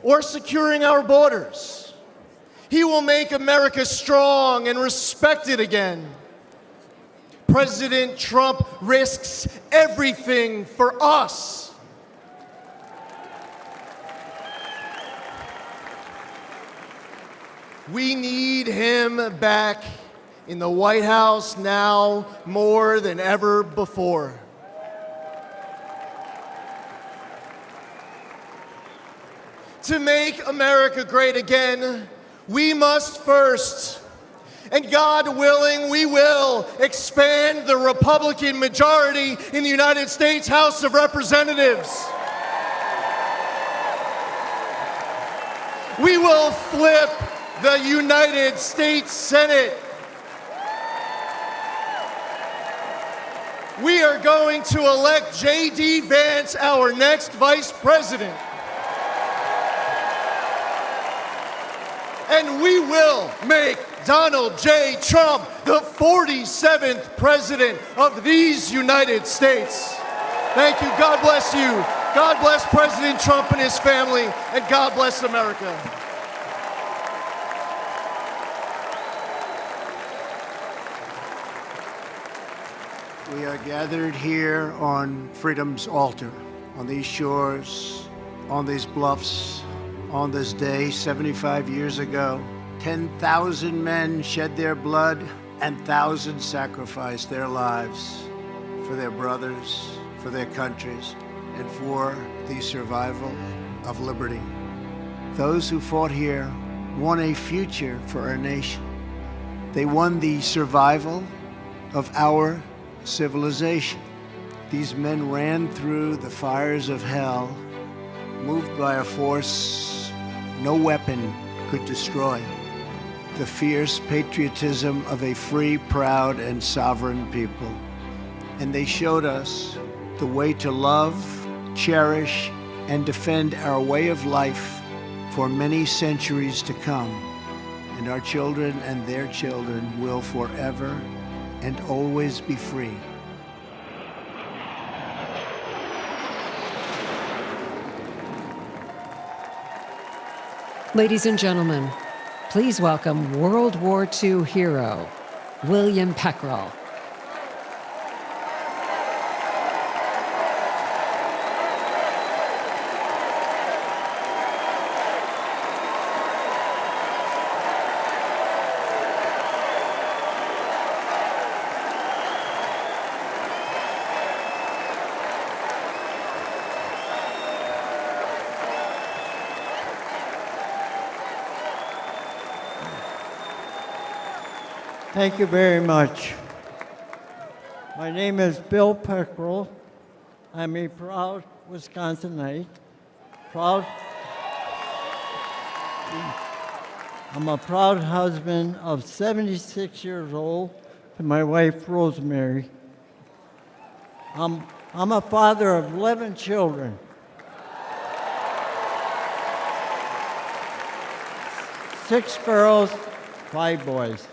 [SPEAKER 6] or securing our borders, he will make America strong and respected again. President Trump risks everything for us. We need him back in the White House now more than ever before. To make America great again, we must first, and God willing, we will expand the Republican majority in the United States House of Representatives. We will flip the United States Senate. We are going to elect JD Vance, our next vice president. And we will make Donald J. Trump, the 47th President of these United States. Thank you. God bless you. God bless President Trump and his family, and God bless America.
[SPEAKER 3] We are gathered here on freedom's altar, on these shores, on these bluffs, on this day 75 years ago. 10,000 men shed their blood and thousands sacrificed their lives for their brothers, for their countries, and for the survival of liberty. Those who fought here won a future for our nation. They won the survival of our civilization. These men ran through the fires of hell, moved by a force no weapon could destroy. The fierce patriotism of a free, proud, and sovereign people. And they showed us the way to love, cherish, and defend our way of life for many centuries to come. And our children and their children will forever and always be free.
[SPEAKER 4] Ladies and gentlemen, please welcome World War II hero, William Peckrell.
[SPEAKER 7] Thank you very much. My name is Bill Peckrell. I'm a proud Wisconsinite. I'm a proud husband of 76 years old to my wife, Rosemary. I'm a father of 11 children. 6 girls, 5 boys.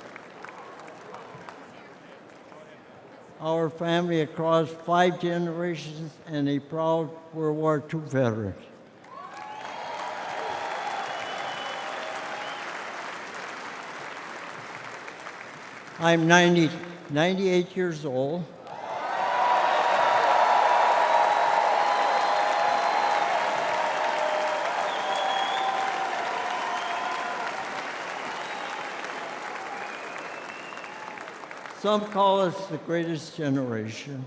[SPEAKER 7] Our family across 5 generations and a proud World War II veteran. I'm 98 years old. Some call us the greatest generation.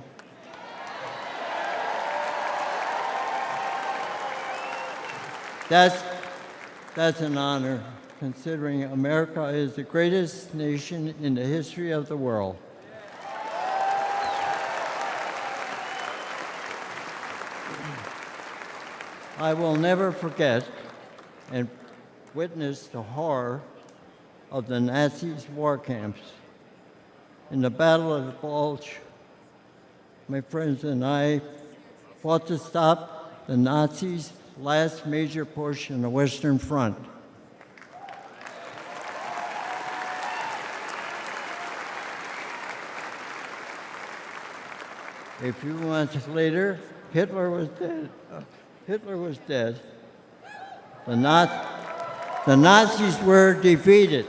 [SPEAKER 7] That's an honor, considering America is the greatest nation in the history of the world. I will never forget and witness the horror of the Nazis' war camps. In the Battle of the Bulge, my friends and I fought to stop the Nazis' last major push in the Western Front. A few months later, Hitler was dead. The Nazis were defeated.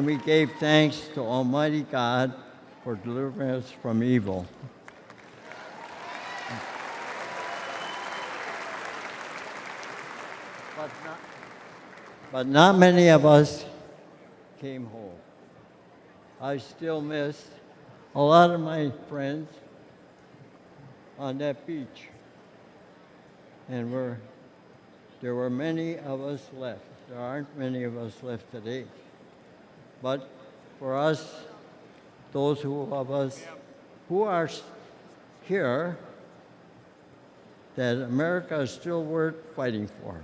[SPEAKER 7] We gave thanks to Almighty God for delivering us from evil. But not many of us came home. I still miss a lot of my friends on that beach. And there were many of us left. There aren't many of us left today. But for us, those of us who are here, that America is still worth fighting for.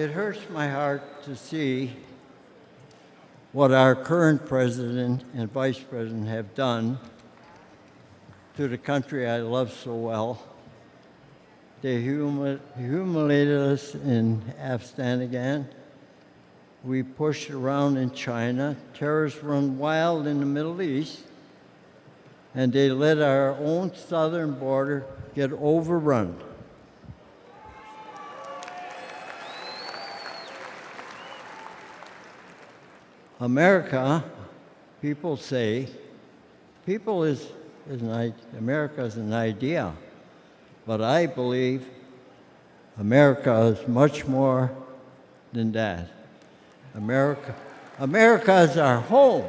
[SPEAKER 7] It hurts my heart to see what our current president and vice president have done to the country I love so well. They humiliated us in Afghanistan. We pushed around in China. Terrorists run wild in the Middle East. And they let our own southern border get overrun. America, people say, America is an idea, but I believe America is much more than that. America is our home.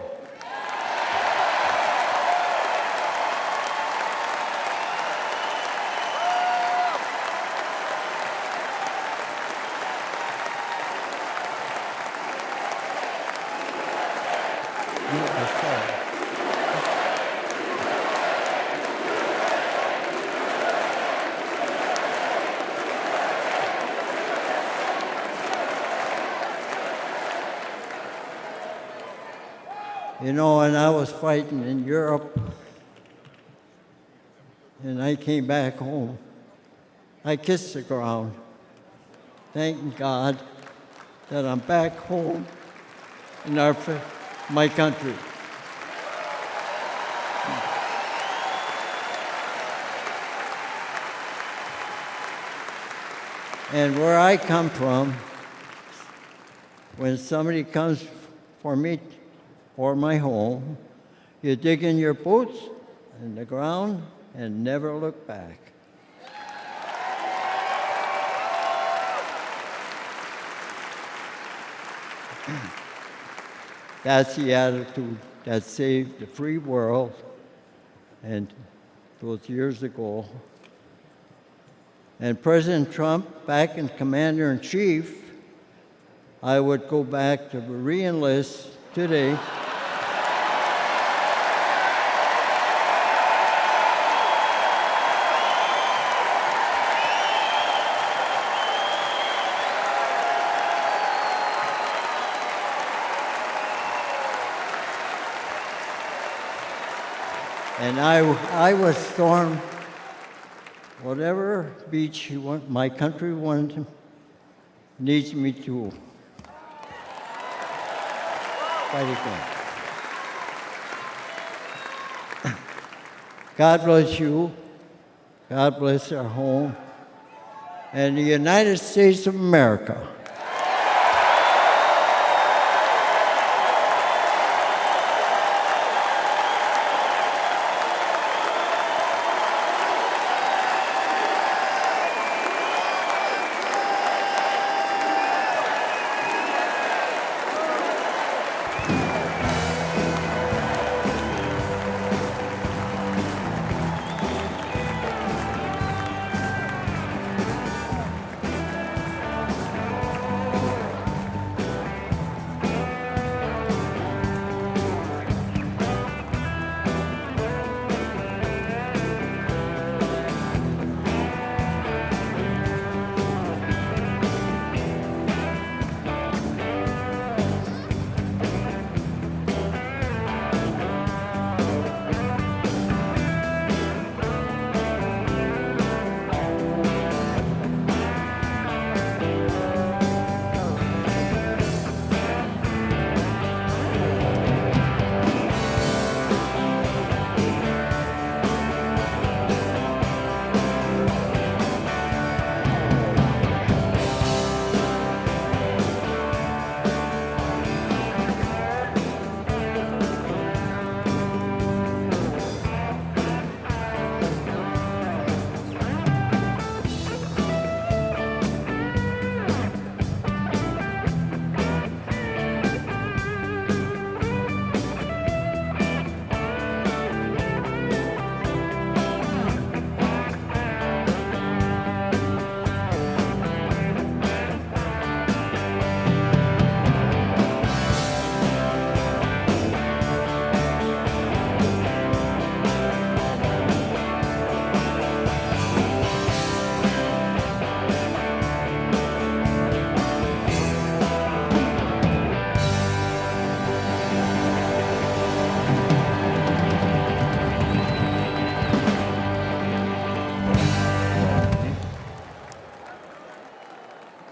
[SPEAKER 7] You know, when I was fighting in Europe and I came back home, I kissed the ground, thanking God that I'm back home in my country. And where I come from, when somebody comes for me or my home, you dig in your boots in the ground and never look back. That's the attitude that saved the free world, and those years ago. And President Trump, back in Commander-in-Chief, I would go back to re-enlist today. And I would storm whatever beach my country needs me to fight again. God bless you. God bless our home and the United States of America.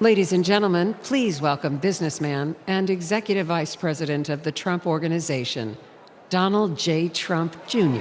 [SPEAKER 4] Ladies and gentlemen, please welcome businessman and Executive Vice President of the Trump Organization, Donald J. Trump, Jr.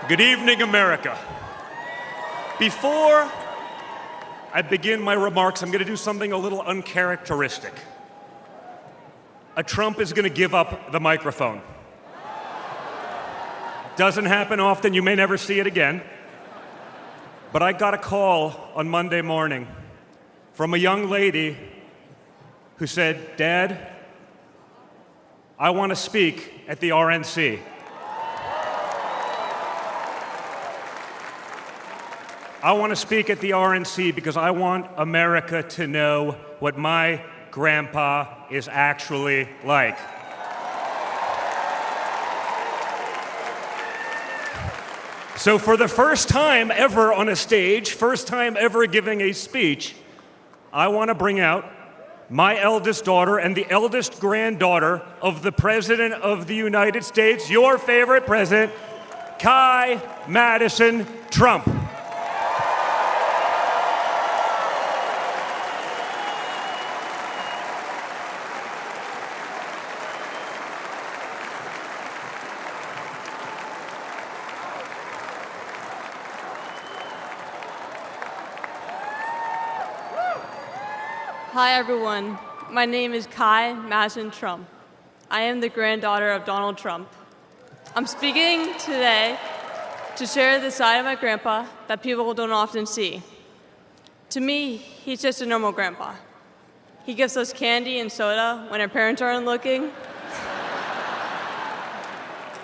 [SPEAKER 8] Good evening, America. Before I begin my remarks, I'm going to do something a little uncharacteristic. A Trump is going to give up the microphone. Doesn't happen often, you may never see it again. But I got a call on Monday morning from a young lady who said, "Dad, I want to speak at the RNC." I want to speak at the RNC because I want America to know what my grandpa is actually like. So for the first time ever on a stage, first time ever giving a speech, I want to bring out my eldest daughter and the eldest granddaughter of the President of the United States, your favorite president, Kai Madison Trump.
[SPEAKER 9] Hi, everyone. My name is Kai Madison Trump. I am the granddaughter of Donald Trump. I'm speaking today to share the side of my grandpa that people don't often see. To me, he's just a normal grandpa. He gives us candy and soda when our parents aren't looking.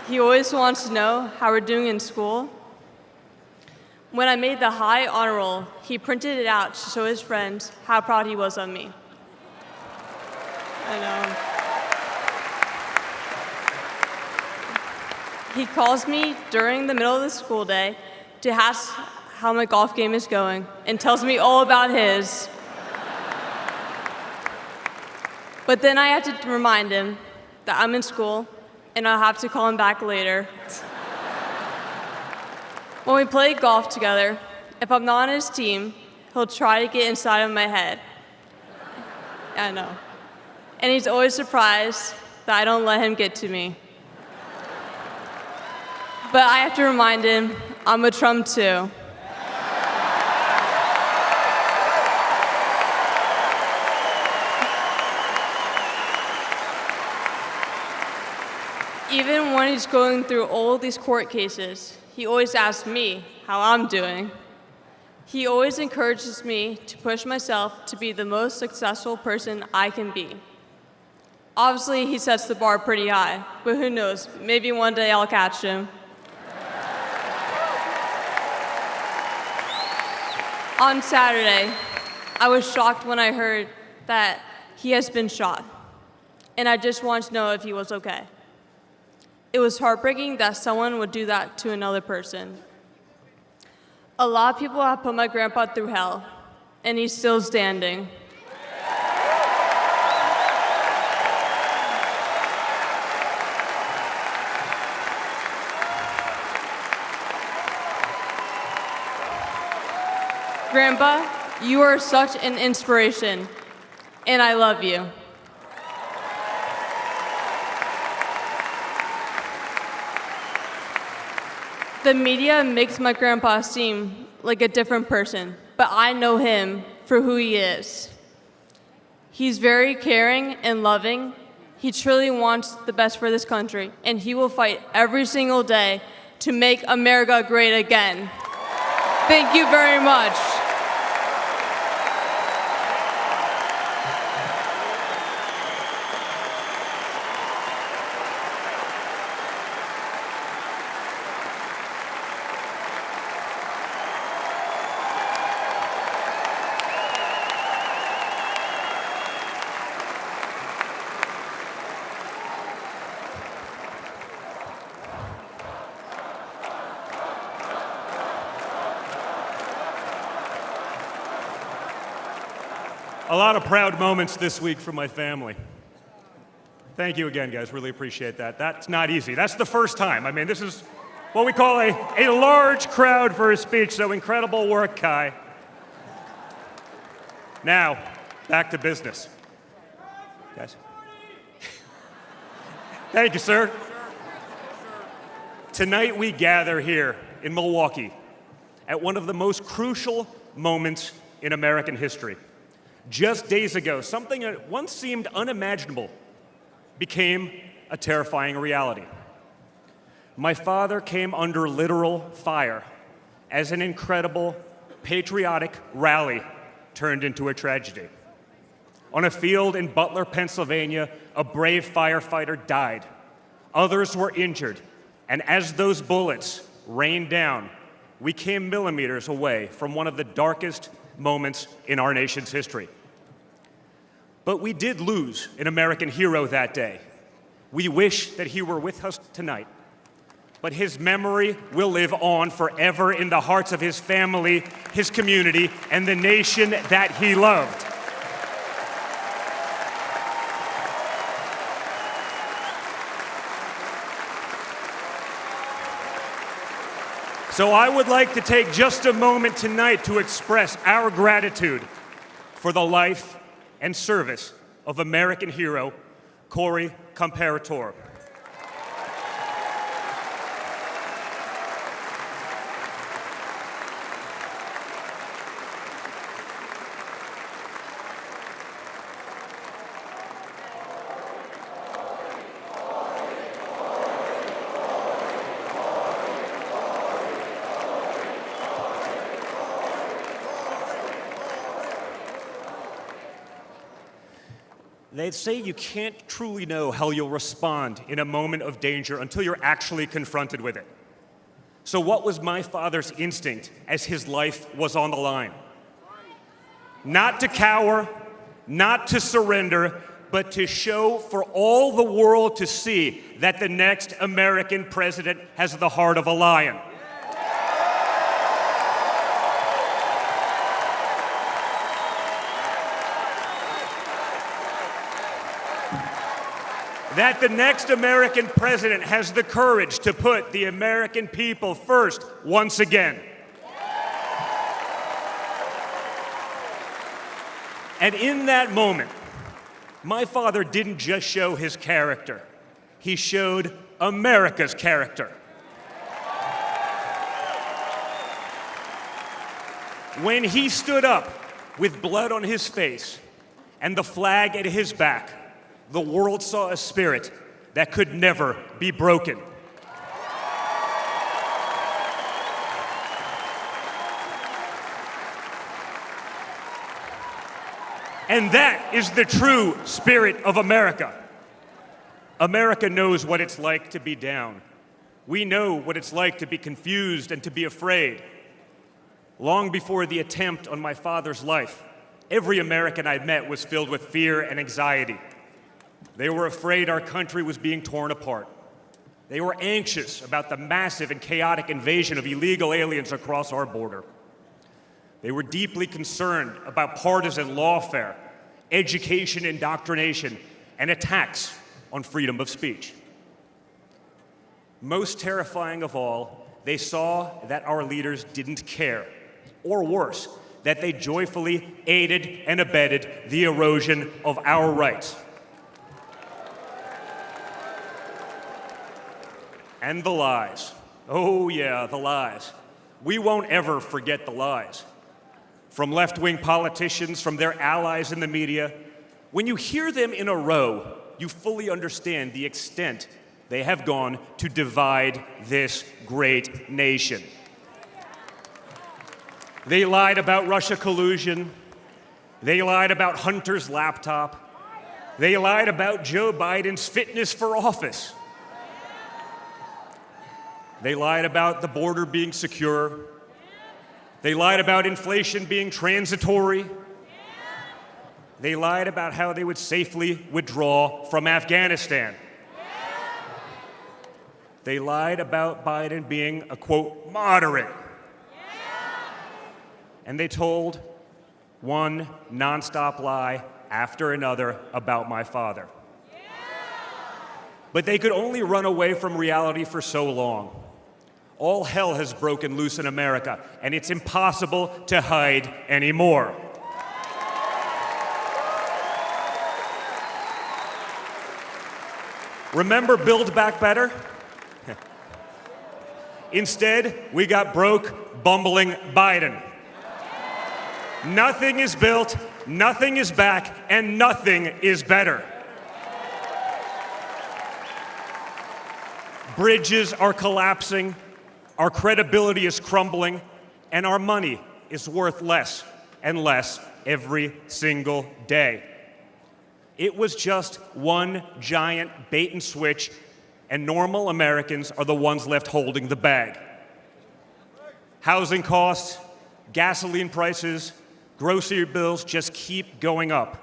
[SPEAKER 9] He always wants to know how we're doing in school. When I made the high honor roll, he printed it out to show his friends how proud he was of me. I know. He calls me during the middle of the school day to ask how my golf game is going and tells me all about his. But then I have to remind him that I'm in school and I'll have to call him back later. When we play golf together, if I'm not on his team, he'll try to get inside of my head. I know. And he's always surprised that I don't let him get to me. But I have to remind him, I'm a Trump too. Even when he's going through all these court cases, he always asks me how I'm doing. He always encourages me to push myself to be the most successful person I can be. Obviously, he sets the bar pretty high, but who knows, maybe one day I'll catch him. On Saturday, I was shocked when I heard that he has been shot, and I just wanted to know if he was okay. It was heartbreaking that someone would do that to another person. A lot of people have put my grandpa through hell, and he's still standing. Grandpa, you are such an inspiration, and I love you. The media makes my grandpa seem like a different person, but I know him for who he is. He's very caring and loving. He truly wants the best for this country, and he will fight every single day to make America great again. Thank you very much.
[SPEAKER 8] A lot of proud moments this week from my family. Thank you again, guys. Really appreciate that. That's not easy. That's the first time. I mean, this is what we call a large crowd for a speech, so incredible work, Kai. Now, back to business. Guys. Thank you, sir. Tonight we gather here in Milwaukee at one of the most crucial moments in American history. Just days ago, something that once seemed unimaginable became a terrifying reality. My father came under literal fire as an incredible patriotic rally turned into a tragedy. On a field in Butler, Pennsylvania, a brave firefighter died. Others were injured, and as those bullets rained down, we came millimeters away from one of the darkest moments in our nation's history. But we did lose an American hero that day. We wish that he were with us tonight, but his memory will live on forever in the hearts of his family, his community, and the nation that he loved. So I would like to take just a moment tonight to express our gratitude for the life and service of American hero Corey Comparator. They say you can't truly know how you'll respond in a moment of danger until you're actually confronted with it. So what was my father's instinct as his life was on the line? Not to cower, not to surrender, but to show for all the world to see that the next American president has the heart of a lion. That the next American president has the courage to put the American people first once again. And in that moment, my father didn't just show his character, he showed America's character. When he stood up with blood on his face and the flag at his back, the world saw a spirit that could never be broken. And that is the true spirit of America. America knows what it's like to be down. We know what it's like to be confused and to be afraid. Long before the attempt on my father's life, every American I met was filled with fear and anxiety. They were afraid our country was being torn apart. They were anxious about the massive and chaotic invasion of illegal aliens across our border. They were deeply concerned about partisan lawfare, education indoctrination, and attacks on freedom of speech. Most terrifying of all, they saw that our leaders didn't care, or worse, that they joyfully aided and abetted the erosion of our rights. And the lies. Oh yeah, the lies. We won't ever forget the lies. From left-wing politicians, from their allies in the media, when you hear them in a row, you fully understand the extent they have gone to divide this great nation. They lied about Russia collusion. They lied about Hunter's laptop. They lied about Joe Biden's fitness for office. They lied about the border being secure. They lied about inflation being transitory. They lied about how they would safely withdraw from Afghanistan. They lied about Biden being a, quote, moderate. And they told one nonstop lie after another about my father. But they could only run away from reality for so long. All hell has broken loose in America, and it's impossible to hide anymore. Remember Build Back Better? Instead, we got broke, bumbling Biden. Nothing is built, nothing is back, and nothing is better. Bridges are collapsing, our credibility is crumbling, and our money is worth less and less every single day. It was just one giant bait and switch, and normal Americans are the ones left holding the bag. Housing costs, gasoline prices, grocery bills just keep going up.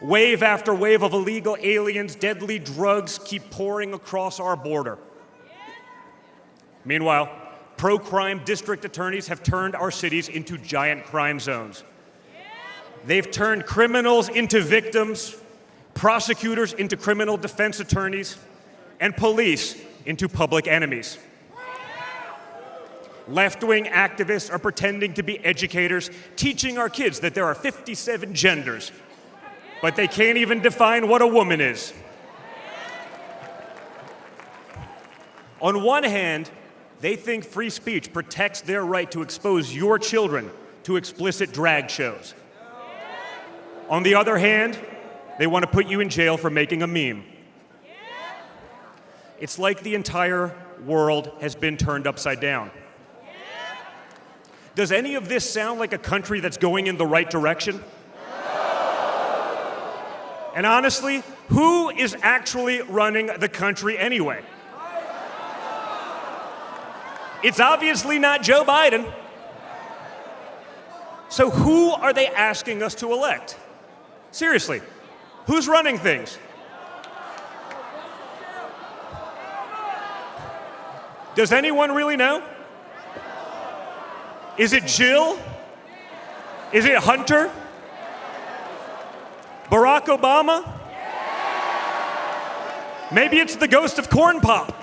[SPEAKER 8] Wave after wave of illegal aliens, deadly drugs keep pouring across our border. Meanwhile, pro-crime district attorneys have turned our cities into giant crime zones. They've turned criminals into victims, prosecutors into criminal defense attorneys, and police into public enemies. Left-wing activists are pretending to be educators, teaching our kids that there are 57 genders, but they can't even define what a woman is. On one hand, they think free speech protects their right to expose your children to explicit drag shows. On the other hand, they want to put you in jail for making a meme. It's like the entire world has been turned upside down. Does any of this sound like a country that's going in the right direction? And honestly, who is actually running the country anyway? It's obviously not Joe Biden. So who are they asking us to elect? Seriously, who's running things? Does anyone really know? Is it Jill? Is it Hunter? Barack Obama? Maybe it's the ghost of Corn Pop.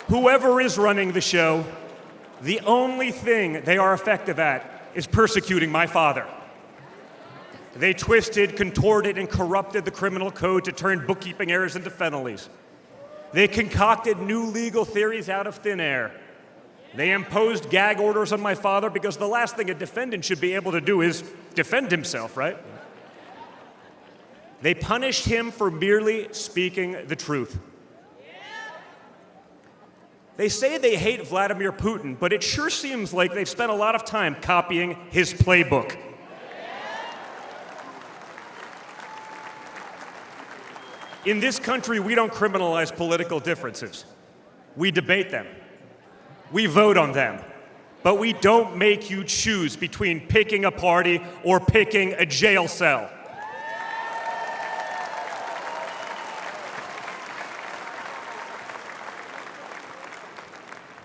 [SPEAKER 8] Whoever is running the show, the only thing they are effective at is persecuting my father. They twisted, contorted, and corrupted the criminal code to turn bookkeeping errors into felonies. They concocted new legal theories out of thin air. They imposed gag orders on my father because the last thing a defendant should be able to do is defend himself, right? They punished him for merely speaking the truth. They say they hate Vladimir Putin, but it sure seems like they've spent a lot of time copying his playbook. In this country, we don't criminalize political differences. We debate them. We vote on them. But we don't make you choose between picking a party or picking a jail cell.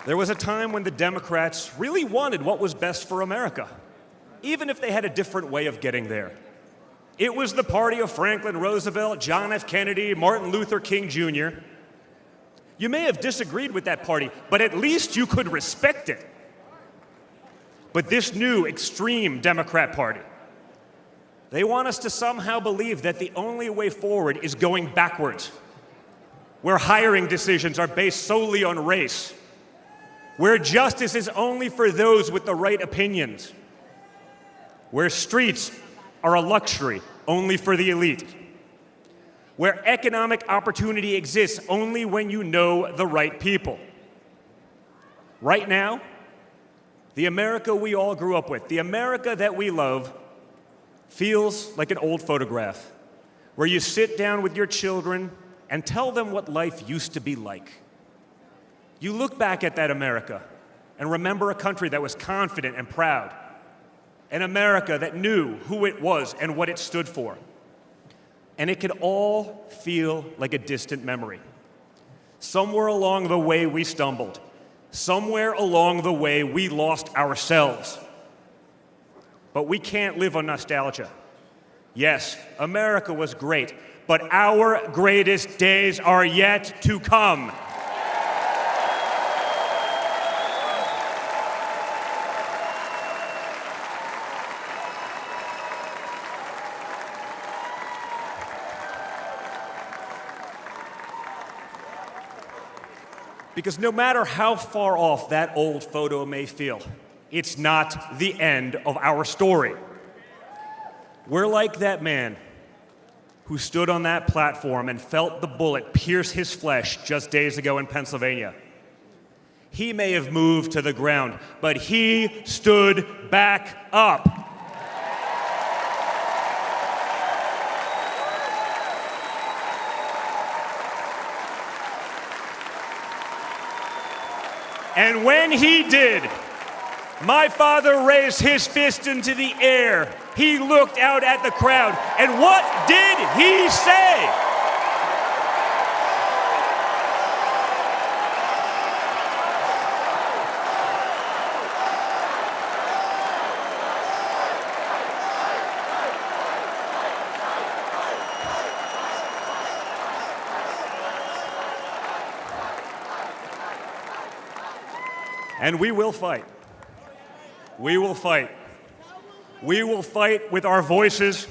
[SPEAKER 8] There was a time when the Democrats really wanted what was best for America, even if they had a different way of getting there. It was the party of Franklin Roosevelt, John F. Kennedy, Martin Luther King Jr. You may have disagreed with that party, but at least you could respect it. But this new extreme Democrat Party, they want us to somehow believe that the only way forward is going backwards, where hiring decisions are based solely on race, where justice is only for those with the right opinions, where streets are a luxury only for the elite, where economic opportunity exists only when you know the right people. Right now, the America we all grew up with, the America that we love, feels like an old photograph where you sit down with your children and tell them what life used to be like. You look back at that America and remember a country that was confident and proud, an America that knew who it was and what it stood for. And it could all feel like a distant memory. Somewhere along the way we stumbled, Somewhere along the way, we lost ourselves. But we can't live on nostalgia. Yes, America was great, but our greatest days are yet to come. Because no matter how far off that old photo may feel, it's not the end of our story. We're like that man who stood on that platform and felt the bullet pierce his flesh just days ago in Pennsylvania. He may have moved to the ground, but he stood back up. And when he did, my father raised his fist into the air. He looked out at the crowd, and what did he say? And we will fight. We will fight. We will fight with our voices.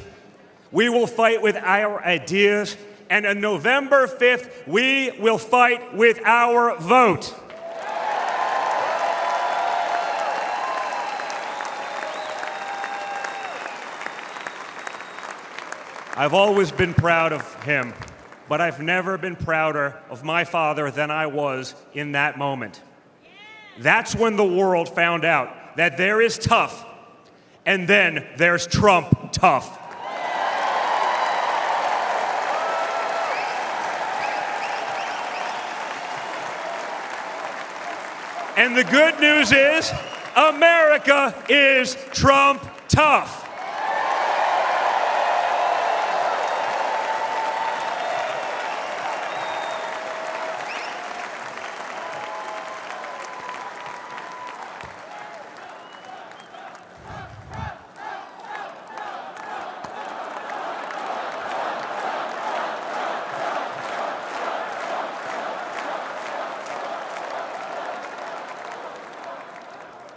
[SPEAKER 8] We will fight with our ideas. And on November 5th, we will fight with our vote. I've always been proud of him, but I've never been prouder of my father than I was in that moment. That's when the world found out that there is tough, and then there's Trump tough. And the good news is, America is Trump tough.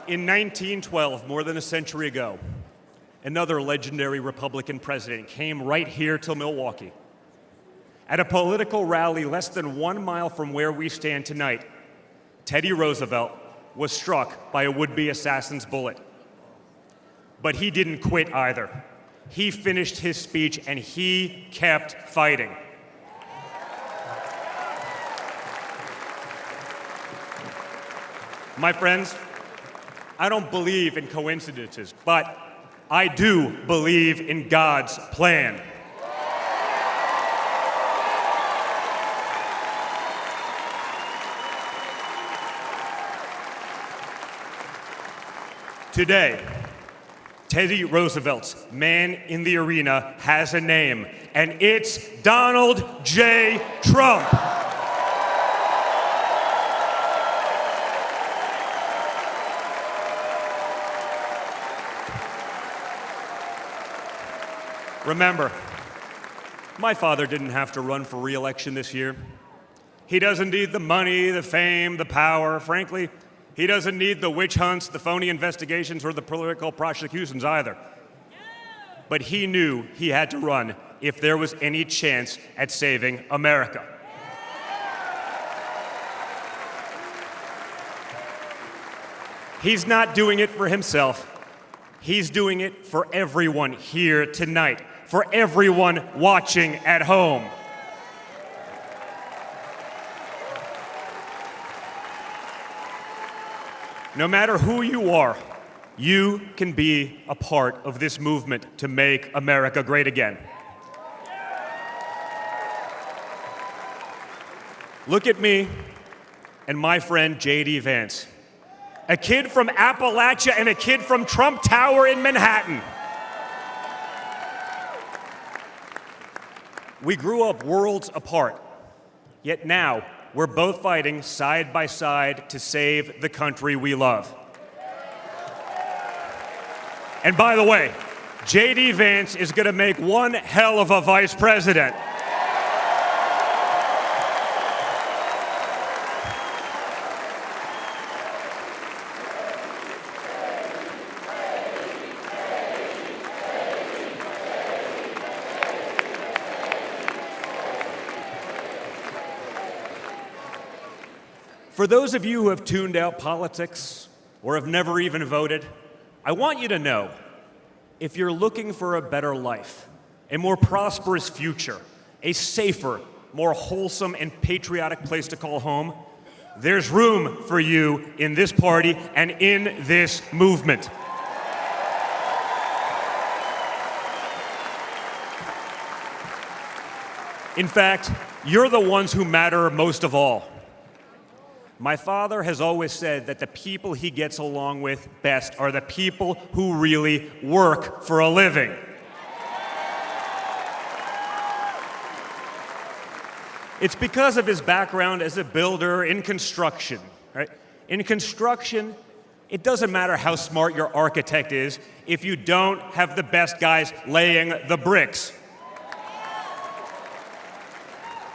[SPEAKER 8] In 1912, more than a century ago, another legendary Republican president came right here to Milwaukee. At a political rally less than 1 mile from where we stand tonight, Teddy Roosevelt was struck by a would-be assassin's bullet. But he didn't quit either. He finished his speech and he kept fighting. My friends, I don't believe in coincidences, but I do believe in God's plan. Today, Teddy Roosevelt's man in the arena has a name, and it's Donald J. Trump. Remember, my father didn't have to run for re-election this year. He doesn't need the money, the fame, the power. Frankly, he doesn't need the witch hunts, the phony investigations, or the political prosecutions either. But he knew he had to run if there was any chance at saving America. He's not doing it for himself. He's doing it for everyone here tonight, for everyone watching at home. No matter who you are, you can be a part of this movement to make America great again. Look at me and my friend JD Vance, a kid from Appalachia and a kid from Trump Tower in Manhattan. We grew up worlds apart, yet now we're both fighting side by side to save the country we love. And by the way, JD Vance is going to make one hell of a vice president. For those of you who have tuned out politics or have never even voted, I want you to know, if you're looking for a better life, a more prosperous future, a safer, more wholesome and patriotic place to call home, there's room for you in this party and in this movement. In fact, you're the ones who matter most of all. My father has always said that the people he gets along with best are the people who really work for a living. It's because of his background as a builder in construction, right? In construction, it doesn't matter how smart your architect is if you don't have the best guys laying the bricks.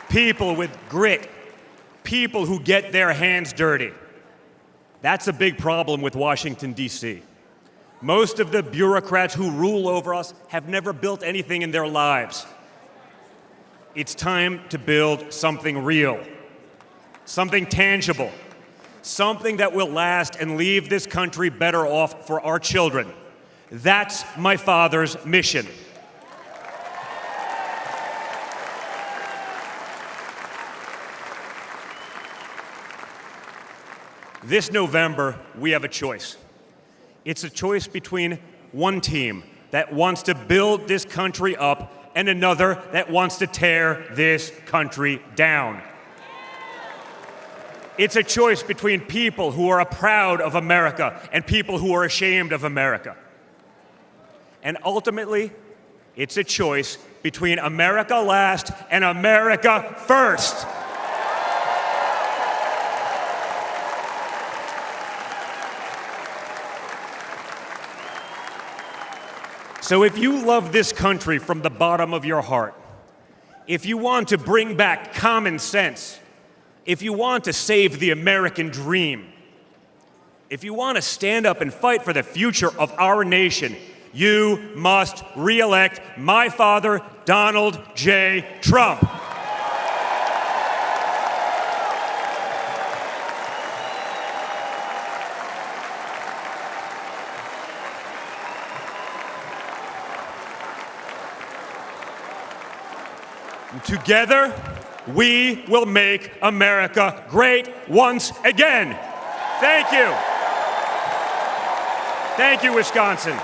[SPEAKER 8] People with grit, people who get their hands dirty. That's a big problem with Washington, D.C. Most of the bureaucrats who rule over us have never built anything in their lives. It's time to build something real, something tangible, something that will last and leave this country better off for our children. That's my father's mission. This November, we have a choice. It's a choice between one team that wants to build this country up and another that wants to tear this country down. It's a choice between people who are proud of America and people who are ashamed of America. And ultimately, it's a choice between America last and America first. So if you love this country from the bottom of your heart, if you want to bring back common sense, if you want to save the American dream, if you want to stand up and fight for the future of our nation, you must re-elect my father, Donald J. Trump. Together, we will make America great once again. Thank you. Thank you, Wisconsin.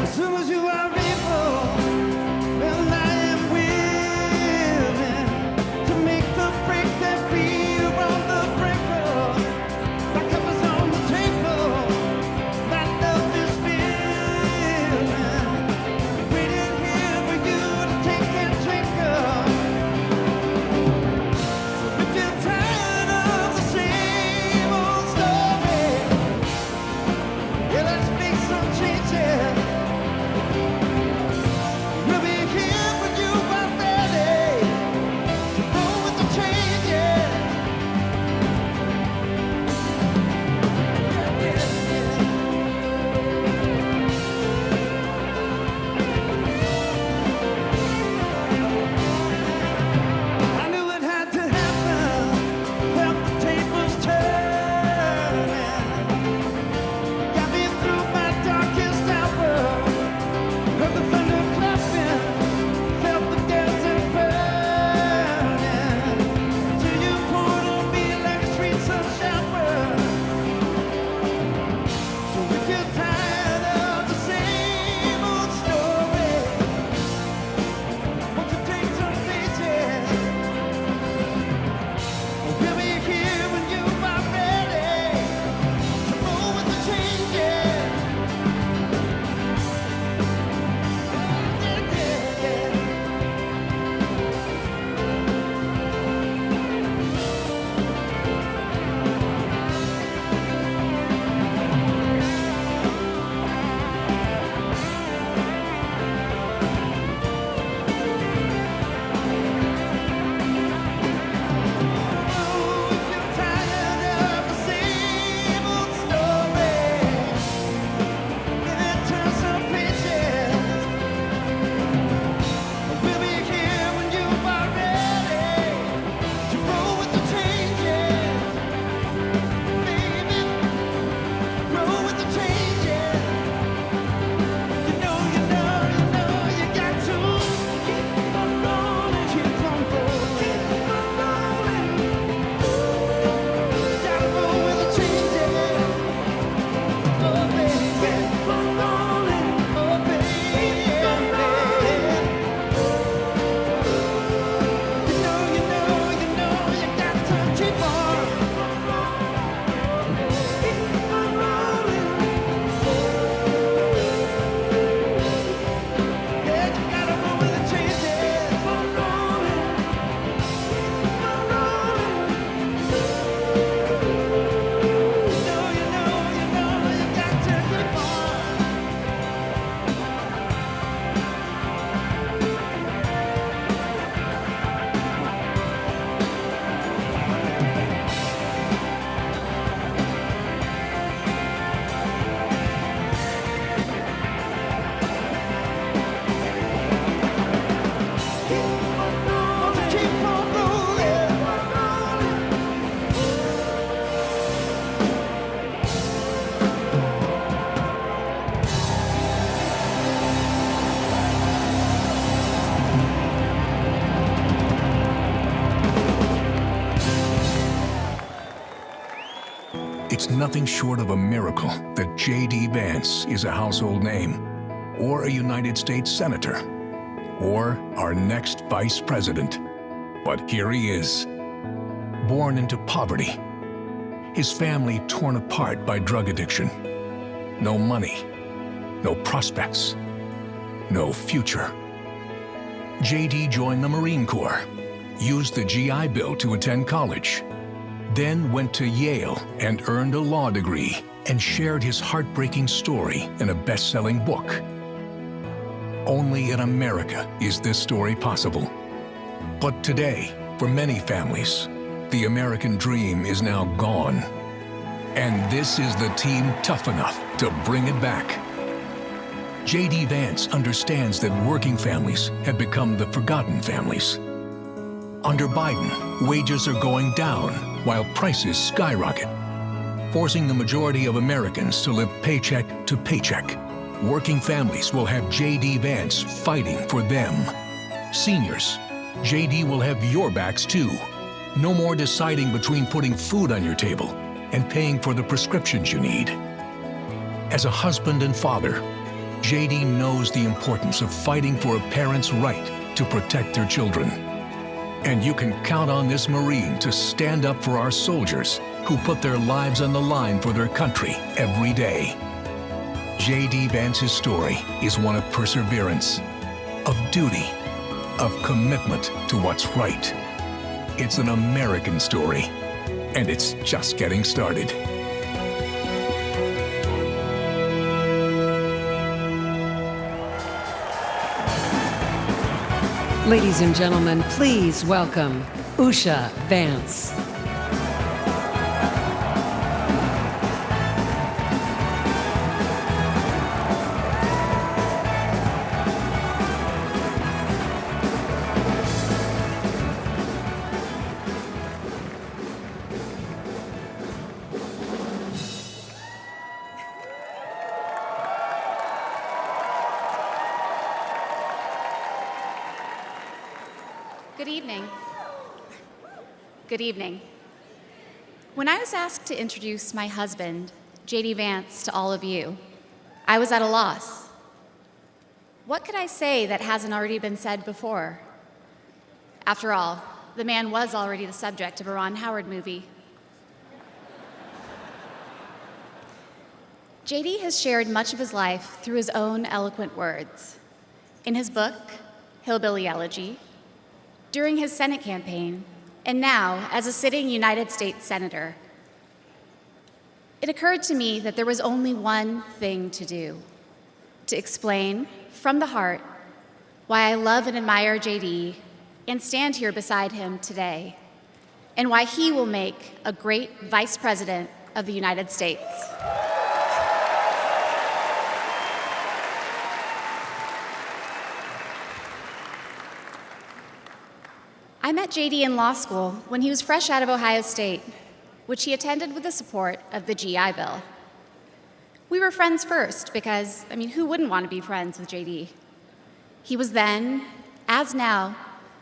[SPEAKER 10] As soon as you are able, well, I am with It's nothing short of a miracle that JD Vance is a household name, or a United States Senator, or our next Vice President. But here he is, born into poverty, his family torn apart by drug addiction. No money, no prospects, no future. JD joined the Marine Corps, used the GI Bill to attend college, then went to Yale and earned a law degree and shared his heartbreaking story in a best-selling book. Only in America is this story possible. But today, for many families, the American dream is now gone. And this is the team tough enough to bring it back. JD Vance understands that working families have become the forgotten families. Under Biden, wages are going down while prices skyrocket, forcing the majority of Americans to live paycheck to paycheck. Working families will have JD Vance fighting for them. Seniors, JD will have your backs too. No more deciding between putting food on your table and paying for the prescriptions you need. As a husband and father, JD knows the importance of fighting for a parent's right to protect their children. And you can count on this Marine to stand up for our soldiers who put their lives on the line for their country every day. JD Vance's story is one of perseverance, of duty, of commitment to what's right. It's an American story, and it's just getting started.
[SPEAKER 4] Ladies and gentlemen, please welcome Usha Vance.
[SPEAKER 11] Good evening. When I was asked to introduce my husband, JD Vance, to all of you, I was at a loss. What could I say that hasn't already been said before? After all, the man was already the subject of a Ron Howard movie. JD has shared much of his life through his own eloquent words. In his book, Hillbilly Elegy, during his Senate campaign, and now as a sitting United States Senator. It occurred to me that there was only one thing to do: to explain from the heart why I love and admire JD and stand here beside him today, and why he will make a great Vice President of the United States. I met JD in law school when he was fresh out of Ohio State, which he attended with the support of the GI Bill. We were friends first because, who wouldn't want to be friends with JD? He was then, as now,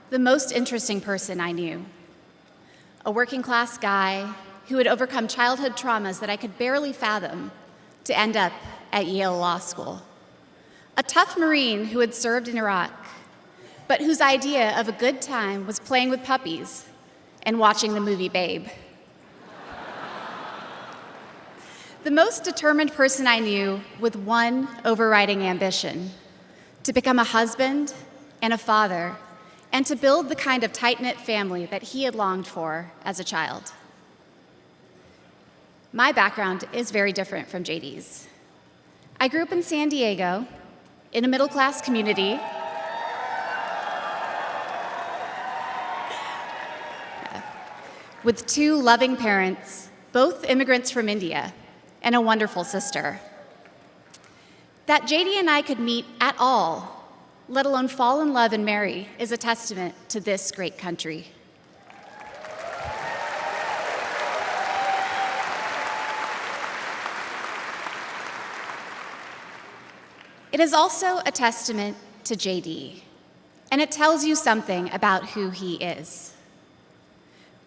[SPEAKER 11] the most interesting person I knew. A working class guy who had overcome childhood traumas that I could barely fathom to end up at Yale Law School. A tough Marine who had served in Iraq, but whose idea of a good time was playing with puppies and watching the movie Babe. The most determined person I knew with one overriding ambition: to become a husband and a father, and to build the kind of tight-knit family that he had longed for as a child. My background is very different from JD's. I grew up in San Diego, in a middle-class community, with two loving parents, both immigrants from India, and a wonderful sister. That JD and I could meet at all, let alone fall in love and marry, is a testament to this great country. It is also a testament to JD, and it tells you something about who he is.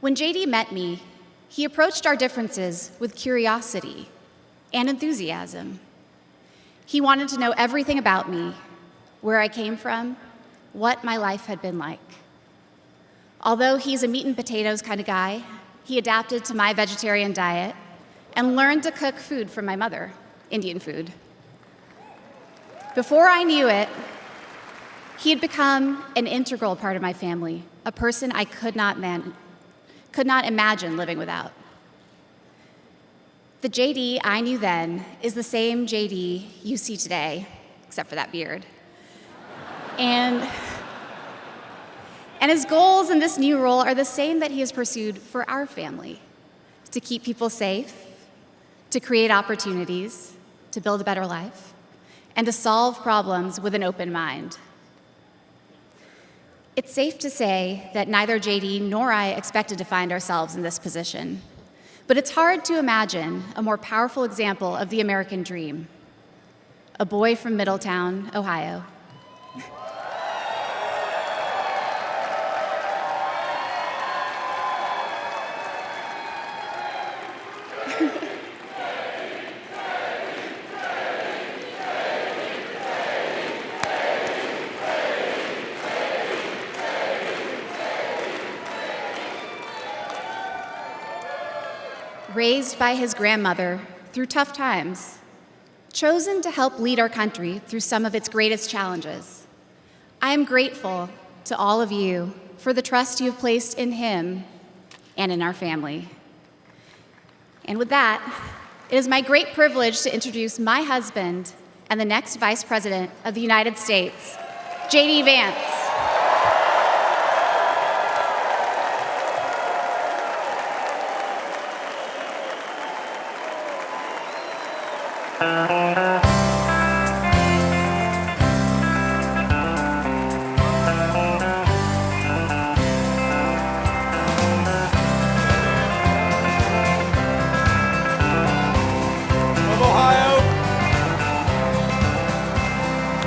[SPEAKER 11] When JD met me, he approached our differences with curiosity and enthusiasm. He wanted to know everything about me, where I came from, what my life had been like. Although he's a meat and potatoes kind of guy, he adapted to my vegetarian diet and learned to cook food from my mother, Indian food. Before I knew it, he had become an integral part of my family, a person I could not imagine living without. The JD I knew then is the same JD you see today, except for that beard. And his goals in this new role are the same that he has pursued for our family: to keep people safe, to create opportunities, to build a better life, and to solve problems with an open mind. It's safe to say that neither JD nor I expected to find ourselves in this position, but it's hard to imagine a more powerful example of the American dream. A boy from Middletown, Ohio. Raised by his grandmother through tough times, chosen to help lead our country through some of its greatest challenges. I am grateful to all of you for the trust you have placed in him and in our family. And with that, it is my great privilege to introduce my husband and the next Vice President of the United States, JD Vance.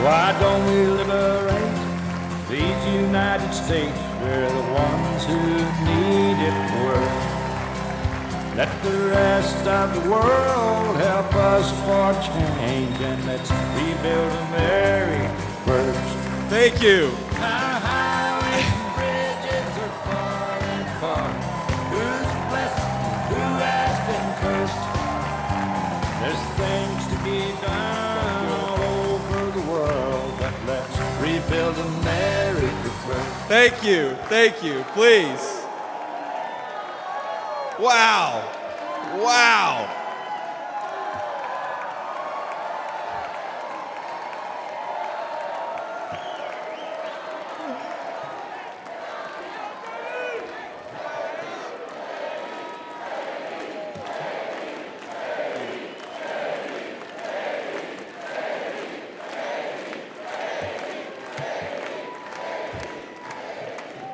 [SPEAKER 31] Why don't we liberate these United States? We're the ones who need it worst. Let the rest of the world help us for change, and let's rebuild America first.
[SPEAKER 1] Thank you.
[SPEAKER 31] Our highways and bridges are falling apart. Who's blessed? Who has been cursed? There's things to be done all over the world, but let's rebuild America first.
[SPEAKER 1] Thank you. Thank you. Please. Wow. Wow.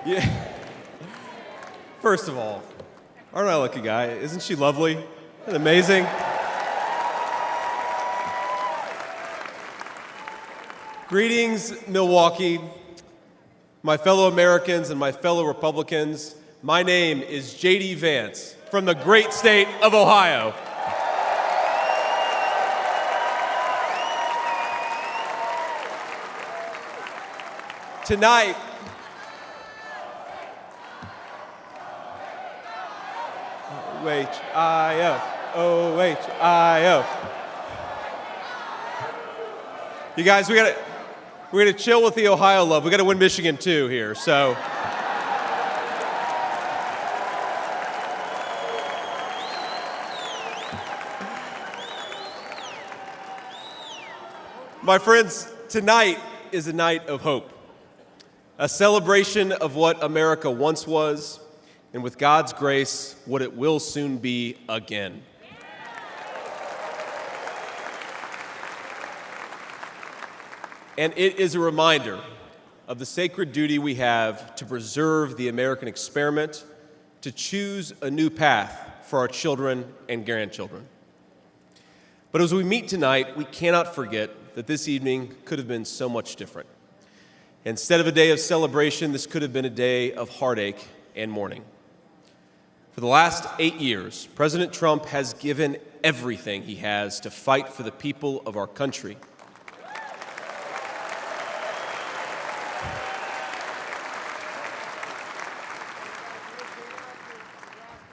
[SPEAKER 1] Yeah. First of all, aren't I a lucky guy? Isn't she lovely and amazing? Greetings, Milwaukee, my fellow Americans and my fellow Republicans. My name is JD Vance from the great state of Ohio. Tonight, O-H-I-O, O-H-I-O. You guys, we're gonna chill with the Ohio love. We gotta win Michigan too here, so. My friends, tonight is a night of hope, a celebration of what America once was, and with God's grace, what it will soon be again. And it is a reminder of the sacred duty we have to preserve the American experiment, to choose a new path for our children and grandchildren. But as we meet tonight, we cannot forget that this evening could have been so much different. Instead of a day of celebration, this could have been a day of heartache and mourning. For the last 8 years, President Trump has given everything he has to fight for the people of our country.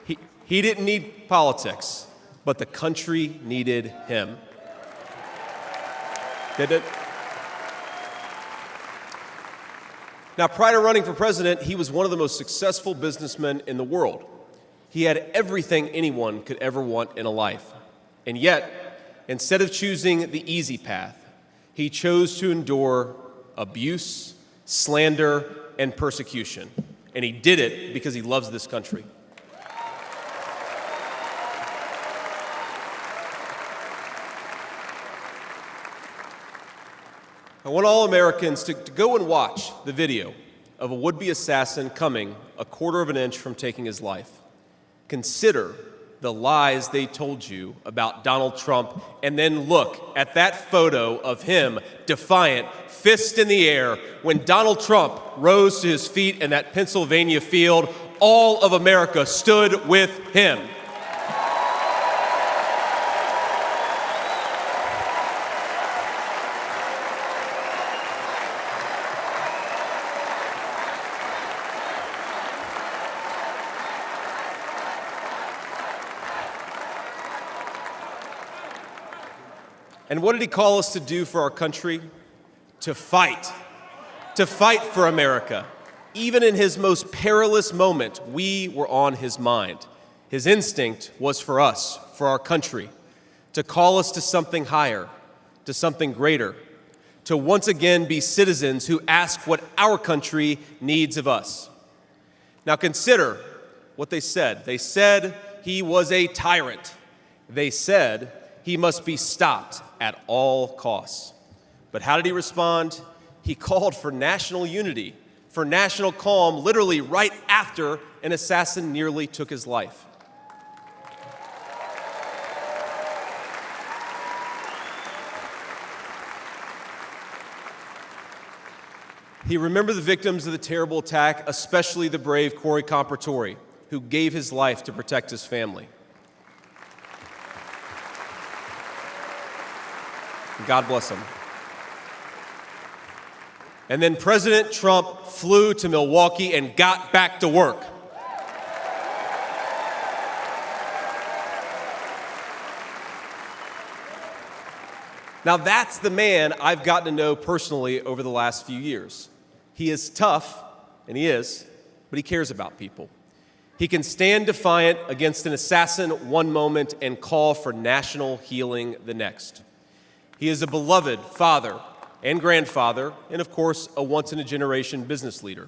[SPEAKER 1] He didn't need politics, but the country needed him. Did it? Now, prior to running for president, he was one of the most successful businessmen in the world. He had everything anyone could ever want in a life. And yet, instead of choosing the easy path, he chose to endure abuse, slander, and persecution. And he did it because he loves this country. I want all Americans to go and watch the video of a would-be assassin coming a quarter of an inch from taking his life. Consider the lies they told you about Donald Trump, and then look at that photo of him, defiant, fist in the air, when Donald Trump rose to his feet in that Pennsylvania field. All of America stood with him. And what did he call us to do for our country? To fight for America. Even in his most perilous moment, we were on his mind. His instinct was for us, for our country, to call us to something higher, to something greater, to once again be citizens who ask what our country needs of us. Now consider what they said. They said he was a tyrant. They said he must be stopped at all costs. But how did he respond? He called for national unity, for national calm, literally right after an assassin nearly took his life. He remembered the victims of the terrible attack, especially the brave Corey Compertori, who gave his life to protect his family. God bless him. And then President Trump flew to Milwaukee and got back to work. Now that's the man I've gotten to know personally over the last few years. He is tough, and he is, but he cares about people. He can stand defiant against an assassin one moment and call for national healing the next. He is a beloved father and grandfather, and of course, a once-in-a-generation business leader.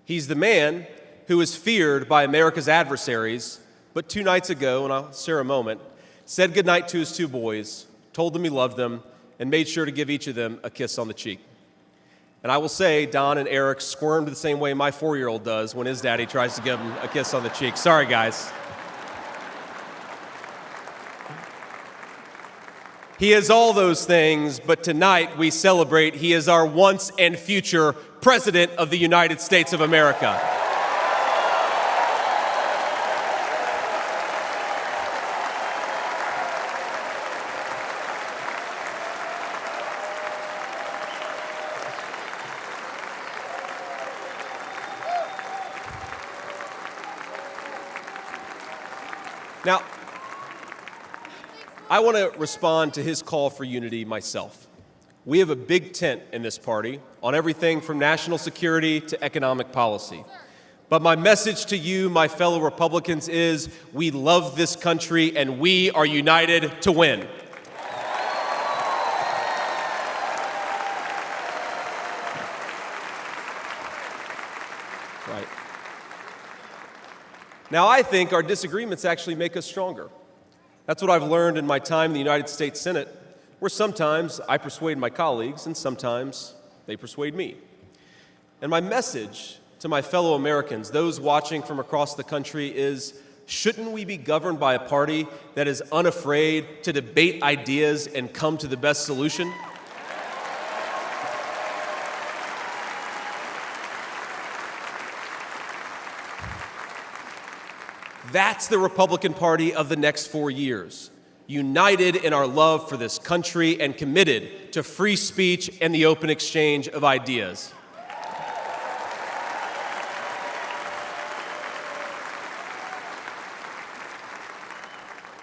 [SPEAKER 1] He's the man who is feared by America's adversaries, but 2 nights ago, and I'll share a moment, said goodnight to his 2 boys, told them he loved them, and made sure to give each of them a kiss on the cheek. And I will say, Don and Eric squirmed the same way my 4-year-old does when his daddy tries to give him a kiss on the cheek. Sorry, guys. He is all those things, but tonight we celebrate he is our once and future President of the United States of America. Now, I want to respond to his call for unity myself. We have a big tent in this party on everything from national security to economic policy. But my message to you, my fellow Republicans, is we love this country and we are united to win. Right. Now, I think our disagreements actually make us stronger. That's what I've learned in my time in the United States Senate, where sometimes I persuade my colleagues and sometimes they persuade me. And my message to my fellow Americans, those watching from across the country, is shouldn't we be governed by a party that is unafraid to debate ideas and come to the best solution? That's the Republican Party of the next 4 years, united in our love for this country and committed to free speech and the open exchange of ideas.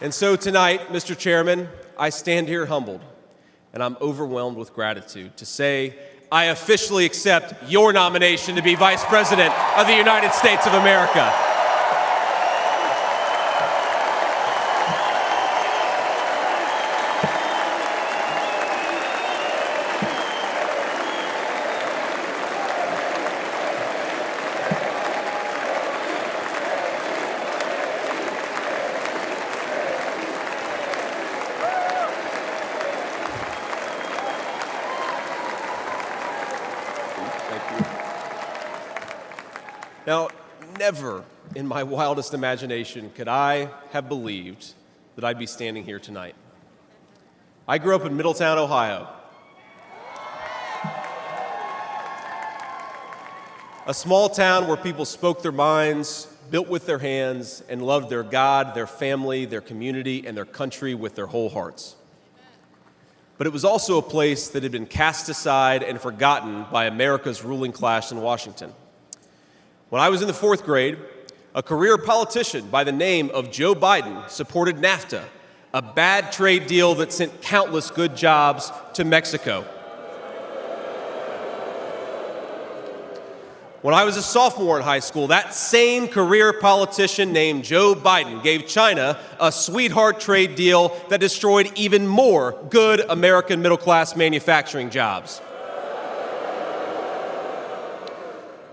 [SPEAKER 1] And so tonight, Mr. Chairman, I stand here humbled, and I'm overwhelmed with gratitude to say I officially accept your nomination to be Vice President of the United States of America. Now, never in my wildest imagination could I have believed that I'd be standing here tonight. I grew up in Middletown, Ohio. A small town where people spoke their minds, built with their hands, and loved their God, their family, their community, and their country with their whole hearts. But it was also a place that had been cast aside and forgotten by America's ruling class in Washington. When I was in the 4th grade, a career politician by the name of Joe Biden supported NAFTA, a bad trade deal that sent countless good jobs to Mexico. When I was a sophomore in high school, that same career politician named Joe Biden gave China a sweetheart trade deal that destroyed even more good American middle-class manufacturing jobs.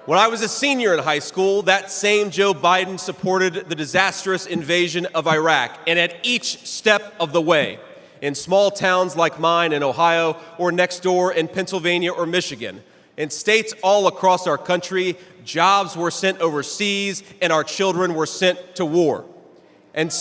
[SPEAKER 1] When I was a senior in high school, that same Joe Biden supported the disastrous invasion of Iraq, and at each step of the way, in small towns like mine in Ohio or next door in Pennsylvania or Michigan, in states all across our country, jobs were sent overseas and our children were sent to war. And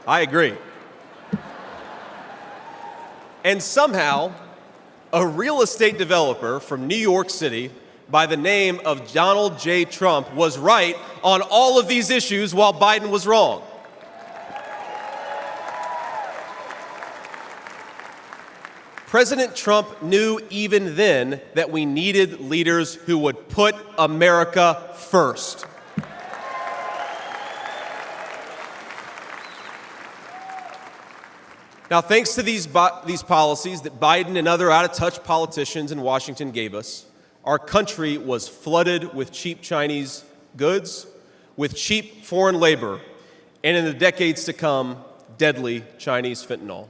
[SPEAKER 1] I agree. And somehow, a real estate developer from New York City by the name of Donald J. Trump was right on all of these issues while Biden was wrong. President Trump knew even then that we needed leaders who would put America first. Now, thanks to these policies that Biden and other out-of-touch politicians in Washington gave us, our country was flooded with cheap Chinese goods, with cheap foreign labor, and in the decades to come, deadly Chinese fentanyl.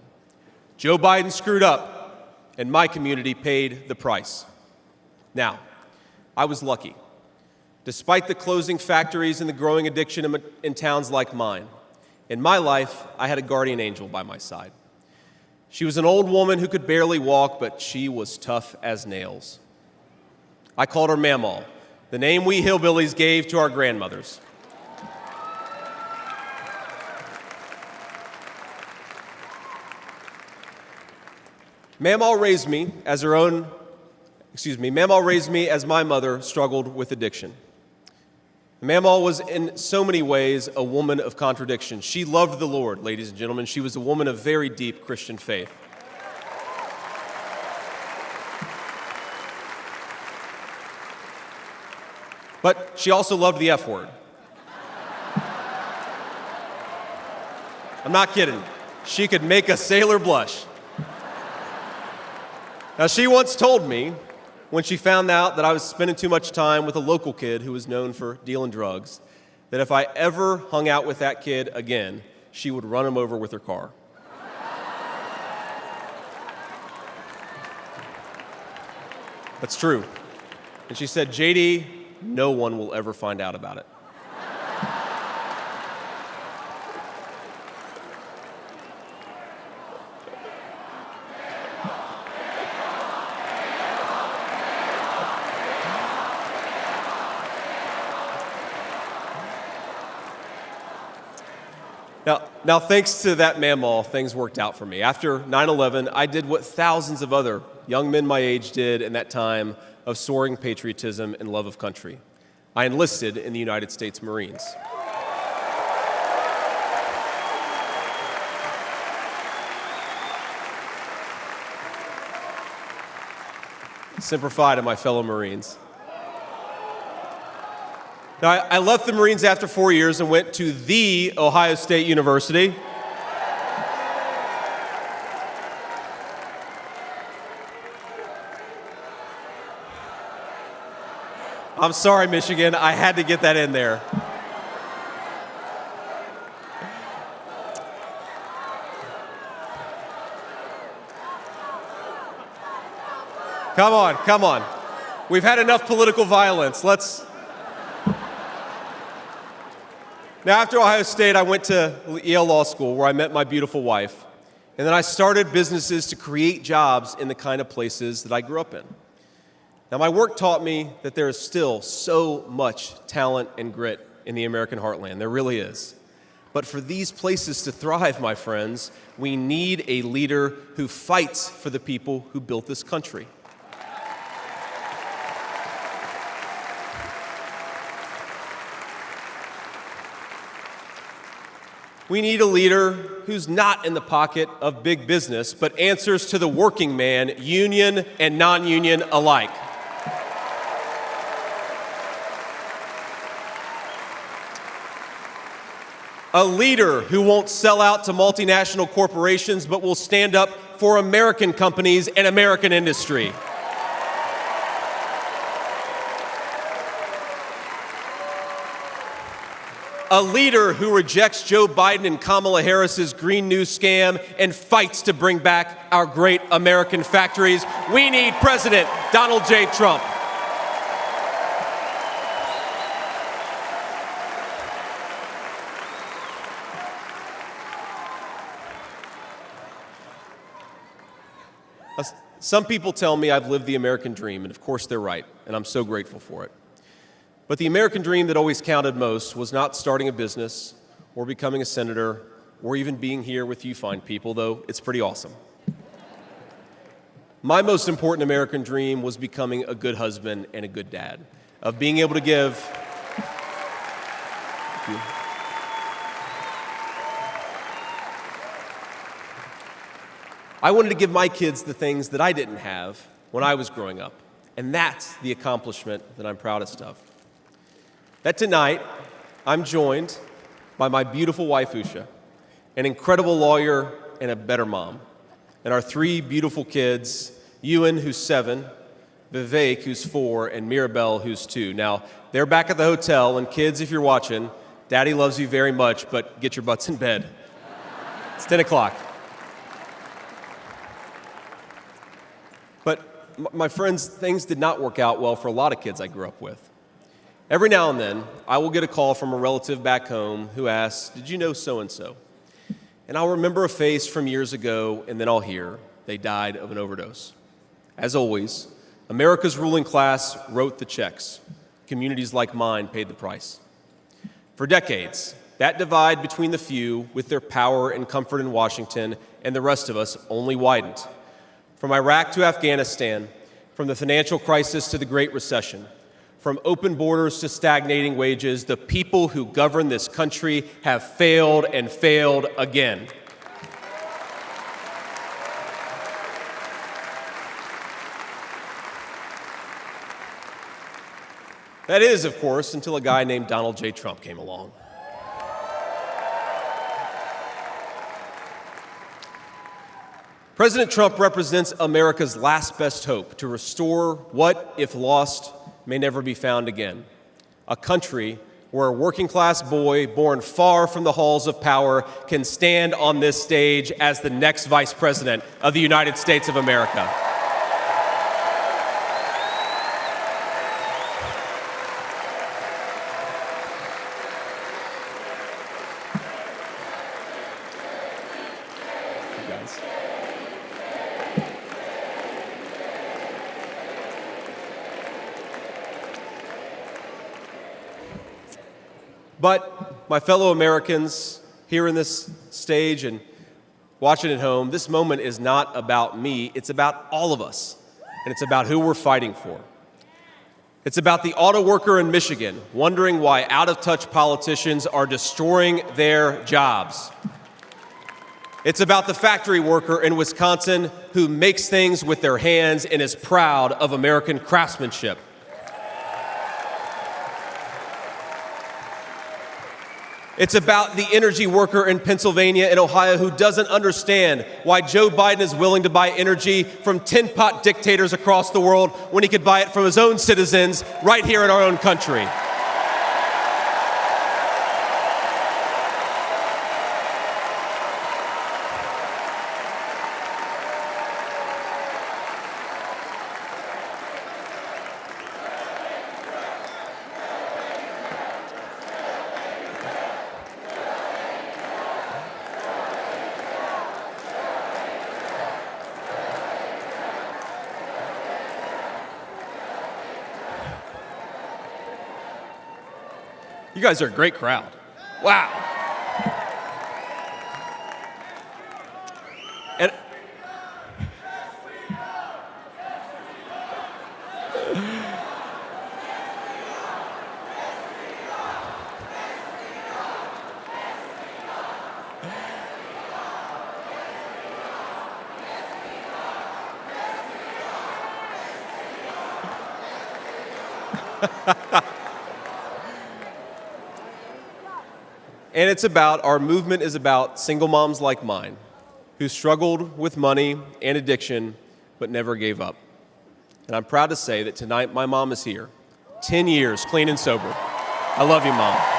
[SPEAKER 1] Joe Biden screwed up, and my community paid the price. Now, I was lucky. Despite the closing factories and the growing addiction in towns like mine, in my life, I had a guardian angel by my side. She was an old woman who could barely walk, but she was tough as nails. I called her Mamaw, the name we hillbillies gave to our grandmothers. Mamaw raised me as my mother struggled with addiction. Mamaw was in so many ways a woman of contradiction. She loved the Lord, ladies and gentlemen. She was a woman of very deep Christian faith. But she also loved the F word. I'm not kidding. She could make a sailor blush. Now, she once told me, when she found out that I was spending too much time with a local kid who was known for dealing drugs, that if I ever hung out with that kid again, she would run him over with her car. That's true. And she said, JD, no one will ever find out about it. Now, thanks to that mammal, things worked out for me. After 9/11, I did what thousands of other young men my age did in that time of soaring patriotism and love of country. I enlisted in the United States Marines. Semper Fi to my fellow Marines. Now, I left the Marines after 4 years and went to the Ohio State University. I'm sorry, Michigan, I had to get that in there. Come on. We've had enough political violence. Now, after Ohio State, I went to Yale Law School, where I met my beautiful wife. And then I started businesses to create jobs in the kind of places that I grew up in. Now, my work taught me that there is still so much talent and grit in the American heartland. There really is. But for these places to thrive, my friends, we need a leader who fights for the people who built this country. We need a leader who's not in the pocket of big business, but answers to the working man, union and non-union alike. A leader who won't sell out to multinational corporations, but will stand up for American companies and American industry. A leader who rejects Joe Biden and Kamala Harris's Green New scam and fights to bring back our great American factories. We need President Donald J. Trump. Some people tell me I've lived the American dream, and of course they're right, and I'm so grateful for it. But the American dream that always counted most was not starting a business or becoming a senator or even being here with you fine people, though it's pretty awesome. My most important American dream was becoming a good husband and a good dad, of being able to give. Thank you. I wanted to give my kids the things that I didn't have when I was growing up, and that's the accomplishment that I'm proudest of. That tonight, I'm joined by my beautiful wife, Usha, an incredible lawyer and a better mom, and our three beautiful kids, Ewan, who's 7, Vivek, who's 4, and Mirabelle, who's 2. Now, they're back at the hotel, and kids, if you're watching, Daddy loves you very much, but get your butts in bed. It's 10 o'clock. But my friends, things did not work out well for a lot of kids I grew up with. Every now and then, I will get a call from a relative back home who asks, "Did you know so-and-so?" And I'll remember a face from years ago, and then I'll hear, "They died of an overdose." As always, America's ruling class wrote the checks. Communities like mine paid the price. For decades, that divide between the few, with their power and comfort in Washington, and the rest of us only widened. From Iraq to Afghanistan, from the financial crisis to the Great Recession, from open borders to stagnating wages, the people who govern this country have failed and failed again. That is, of course, until a guy named Donald J. Trump came along. President Trump represents America's last best hope to restore what, if lost, may never be found again. A country where a working-class boy born far from the halls of power can stand on this stage as the next Vice President of the United States of America. But, my fellow Americans, here in this stage and watching at home, this moment is not about me, it's about all of us, and it's about who we're fighting for. It's about the auto worker in Michigan wondering why out-of-touch politicians are destroying their jobs. It's about the factory worker in Wisconsin who makes things with their hands and is proud of American craftsmanship. It's about the energy worker in Pennsylvania and Ohio who doesn't understand why Joe Biden is willing to buy energy from tin-pot dictators across the world when he could buy it from his own citizens right here in our own country. You guys are a great crowd. Wow. And And it's about, our movement is about single moms like mine who struggled with money and addiction but never gave up. And I'm proud to say that tonight my mom is here, 10 years clean and sober. I love you, Mom.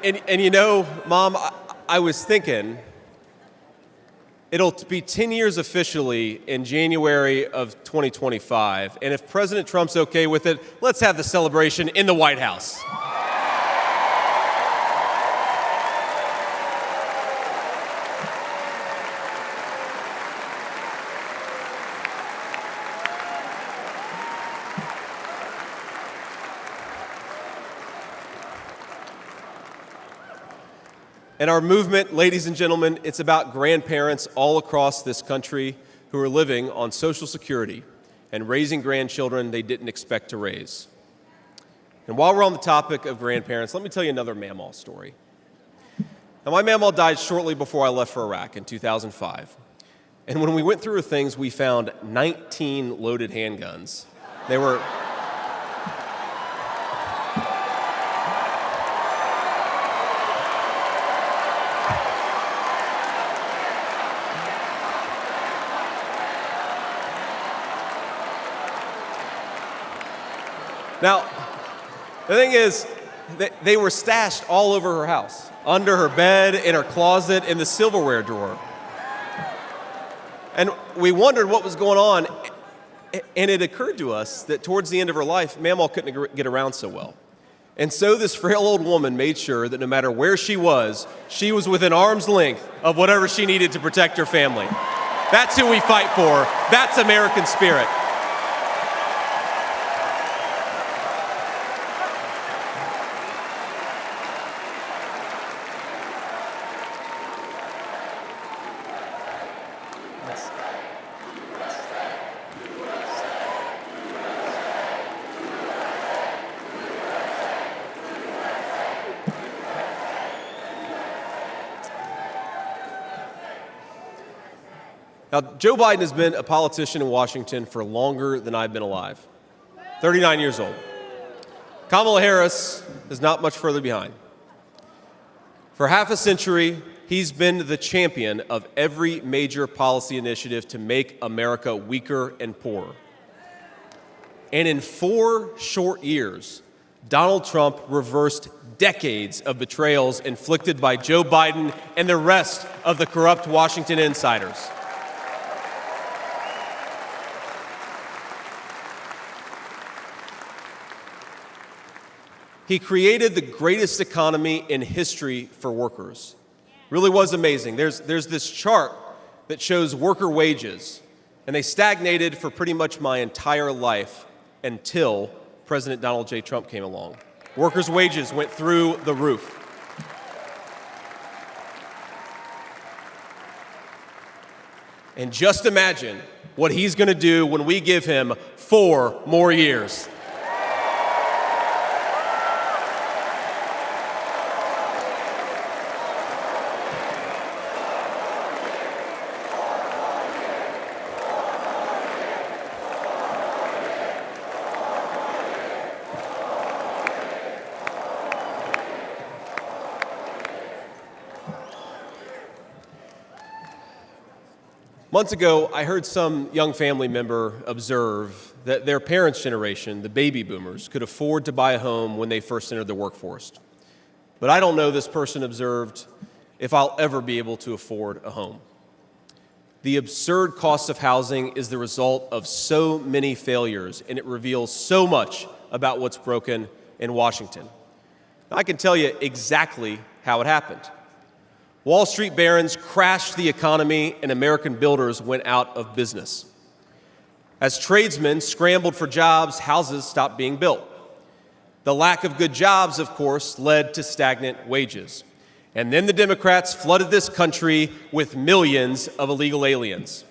[SPEAKER 1] And you know, Mom, I was thinking, it'll be 10 years officially in January of 2025, and if President Trump's okay with it, let's have the celebration in the White House. And our movement, ladies and gentlemen, it's about grandparents all across this country who are living on Social Security and raising grandchildren they didn't expect to raise. And while we're on the topic of grandparents, let me tell you another Mamaw story. Now, my Mamaw died shortly before I left for Iraq in 2005. And when we went through her things, we found 19 loaded handguns. They were... Now, the thing is, they were stashed all over her house, under her bed, in her closet, in the silverware drawer. And we wondered what was going on, and it occurred to us that towards the end of her life, Mamaw couldn't get around so well. And so this frail old woman made sure that no matter where she was within arm's length of whatever she needed to protect her family. That's who we fight for. That's American spirit. Now, Joe Biden has been a politician in Washington for longer than I've been alive, 39 years old. Kamala Harris is not much further behind. For half a century, he's been the champion of every major policy initiative to make America weaker and poorer. And in 4 short years, Donald Trump reversed decades of betrayals inflicted by Joe Biden and the rest of the corrupt Washington insiders. He created the greatest economy in history for workers. Really was amazing. There's this chart that shows worker wages, and they stagnated for pretty much my entire life until President Donald J. Trump came along. Workers' wages went through the roof. And just imagine what he's going to do when we give him 4 more years. Months ago, I heard some young family member observe that their parents' generation, the baby boomers, could afford to buy a home when they first entered the workforce. But I don't know, this person observed, if I'll ever be able to afford a home. The absurd cost of housing is the result of so many failures, and it reveals so much about what's broken in Washington. I can tell you exactly how it happened. Wall Street barons crashed the economy, and American builders went out of business. As tradesmen scrambled for jobs, houses stopped being built. The lack of good jobs, of course, led to stagnant wages. And then the Democrats flooded this country with millions of illegal aliens.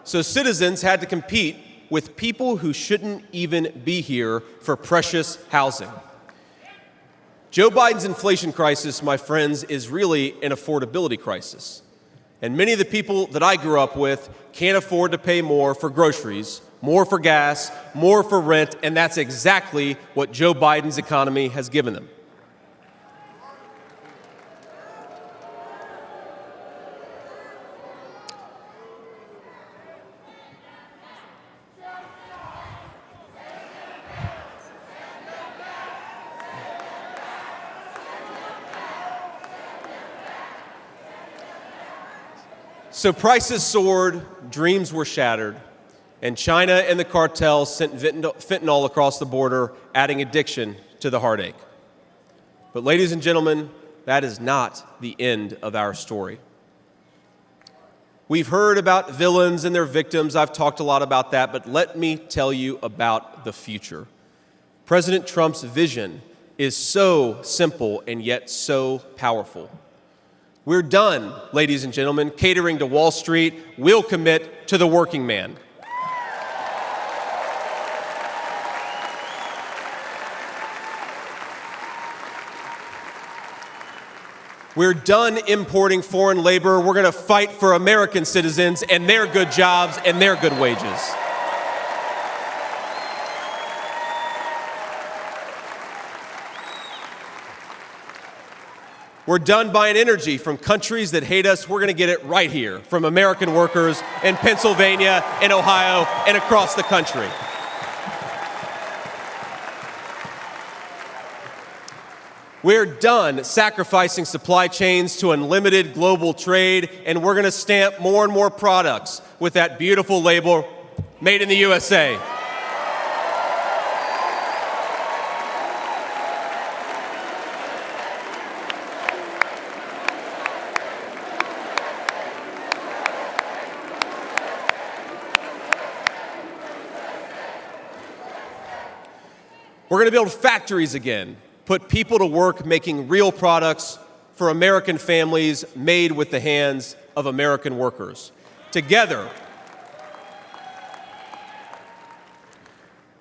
[SPEAKER 1] So citizens had to compete with people who shouldn't even be here for precious housing. Joe Biden's inflation crisis, my friends, is really an affordability crisis. And many of the people that I grew up with can't afford to pay more for groceries, more for gas, more for rent, and that's exactly what Joe Biden's economy has given them. So prices soared, dreams were shattered, and China and the cartels sent fentanyl across the border, adding addiction to the heartache. But ladies and gentlemen, that is not the end of our story. We've heard about villains and their victims. I've talked a lot about that, but let me tell you about the future. President Trump's vision is so simple and yet so powerful. We're done, ladies and gentlemen, catering to Wall Street. We'll commit to the working man. We're done importing foreign labor. We're going to fight for American citizens and their good jobs and their good wages. We're done buying energy from countries that hate us. We're going to get it right here from American workers in Pennsylvania and Ohio and across the country. We're done sacrificing supply chains to unlimited global trade, and we're going to stamp more and more products with that beautiful label, Made in the USA. We're going to build factories again, put people to work making real products for American families made with the hands of American workers. Together,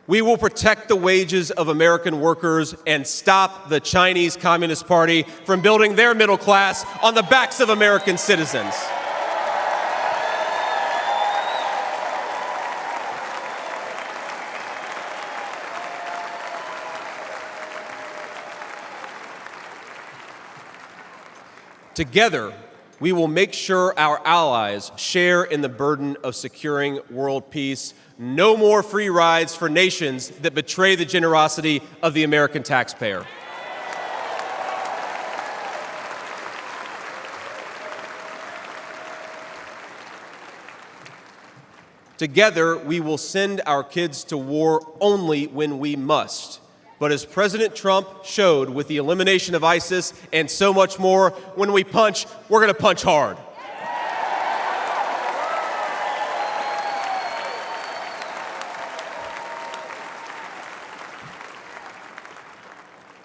[SPEAKER 1] We will protect the wages of American workers and stop the Chinese Communist Party from building their middle class on the backs of American citizens. Together, we will make sure our allies share in the burden of securing world peace. No more free rides for nations that betray the generosity of the American taxpayer. Together, we will send our kids to war only when we must. But as President Trump showed with the elimination of ISIS and so much more, when we punch, we're going to punch hard.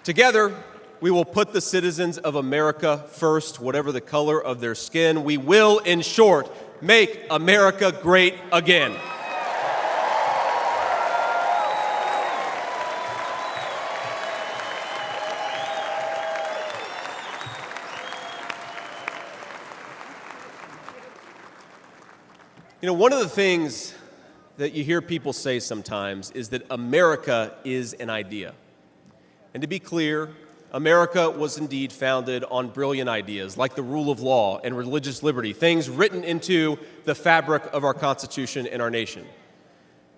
[SPEAKER 1] Together, we will put the citizens of America first, whatever the color of their skin. We will, in short, make America great again. You know, one of the things that you hear people say sometimes is that America is an idea. And to be clear, America was indeed founded on brilliant ideas like the rule of law and religious liberty, things written into the fabric of our Constitution and our nation.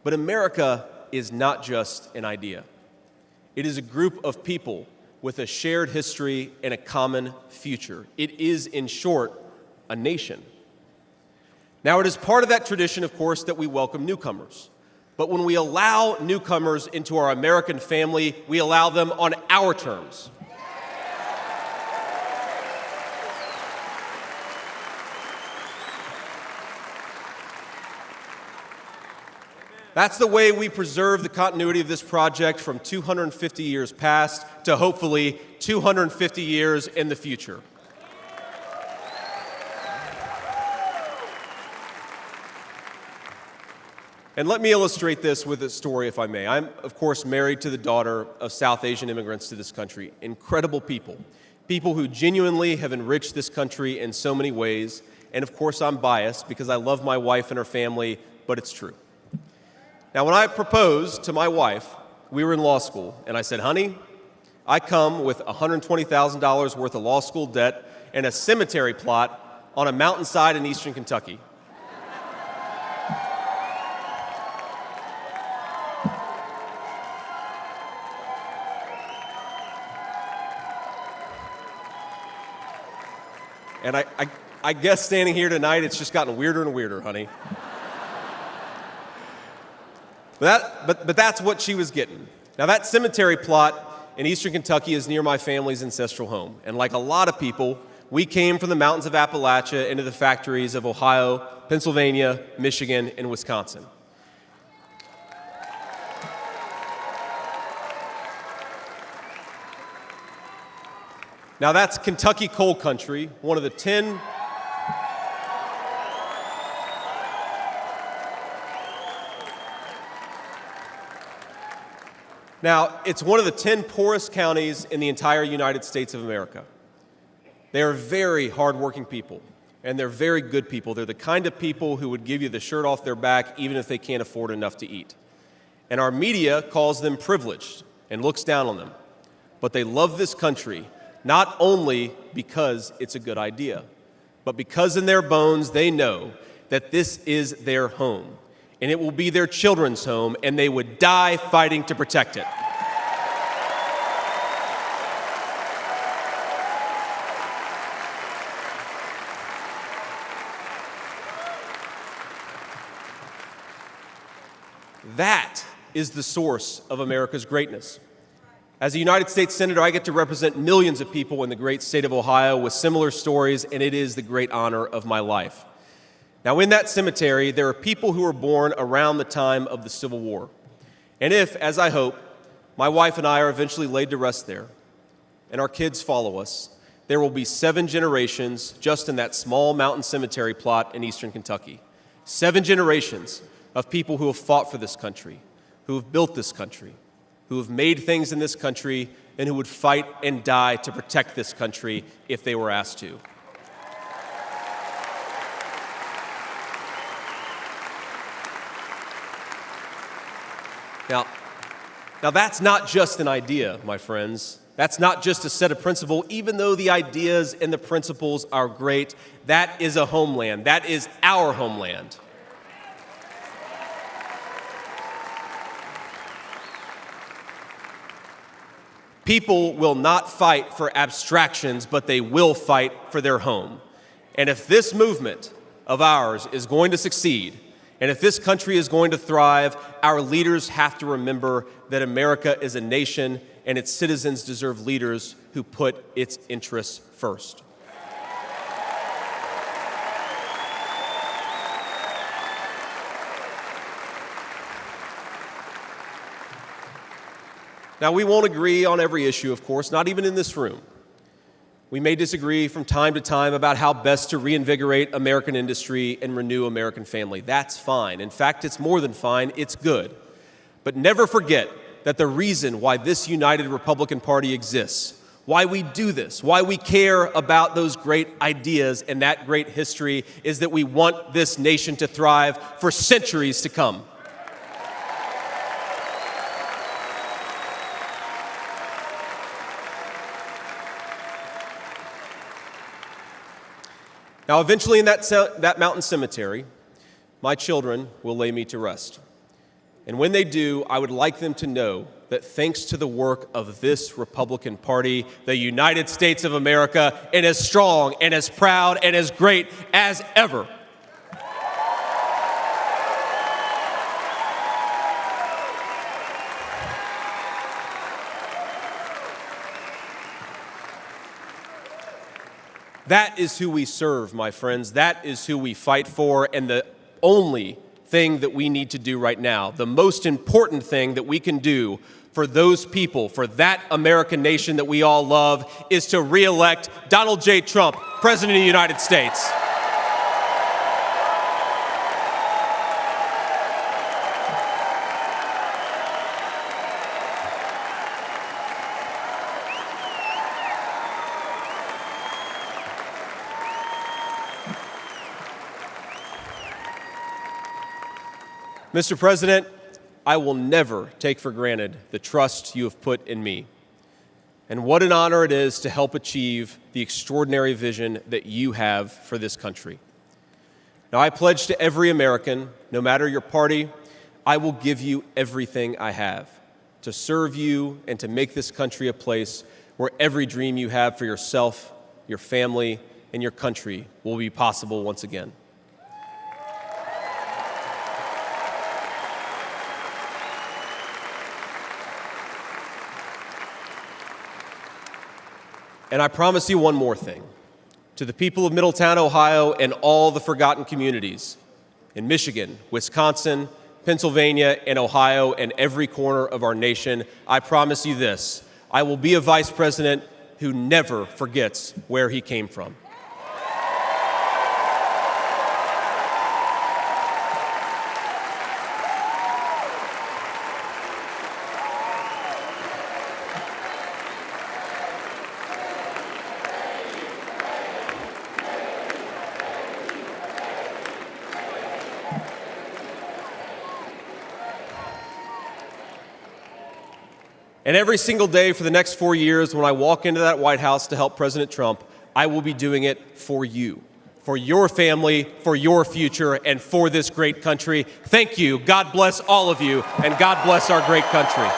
[SPEAKER 1] But America is not just an idea. It is a group of people with a shared history and a common future. It is, in short, a nation. Now, it is part of that tradition, of course, that we welcome newcomers. But when we allow newcomers into our American family, we allow them on our terms. That's the way we preserve the continuity of this project from 250 years past to hopefully 250 years in the future. And let me illustrate this with a story, if I may. I'm, of course, married to the daughter of South Asian immigrants to this country. Incredible people. People who genuinely have enriched this country in so many ways. And, of course, I'm biased because I love my wife and her family, but it's true. Now, when I proposed to my wife, we were in law school, and I said, honey, I come with $120,000 worth of law school debt and a cemetery plot on a mountainside in eastern Kentucky. And I guess standing here tonight, it's just gotten weirder and weirder, honey. But that's what she was getting. Now, that cemetery plot in eastern Kentucky is near my family's ancestral home. And like a lot of people, we came from the mountains of Appalachia into the factories of Ohio, Pennsylvania, Michigan, and Wisconsin. Now, that's Kentucky coal country, one of the 10 Now, it's one of the 10 poorest counties in the entire United States of America. They are very hardworking people, and they're very good people. They're the kind of people who would give you the shirt off their back even if they can't afford enough to eat. And our media calls them privileged and looks down on them. But they love this country, not only because it's a good idea, but because in their bones they know that this is their home, and it will be their children's home, and they would die fighting to protect it. That is the source of America's greatness. As a United States Senator, I get to represent millions of people in the great state of Ohio with similar stories, and it is the great honor of my life. Now, in that cemetery, there are people who were born around the time of the Civil War. And if, as I hope, my wife and I are eventually laid to rest there, and our kids follow us, there will be 7 generations just in that small mountain cemetery plot in eastern Kentucky. 7 generations of people who have fought for this country, who have built this country, who have made things in this country, and who would fight and die to protect this country if they were asked to. Now that's not just an idea, my friends. That's not just a set of principles. Even though the ideas and the principles are great, that is a homeland. That is our homeland. People will not fight for abstractions, but they will fight for their home. And if this movement of ours is going to succeed, and if this country is going to thrive, our leaders have to remember that America is a nation and its citizens deserve leaders who put its interests first. Now, we won't agree on every issue, of course, not even in this room. We may disagree from time to time about how best to reinvigorate American industry and renew American family. That's fine. In fact, it's more than fine. It's good. But never forget that the reason why this united Republican Party exists, why we do this, why we care about those great ideas and that great history, is that we want this nation to thrive for centuries to come. Now, eventually in that mountain cemetery, my children will lay me to rest. And when they do, I would like them to know that thanks to the work of this Republican Party, the United States of America is as strong and as proud and as great as ever. That is who we serve, my friends. That is who we fight for. And the only thing that we need to do right now, the most important thing that we can do for those people, for that American nation that we all love, is to re-elect Donald J. Trump, President of the United States. Mr. President, I will never take for granted the trust you have put in me. And what an honor it is to help achieve the extraordinary vision that you have for this country. Now, I pledge to every American, no matter your party, I will give you everything I have to serve you and to make this country a place where every dream you have for yourself, your family, and your country will be possible once again. And I promise you one more thing. To the people of Middletown, Ohio, and all the forgotten communities in Michigan, Wisconsin, Pennsylvania, and Ohio, and every corner of our nation, I promise you this: I will be a vice president who never forgets where he came from. And every single day for the next 4 years, when I walk into that White House to help President Trump, I will be doing it for you, for your family, for your future, and for this great country. Thank you. God bless all of you, and God bless our great country.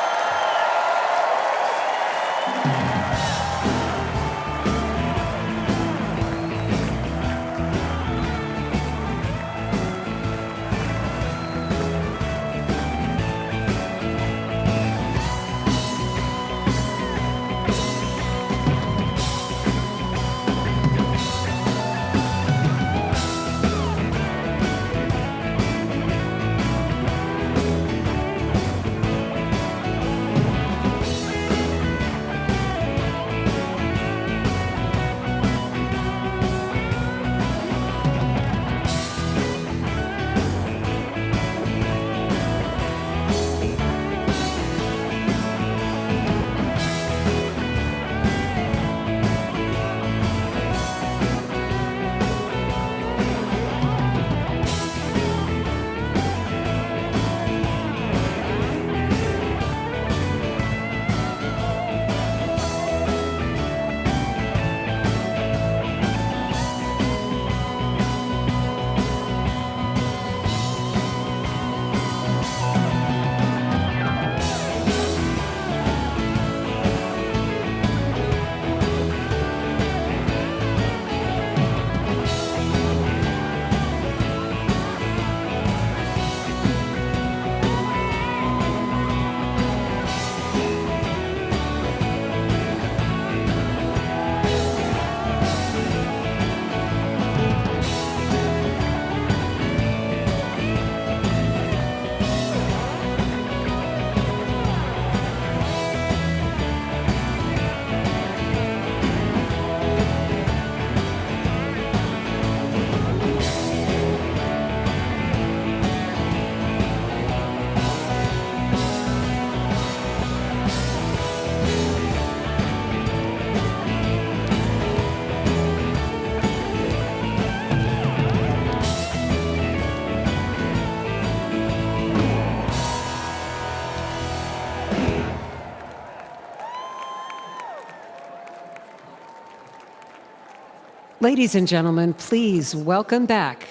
[SPEAKER 4] Ladies and gentlemen, please welcome back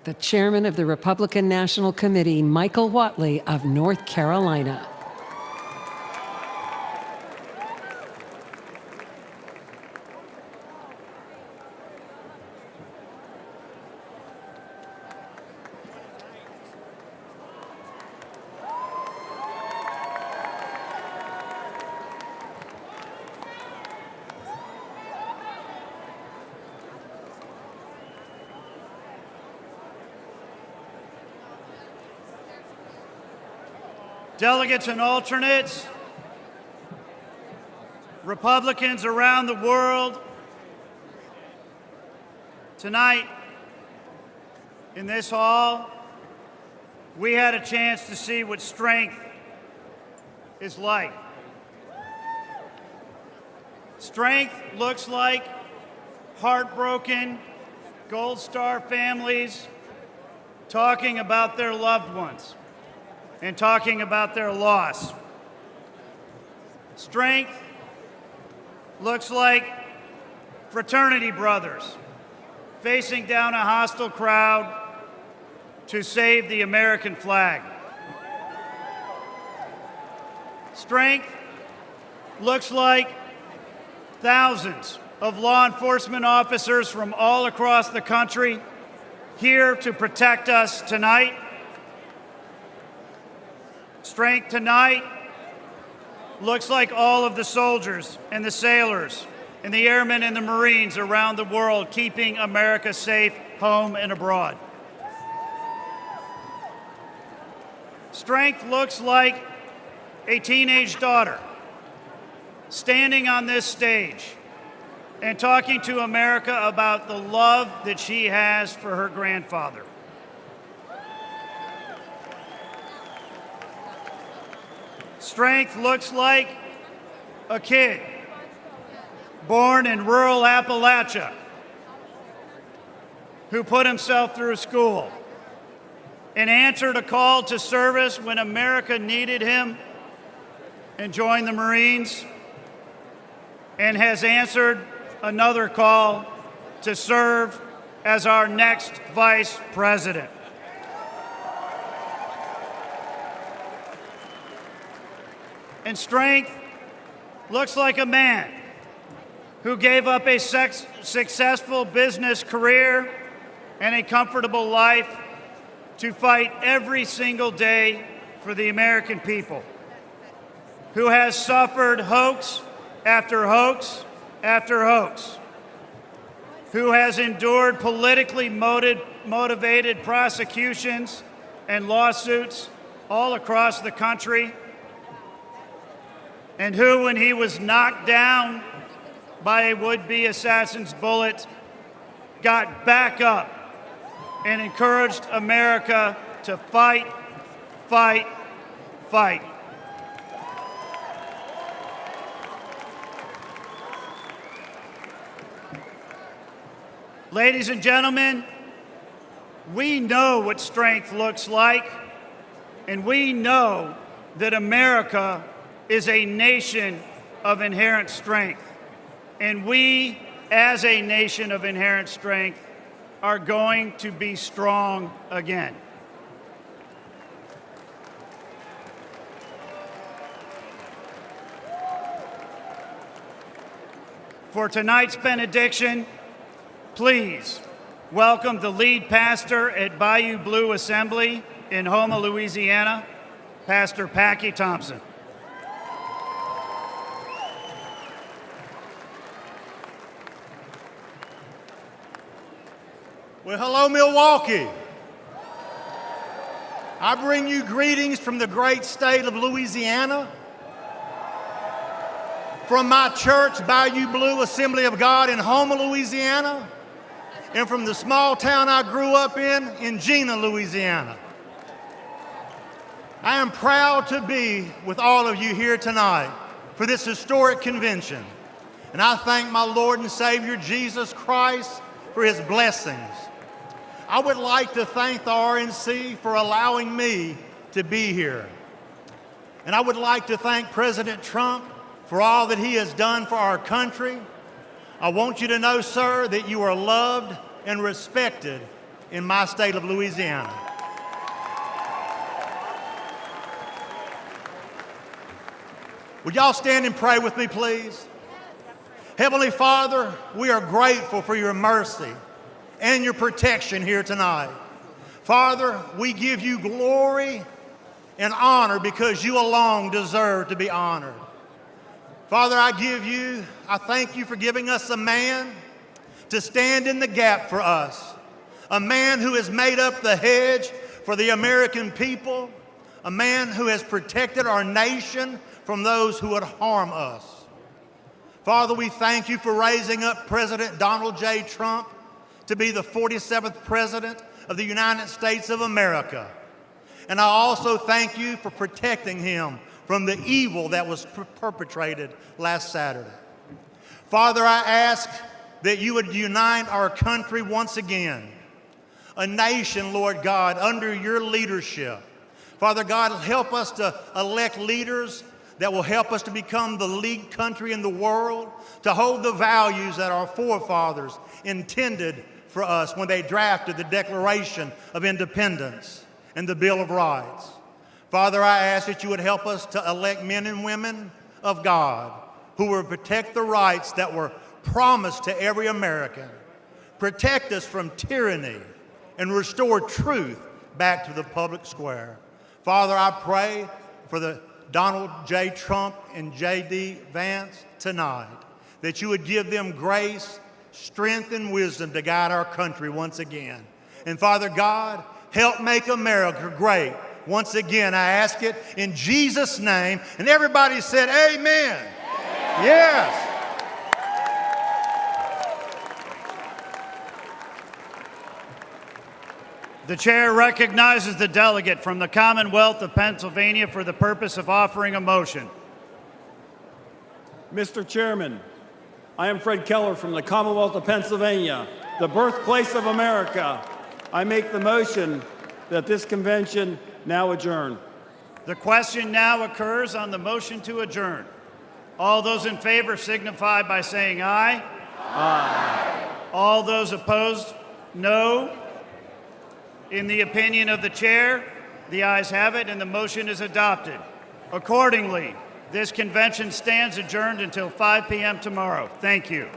[SPEAKER 4] the chairman of the Republican National Committee, Michael Watley of North Carolina.
[SPEAKER 12] Delegates and alternates, Republicans around the world, tonight in this hall, we had a chance to see what strength is like. Strength looks like heartbroken Gold Star families talking about their loved ones and talking about their loss. Strength looks like fraternity brothers facing down a hostile crowd to save the American flag. Strength looks like thousands of law enforcement officers from all across the country here to protect us tonight. Strength tonight looks like all of the soldiers and the sailors and the airmen and the Marines around the world keeping America safe home and abroad. Strength looks like a teenage daughter standing on this stage and talking to America about the love that she has for her grandfather. Strength looks like a kid born in rural Appalachia who put himself through school and answered a call to service when America needed him and joined the Marines, and has answered another call to serve as our next vice president. And strength looks like a man who gave up a successful business career and a comfortable life to fight every single day for the American people, who has suffered hoax after hoax after hoax, who has endured politically motivated prosecutions and lawsuits all across the country, and who, when he was knocked down by a would-be assassin's bullet, got back up and encouraged America to fight, fight, fight. Ladies and gentlemen, we know what strength looks like, and we know that America is a nation of inherent strength. And we, as a nation of inherent strength, are going to be strong again. For tonight's benediction, please welcome the lead pastor at Bayou Blue Assembly in Houma, Louisiana, Pastor Packy Thompson.
[SPEAKER 13] Well, hello, Milwaukee. I bring you greetings from the great state of Louisiana, from my church, Bayou Blue Assembly of God in Houma, Louisiana, and from the small town I grew up in Jena, Louisiana. I am proud to be with all of you here tonight for this historic convention, and I thank my Lord and Savior Jesus Christ for his blessings. I would like to thank the RNC for allowing me to be here. And I would like to thank President Trump for all that he has done for our country. I want you to know, sir, that you are loved and respected in my state of Louisiana. Would y'all stand and pray with me, please? Heavenly Father, we are grateful for your mercy and your protection here tonight. Father, we give you glory and honor because you alone deserve to be honored. Father, I thank you for giving us a man to stand in the gap for us, a man who has made up the hedge for the American people, a man who has protected our nation from those who would harm us. Father, we thank you for raising up President Donald J. Trump to be the 47th President of the United States of America. And I also thank you for protecting him from the evil that was perpetrated last Saturday. Father, I ask that you would unite our country once again, a nation, Lord God, under your leadership. Father God, help us to elect leaders that will help us to become the lead country in the world, to hold the values that our forefathers intended for us when they drafted the Declaration of Independence and the Bill of Rights. Father, I ask that you would help us to elect men and women of God who will protect the rights that were promised to every American, protect us from tyranny, and restore truth back to the public square. Father, I pray for the Donald J. Trump and JD Vance tonight, that you would give them grace, strength, and wisdom to guide our country once again. And Father God, help make America great. Once again, I ask it in Jesus' name. And everybody said, amen. Yes.
[SPEAKER 12] The chair recognizes the delegate from the Commonwealth of Pennsylvania for the purpose of offering a motion.
[SPEAKER 15] Mr. Chairman, I am Fred Keller from the Commonwealth of Pennsylvania, the birthplace of America. I make the motion that this convention now adjourn.
[SPEAKER 12] The question now occurs on the motion to adjourn. All those in favor signify by saying aye. Aye. All those opposed, no. In the opinion of the chair, the ayes have it and the motion is adopted. Accordingly, this convention stands adjourned until 5 p.m. tomorrow. Thank you.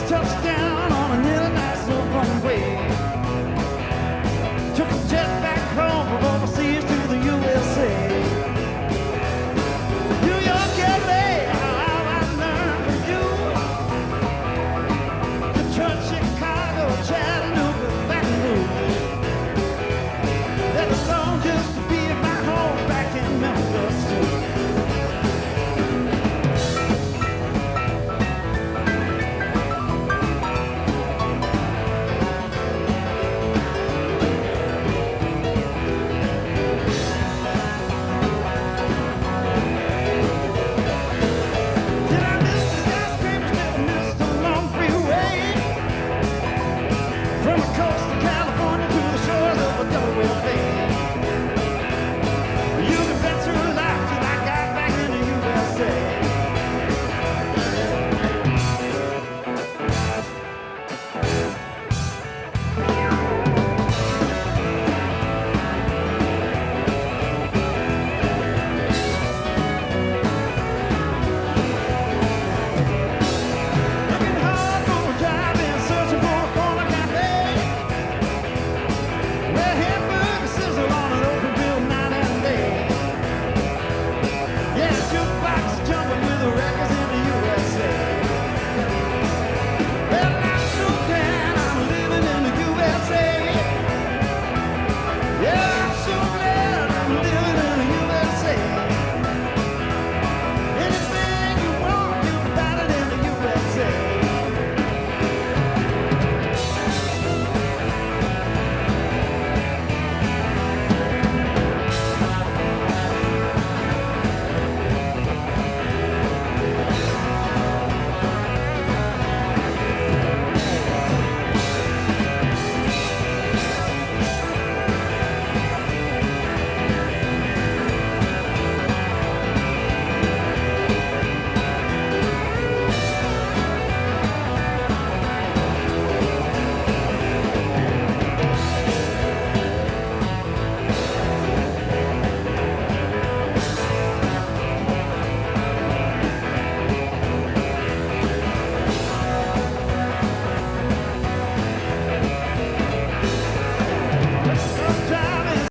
[SPEAKER 16] Touchdown on a little nice little runway. Took a jet